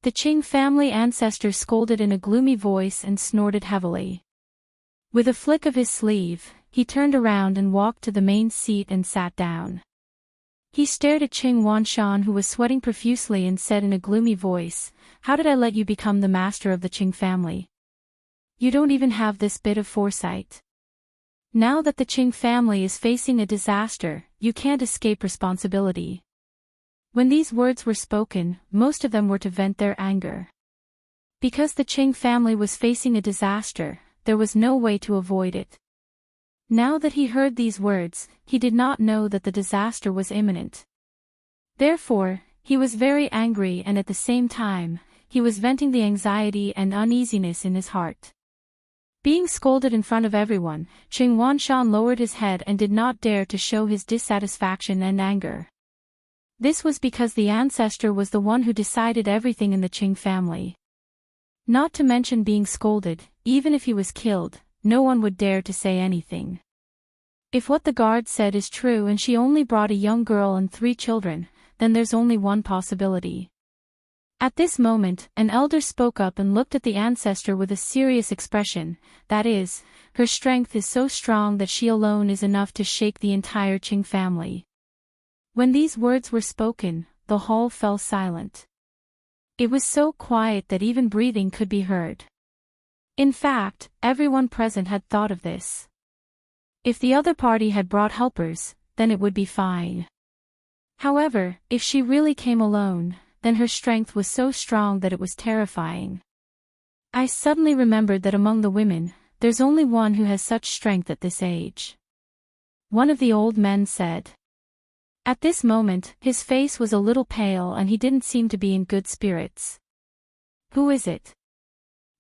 The Qing family ancestor scolded in a gloomy voice and snorted heavily. With a flick of his sleeve, he turned around and walked to the main seat and sat down. He stared at Qing Wanshan, who was sweating profusely, and said in a gloomy voice, "How did I let you become the master of the Qing family? You don't even have this bit of foresight. Now that the Qing family is facing a disaster, you can't escape responsibility." When these words were spoken, most of them were to vent their anger. Because the Qing family was facing a disaster, there was no way to avoid it. Now that he heard these words, he did not know that the disaster was imminent. Therefore, he was very angry, and at the same time, he was venting the anxiety and uneasiness in his heart. Being scolded in front of everyone, Qing Wanshan lowered his head and did not dare to show his dissatisfaction and anger. This was because the ancestor was the one who decided everything in the Qing family. Not to mention being scolded, even if he was killed, no one would dare to say anything. If what the guard said is true and she only brought a young girl and 3 children, then there's only one possibility. At this moment, an elder spoke up and looked at the ancestor with a serious expression, that is, her strength is so strong that she alone is enough to shake the entire Qing family. When these words were spoken, the hall fell silent. It was so quiet that even breathing could be heard. In fact, everyone present had thought of this. If the other party had brought helpers, then it would be fine. However, if she really came alone, then her strength was so strong that it was terrifying. I suddenly remembered that among the women, there's only one who has such strength at this age. One of the old men said. At this moment, his face was a little pale and he didn't seem to be in good spirits. "Who is it?"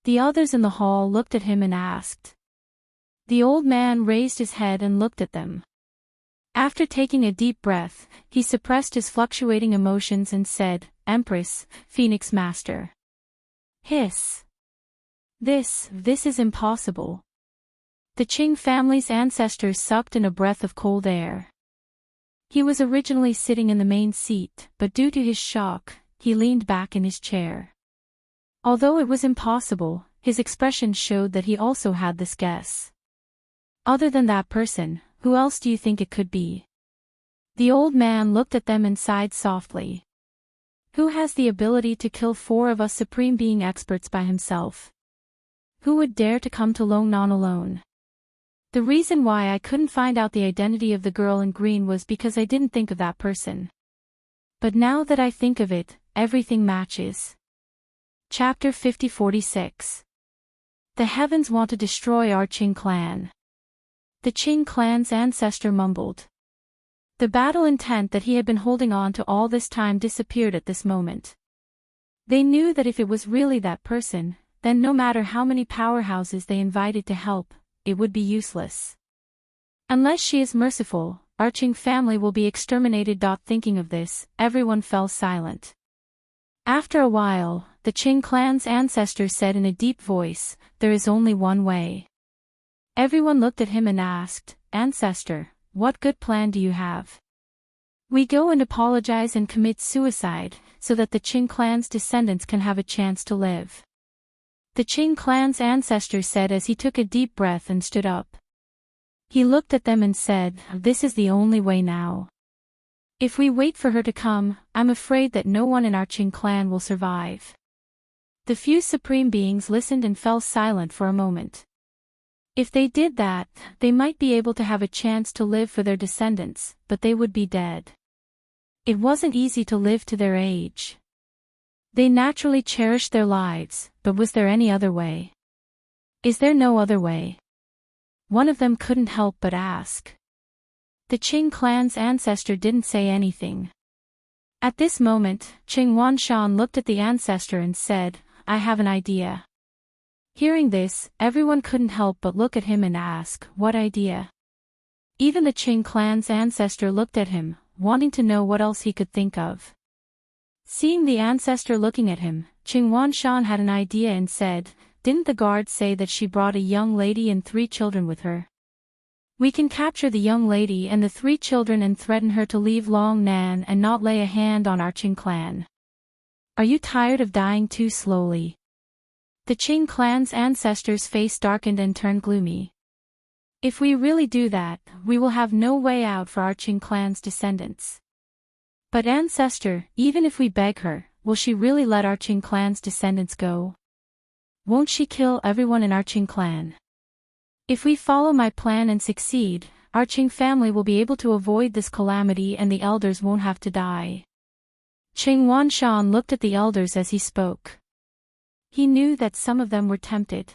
The others in the hall looked at him and asked. The old man raised his head and looked at them. After taking a deep breath, he suppressed his fluctuating emotions and said, "Empress, Phoenix Master." Hiss. This is impossible. The Qing family's ancestors sucked in a breath of cold air. He was originally sitting in the main seat, but due to his shock, he leaned back in his chair. Although it was impossible, his expression showed that he also had this guess. "Other than that person, who else do you think it could be?" The old man looked at them and sighed softly. "Who has the ability to kill 4 of us Supreme Being experts by himself? Who would dare to come to Longnan alone? The reason why I couldn't find out the identity of the girl in green was because I didn't think of that person. But now that I think of it, everything matches." Chapter 50-46. The heavens want to destroy our Qing clan. The Qing clan's ancestor mumbled. The battle intent that he had been holding on to all this time disappeared at this moment. They knew that if it was really that person, then no matter how many powerhouses they invited to help, it would be useless. Unless she is merciful, our Qing family will be exterminated. Thinking of this, everyone fell silent. After a while, the Qing clan's ancestor said in a deep voice, "There is only one way." Everyone looked at him and asked, "Ancestor, what good plan do you have?" "We go and apologize and commit suicide, so that the Qing clan's descendants can have a chance to live," the Qing clan's ancestor said as he took a deep breath and stood up. He looked at them and said, "This is the only way now. If we wait for her to come, I'm afraid that no one in our Qing clan will survive." The few Supreme Beings listened and fell silent for a moment. If they did that, they might be able to have a chance to live for their descendants, but they would be dead. It wasn't easy to live to their age. They naturally cherished their lives, but was there any other way? Is there no other way? One of them couldn't help but ask. The Qing clan's ancestor didn't say anything. At this moment, Qing Wanshan looked at the ancestor and said, "I have an idea." Hearing this, everyone couldn't help but look at him and ask, "What idea?" Even the Qing clan's ancestor looked at him, wanting to know what else he could think of. Seeing the ancestor looking at him, Qing Wanshan had an idea and said, "Didn't the guard say that she brought a young lady and 3 children with her? We can capture the young lady and the 3 children and threaten her to leave Long Nan and not lay a hand on our Qing clan. Are you tired of dying too slowly?" The Qing clan's ancestor's face darkened and turned gloomy. "If we really do that, we will have no way out for our Qing clan's descendants." "But ancestor, even if we beg her, will she really let our Qing clan's descendants go? Won't she kill everyone in our Qing clan? If we follow my plan and succeed, our Qing family will be able to avoid this calamity and the elders won't have to die." Qing Wanshan looked at the elders as he spoke. He knew that some of them were tempted.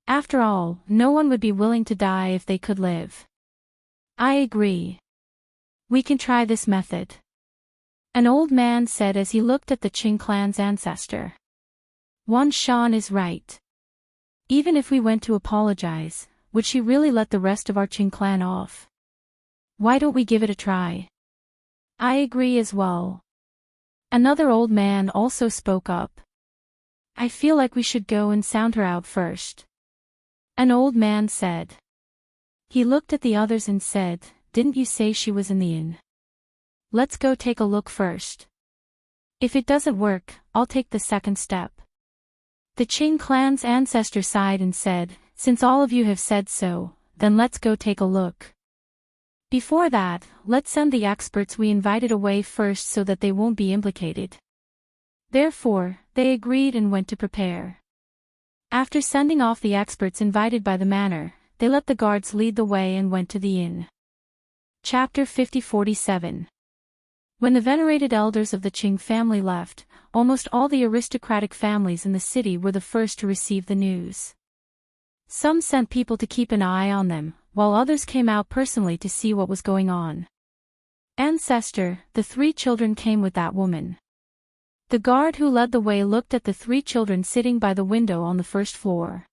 After all, no one would be willing to die if they could live. "I agree. We can try this method," an old man said as he looked at the Qing clan's ancestor. "Wanshan is right. Even if we went to apologize, would she really let the rest of our Qing clan off? Why don't we give it a try?" "I agree as well." Another old man also spoke up. "I feel like we should go and sound her out first," an old man said. He looked at the others and said, "Didn't you say she was in the inn? Let's go take a look first. If it doesn't work, I'll take the second step." The Qing clan's ancestor sighed and said, "Since all of you have said so, then let's go take a look. Before that, let's send the experts we invited away first so that they won't be implicated." Therefore, they agreed and went to prepare. After sending off the experts invited by the manor, they let the guards lead the way and went to the inn. Chapter 50-47. When the venerated elders of the Qing family left, almost all the aristocratic families in the city were the first to receive the news. Some sent people to keep an eye on them, while others came out personally to see what was going on. "Ancestor, the 3 children came with that woman." The guard who led the way looked at the 3 children sitting by the window on the first floor.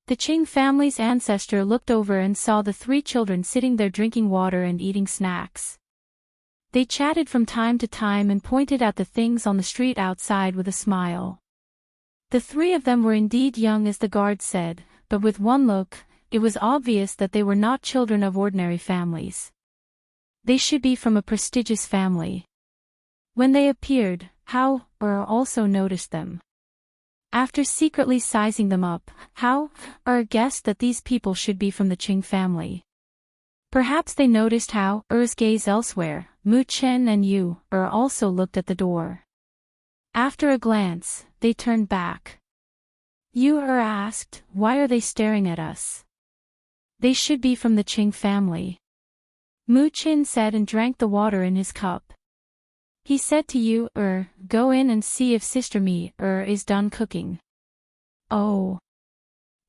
The Qing family's ancestor looked over and saw the 3 children sitting there drinking water and eating snacks. They chatted from time to time and pointed at the things on the street outside with a smile. The 3 of them were indeed young as the guard said, but with one look, it was obvious that they were not children of ordinary families. They should be from a prestigious family. When they appeared, Hao also noticed them. After secretly sizing them up, Hao guessed that these people should be from the Qing family. Perhaps they noticed Hao's gaze elsewhere. Mu Chen and Yu also looked at the door. After a glance, they turned back. Yu asked, "Why are they staring at us? They should be from the Qing family." Mu Chen said and drank the water in his cup. He said to Yu, "Go in and see if Sister Mi is done cooking." Oh.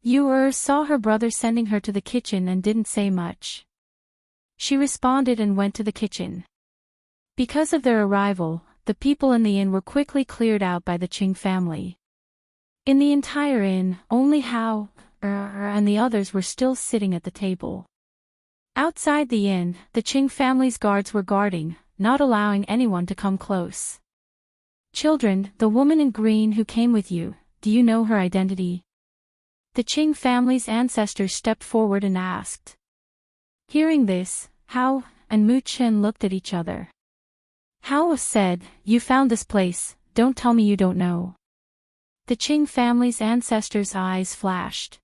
Yu saw her brother sending her to the kitchen and didn't say much. She responded and went to the kitchen. Because of their arrival, the people in the inn were quickly cleared out by the Qing family. In the entire inn, only Hao and the others were still sitting at the table. Outside the inn, the Qing family's guards were guarding, not allowing anyone to come close. "Children, the woman in green who came with you, do you know her identity?" The Qing family's ancestors stepped forward and asked. Hearing this, Hao and Mu Chen looked at each other. Hao said, "You found this place, don't tell me you don't know." The Qing family's ancestors' eyes flashed.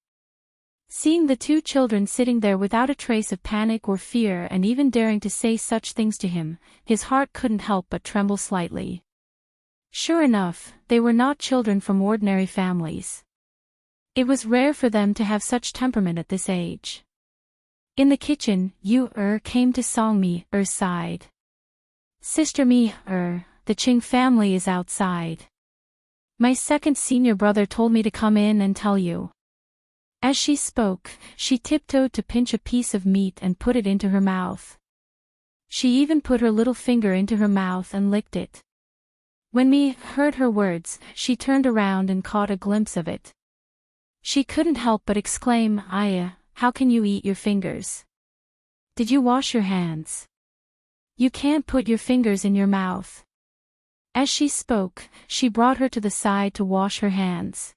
Seeing the 2 children sitting there without a trace of panic or fear and even daring to say such things to him, his heart couldn't help but tremble slightly. Sure enough, they were not children from ordinary families. It was rare for them to have such temperament at this age. In the kitchen, Yu came to Song Mi side. Sister Mi the Ching family is outside. My second senior brother told me to come in and tell you. As she spoke, she tiptoed to pinch a piece of meat and put it into her mouth. She even put her little finger into her mouth and licked it. When Mi heard her words, she turned around and caught a glimpse of it. She couldn't help but exclaim, "Aya, how can you eat your fingers? Did you wash your hands? You can't put your fingers in your mouth." As she spoke, she brought her to the side to wash her hands.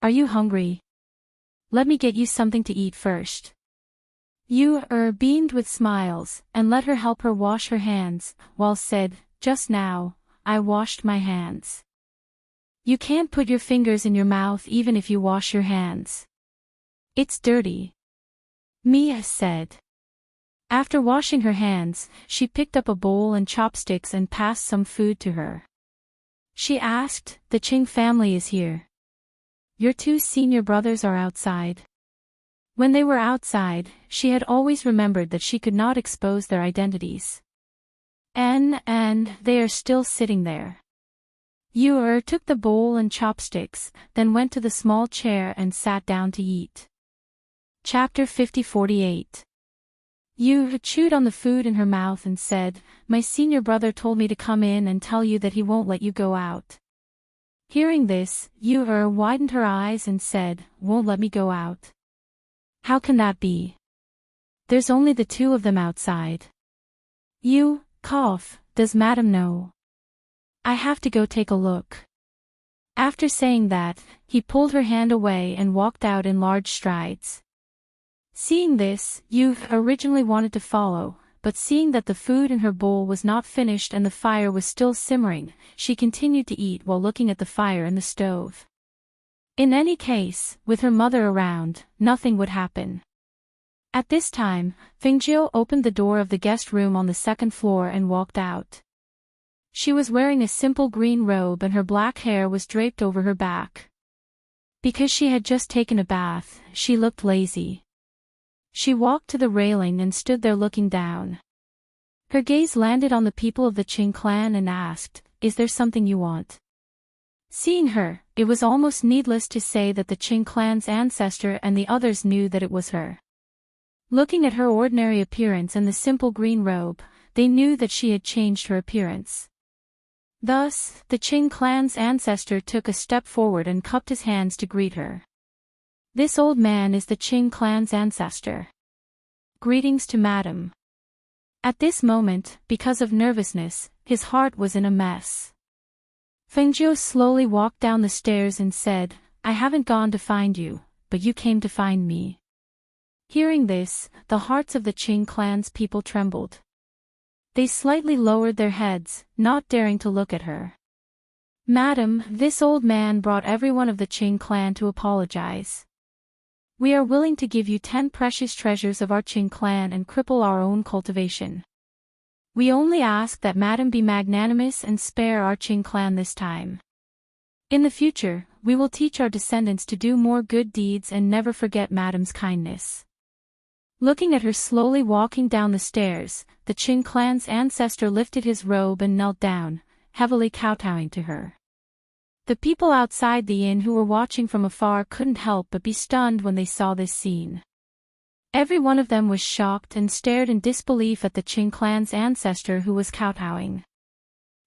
"Are you hungry? Let me get you something to eat first." Yu beamed with smiles, and let her help her wash her hands, while said, "Just now, I washed my hands." "You can't put your fingers in your mouth even if you wash your hands. It's dirty," Mia said. After washing her hands, she picked up a bowl and chopsticks and passed some food to her. She asked, "The Ching family is here. Your two senior brothers are outside." When they were outside, she had always remembered that she could not expose their identities. And they are still sitting there. Yu took the bowl and chopsticks, then went to the small chair and sat down to eat. Chapter 50-48. Yu chewed on the food in her mouth and said, "My senior brother told me to come in and tell you that he won't let you go out." Hearing this, Yu widened her eyes and said, "Won't let me go out? How can that be? There's only the two of them outside." "You, cough, does Madam know? I have to go take a look." After saying that, he pulled her hand away and walked out in large strides. Seeing this, Yu originally wanted to follow, but seeing that the food in her bowl was not finished and the fire was still simmering, she continued to eat while looking at the fire in the stove. In any case, with her mother around, nothing would happen. At this time, Fengjiu opened the door of the guest room on the second floor and walked out. She was wearing a simple green robe and her black hair was draped over her back. Because she had just taken a bath, she looked lazy. She walked to the railing and stood there looking down. Her gaze landed on the people of the Qing clan and asked, "Is there something you want?" Seeing her, it was almost needless to say that the Qing clan's ancestor and the others knew that it was her. Looking at her ordinary appearance and the simple green robe, they knew that she had changed her appearance. Thus, the Qing clan's ancestor took a step forward and cupped his hands to greet her. "This old man is the Qing clan's ancestor. Greetings to Madam." At this moment, because of nervousness, his heart was in a mess. Fengjiu slowly walked down the stairs and said, "I haven't gone to find you, but you came to find me." Hearing this, the hearts of the Qing clan's people trembled. They slightly lowered their heads, not daring to look at her. "Madam, this old man brought everyone of the Qing clan to apologize. We are willing to give you 10 precious treasures of our Qing clan and cripple our own cultivation. We only ask that Madam be magnanimous and spare our Qing clan this time. In the future, we will teach our descendants to do more good deeds and never forget Madam's kindness." Looking at her slowly walking down the stairs, the Qing clan's ancestor lifted his robe and knelt down, heavily kowtowing to her. The people outside the inn who were watching from afar couldn't help but be stunned when they saw this scene. Every one of them was shocked and stared in disbelief at the Qing clan's ancestor who was kowtowing.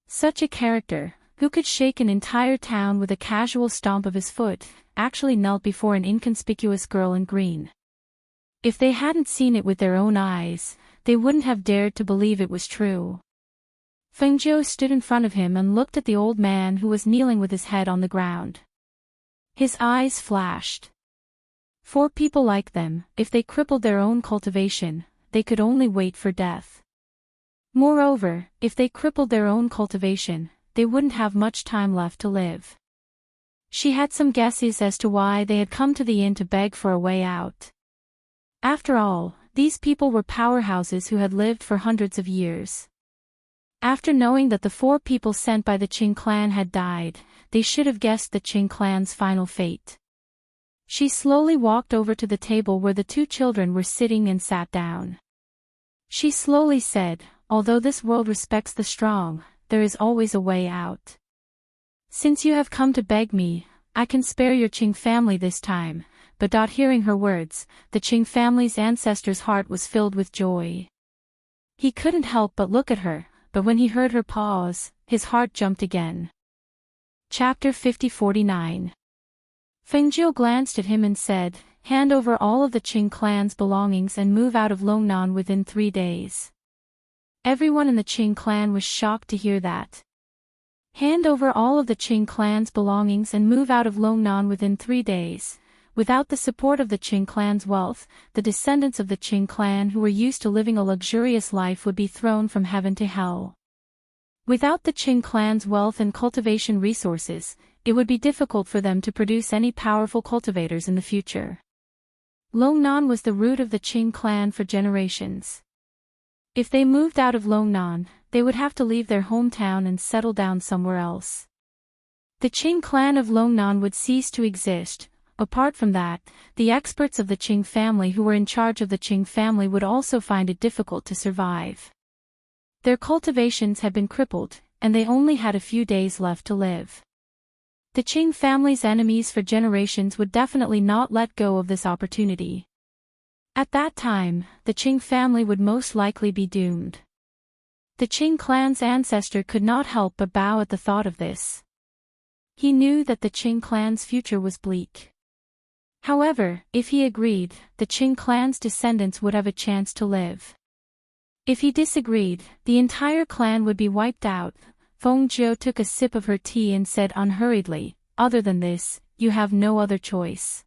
Such a character, who could shake an entire town with a casual stomp of his foot, actually knelt before an inconspicuous girl in green. If they hadn't seen it with their own eyes, they wouldn't have dared to believe it was true. Fengjiu stood in front of him and looked at the old man who was kneeling with his head on the ground. His eyes flashed. For people like them, if they crippled their own cultivation, they could only wait for death. Moreover, if they crippled their own cultivation, they wouldn't have much time left to live. She had some guesses as to why they had come to the inn to beg for a way out. After all, these people were powerhouses who had lived for hundreds of years. After knowing that the 4 people sent by the Qing clan had died, they should have guessed the Qing clan's final fate. She slowly walked over to the table where the two children were sitting and sat down. She slowly said, although this world respects the strong, there is always a way out. Since you have come to beg me, I can spare your Qing family this time, but hearing her words, the Qing family's ancestor's heart was filled with joy. He couldn't help but look at her, but when he heard her pause, his heart jumped again. Chapter 50-49. Fengjiu glanced at him and said, hand over all of the Qing clan's belongings and move out of Longnan within 3 days. Everyone in the Qing clan was shocked to hear that. Hand over all of the Qing clan's belongings and move out of Longnan within 3 days. Without the support of the Qing clan's wealth, the descendants of the Qing clan who were used to living a luxurious life would be thrown from heaven to hell. Without the Qing clan's wealth and cultivation resources, it would be difficult for them to produce any powerful cultivators in the future. Longnan was the root of the Qing clan for generations. If they moved out of Longnan, they would have to leave their hometown and settle down somewhere else. The Qing clan of Longnan would cease to exist. Apart from that, the experts of the Qing family who were in charge of the Qing family would also find it difficult to survive. Their cultivations had been crippled, and they only had a few days left to live. The Qing family's enemies for generations would definitely not let go of this opportunity. At that time, the Qing family would most likely be doomed. The Qing clan's ancestor could not help but bow at the thought of this. He knew that the Qing clan's future was bleak. However, if he agreed, the Qing clan's descendants would have a chance to live. If he disagreed, the entire clan would be wiped out. Feng Jiu took a sip of her tea and said unhurriedly, other than this, you have no other choice.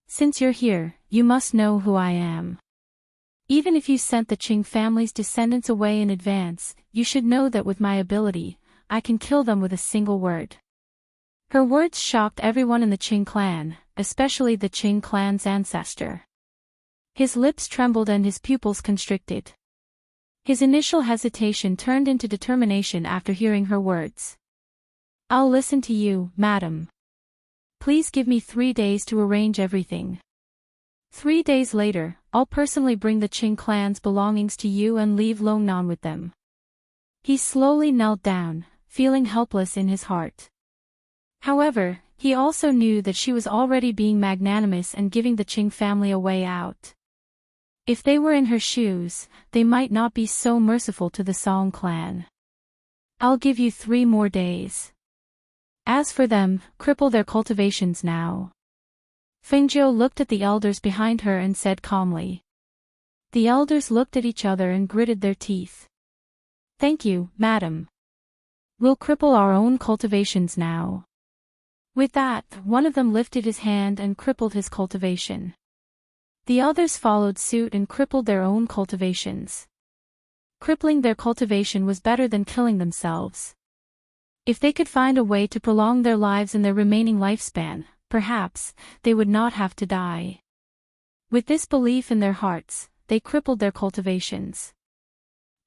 Since you're here, you must know who I am. Even if you sent the Qing family's descendants away in advance, you should know that with my ability, I can kill them with a single word. Her words shocked everyone in the Qing clan, especially the Qing clan's ancestor. His lips trembled and his pupils constricted. His initial hesitation turned into determination after hearing her words. I'll listen to you, madam. Please give me 3 days to arrange everything. 3 days later, I'll personally bring the Qing clan's belongings to you and leave Longnan with them. He slowly knelt down, feeling helpless in his heart. However, he also knew that she was already being magnanimous and giving the Qing family a way out. If they were in her shoes, they might not be so merciful to the Song clan. I'll give you 3 more days. As for them, cripple their cultivations now. Fengjiu looked at the elders behind her and said calmly. The elders looked at each other and gritted their teeth. Thank you, madam. We'll cripple our own cultivations now. With that, one of them lifted his hand and crippled his cultivation. The others followed suit and crippled their own cultivations. Crippling their cultivation was better than killing themselves. If they could find a way to prolong their lives in their remaining lifespan, perhaps, they would not have to die. With this belief in their hearts, they crippled their cultivations.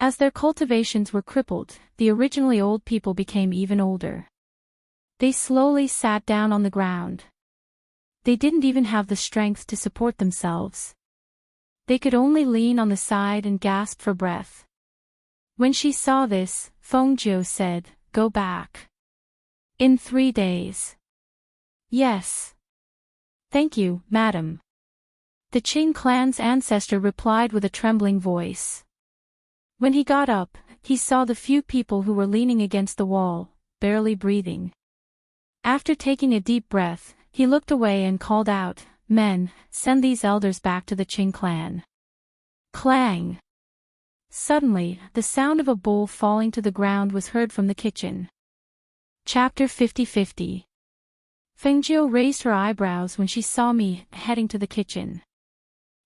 As their cultivations were crippled, the originally old people became even older. They slowly sat down on the ground. They didn't even have the strength to support themselves. They could only lean on the side and gasp for breath. When she saw this, Feng Jiu said, Go back. In 3 days. Yes. Thank you, madam. The Qing clan's ancestor replied with a trembling voice. When he got up, he saw the few people who were leaning against the wall, barely breathing. After taking a deep breath, he looked away and called out, Men, send these elders back to the Qing clan. Clang! Suddenly, the sound of a bowl falling to the ground was heard from the kitchen. Chapter 50-50. Fengjiu raised her eyebrows when she saw me heading to the kitchen.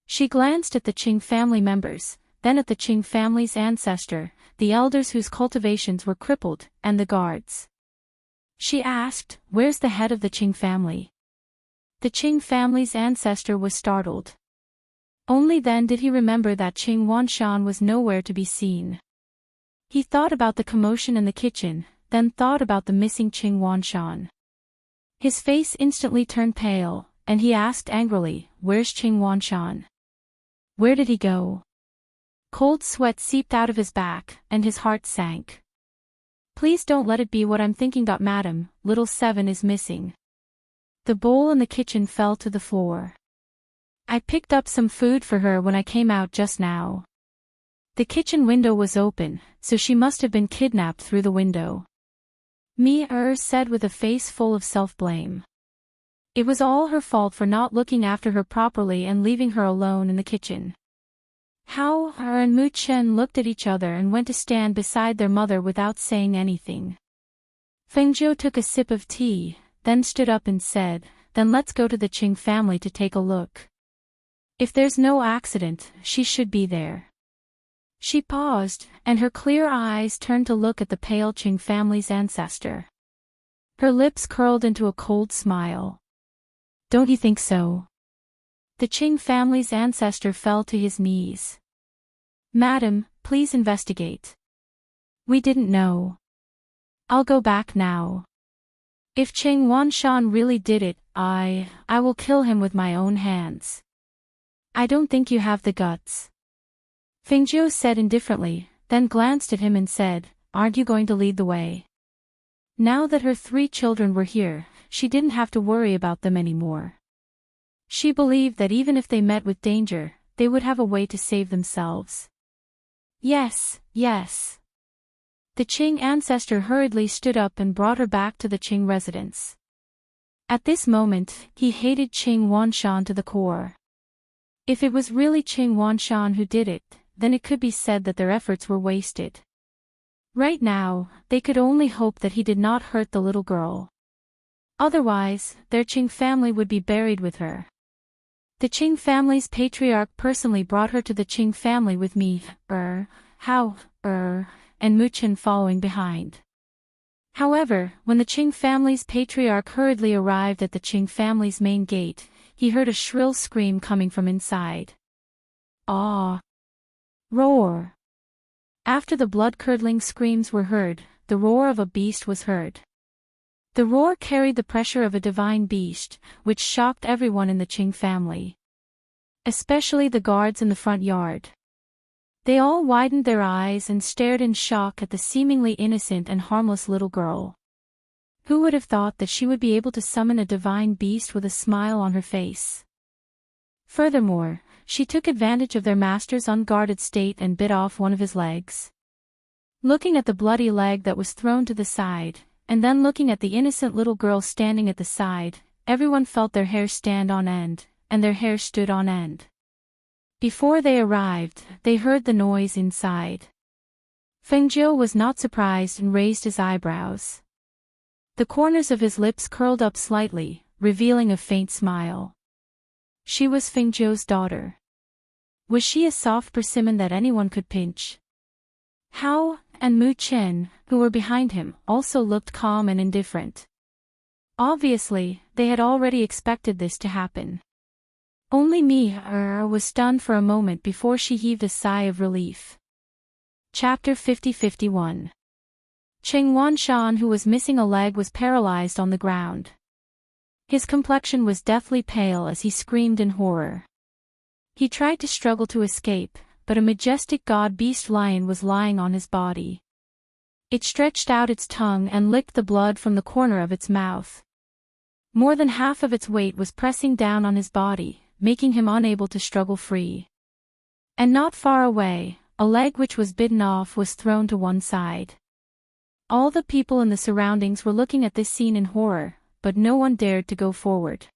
She glanced at the Qing family members, then at the Qing family's ancestor, the elders whose cultivations were crippled, and the guards. She asked, Where's the head of the Qing family? The Qing family's ancestor was startled. Only then did he remember that Qing Wanshan was nowhere to be seen. He thought about the commotion in the kitchen, then thought about the missing Qing Wanshan. His face instantly turned pale, and he asked angrily, "Where's Qing Wanshan? Where did he go?" Cold sweat seeped out of his back, and his heart sank. "Please don't let it be what I'm thinking. Madam, little Seven is missing." The bowl in the kitchen fell to the floor. "I picked up some food for her when I came out just now." The kitchen window was open, so she must have been kidnapped through the window. Said with a face full of self-blame. It was all her fault for not looking after her properly and leaving her alone in the kitchen. Hao and Mu Chen looked at each other and went to stand beside their mother without saying anything. Feng Zhou took a sip of tea, then stood up and said, "Then let's go to the Qing family to take a look. If there's no accident, she should be there." She paused, and her clear eyes turned to look at the pale Qing family's ancestor. Her lips curled into a cold smile. "Don't you think so?" The Qing family's ancestor fell to his knees. "Madam, please investigate. We didn't know. I'll go back now. If Qing Wanshan really did it, I will kill him with my own hands." "I don't think you have the guts," Feng Zhou said indifferently, then glanced at him and said, "Aren't you going to lead the way?" Now that her 3 children were here, she didn't have to worry about them anymore. She believed that even if they met with danger, they would have a way to save themselves. Yes. The Qing ancestor hurriedly stood up and brought her back to the Qing residence. At this moment, he hated Qing Wanshan to the core. If it was really Qing Wanshan who did it, then it could be said that their efforts were wasted. Right now, they could only hope that he did not hurt the little girl. Otherwise, their Qing family would be buried with her. The Qing family's patriarch personally brought her to the Qing family with me, Hao, and Mu Chen following behind. However, when the Qing family's patriarch hurriedly arrived at the Qing family's main gate, he heard a shrill scream coming from inside. "Ah!" Roar! After the blood-curdling screams were heard, the roar of a beast was heard. The roar carried the pressure of a divine beast, which shocked everyone in the Qing family. Especially the guards in the front yard. They all widened their eyes and stared in shock at the seemingly innocent and harmless little girl. Who would have thought that she would be able to summon a divine beast with a smile on her face? Furthermore, she took advantage of their master's unguarded state and bit off one of his legs. Looking at the bloody leg that was thrown to the side, and then looking at the innocent little girl standing at the side, everyone felt their hair stand on end, and their hair stood on end. Before they arrived, they heard the noise inside. Feng Zhou was not surprised and raised his eyebrows. The corners of his lips curled up slightly, revealing a faint smile. She was Feng Zhou's daughter. Was she a soft persimmon that anyone could pinch? Hao and Mu Chen, who were behind him, also looked calm and indifferent. Obviously, they had already expected this to happen. Only was stunned for a moment before she heaved a sigh of relief. Chapter 50-51. Qing Wanshan, who was missing a leg, was paralyzed on the ground. His complexion was deathly pale as he screamed in horror. He tried to struggle to escape, but a majestic god-beast lion was lying on his body. It stretched out its tongue and licked the blood from the corner of its mouth. More than half of its weight was pressing down on his body, making him unable to struggle free. And not far away, a leg which was bitten off was thrown to one side. All the people in the surroundings were looking at this scene in horror, but no one dared to go forward.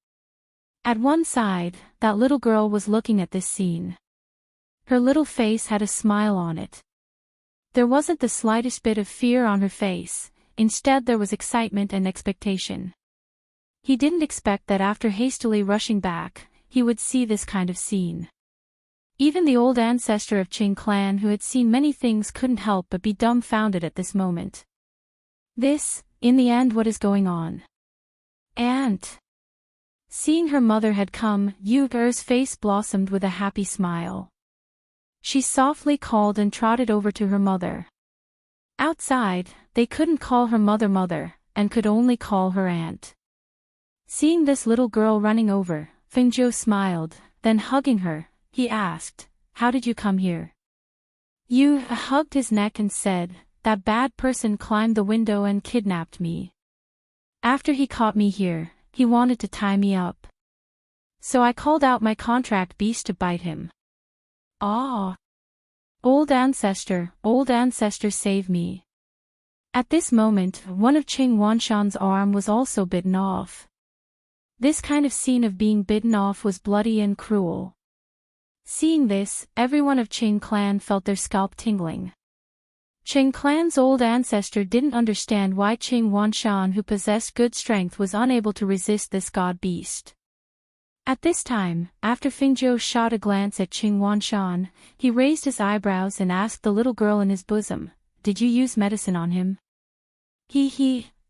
At one side, that little girl was looking at this scene. Her little face had a smile on it. There wasn't the slightest bit of fear on her face, instead there was excitement and expectation. He didn't expect that after hastily rushing back, he would see this kind of scene. Even the old ancestor of Qing clan who had seen many things couldn't help but be dumbfounded at this moment. This, in the end, what is going on? Aunt! Seeing her mother had come, Yuger's face blossomed with a happy smile. She softly called and trotted over to her mother. Outside, they couldn't call her mother, and could only call her aunt. Seeing this little girl running over, Fengjiu smiled, then hugging her, he asked, "How did you come here?" Yu hugged his neck and said, "That bad person climbed the window and kidnapped me. After he caught me here, he wanted to tie me up. So I called out my contract beast to bite him. Ah! Old ancestor, save me." At this moment, one of Qing Wanshan's arm was also bitten off. This kind of scene of being bitten off was bloody and cruel. Seeing this, everyone of Qing clan felt their scalp tingling. Qing clan's old ancestor didn't understand why Qing Wanshan, who possessed good strength, was unable to resist this god beast. At this time, after Fengjiu shot a glance at Qing Wanshan, he raised his eyebrows and asked the little girl in his bosom, "Did you use medicine on him?"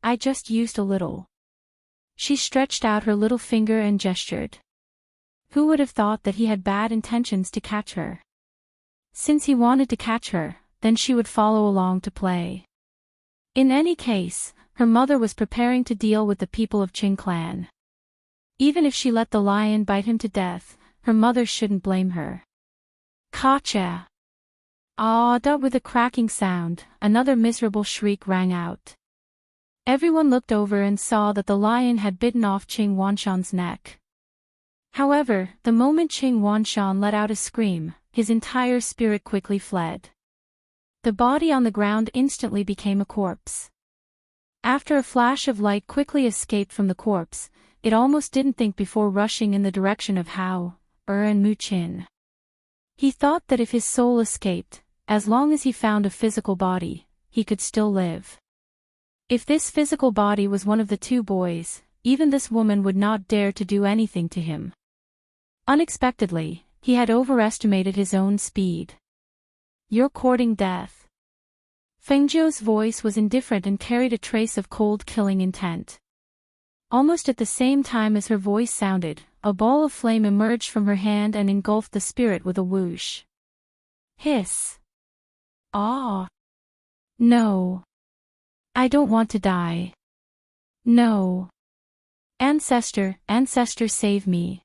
I just used a little." She stretched out her little finger and gestured. Who would have thought that he had bad intentions to catch her? Since he wanted to catch her, then she would follow along to play. In any case, her mother was preparing to deal with the people of Qing clan. Even if she let the lion bite him to death, her mother shouldn't blame her. Gotcha! With a cracking sound, another miserable shriek rang out. Everyone looked over and saw that the lion had bitten off Qing Wanshan's neck. However, the moment Qing Wanshan let out a scream, his entire spirit quickly fled. The body on the ground instantly became a corpse. After a flash of light quickly escaped from the corpse, it almost didn't think before rushing in the direction of Hao, and Mu Qin. He thought that if his soul escaped, as long as he found a physical body, he could still live. If this physical body was one of the two boys, even this woman would not dare to do anything to him. Unexpectedly, he had overestimated his own speed. "You're courting death." Fengjiu's voice was indifferent and carried a trace of cold killing intent. Almost at the same time as her voice sounded, a ball of flame emerged from her hand and engulfed the spirit with a whoosh. Hiss. Ah! No. I don't want to die. No. Ancestor, save me.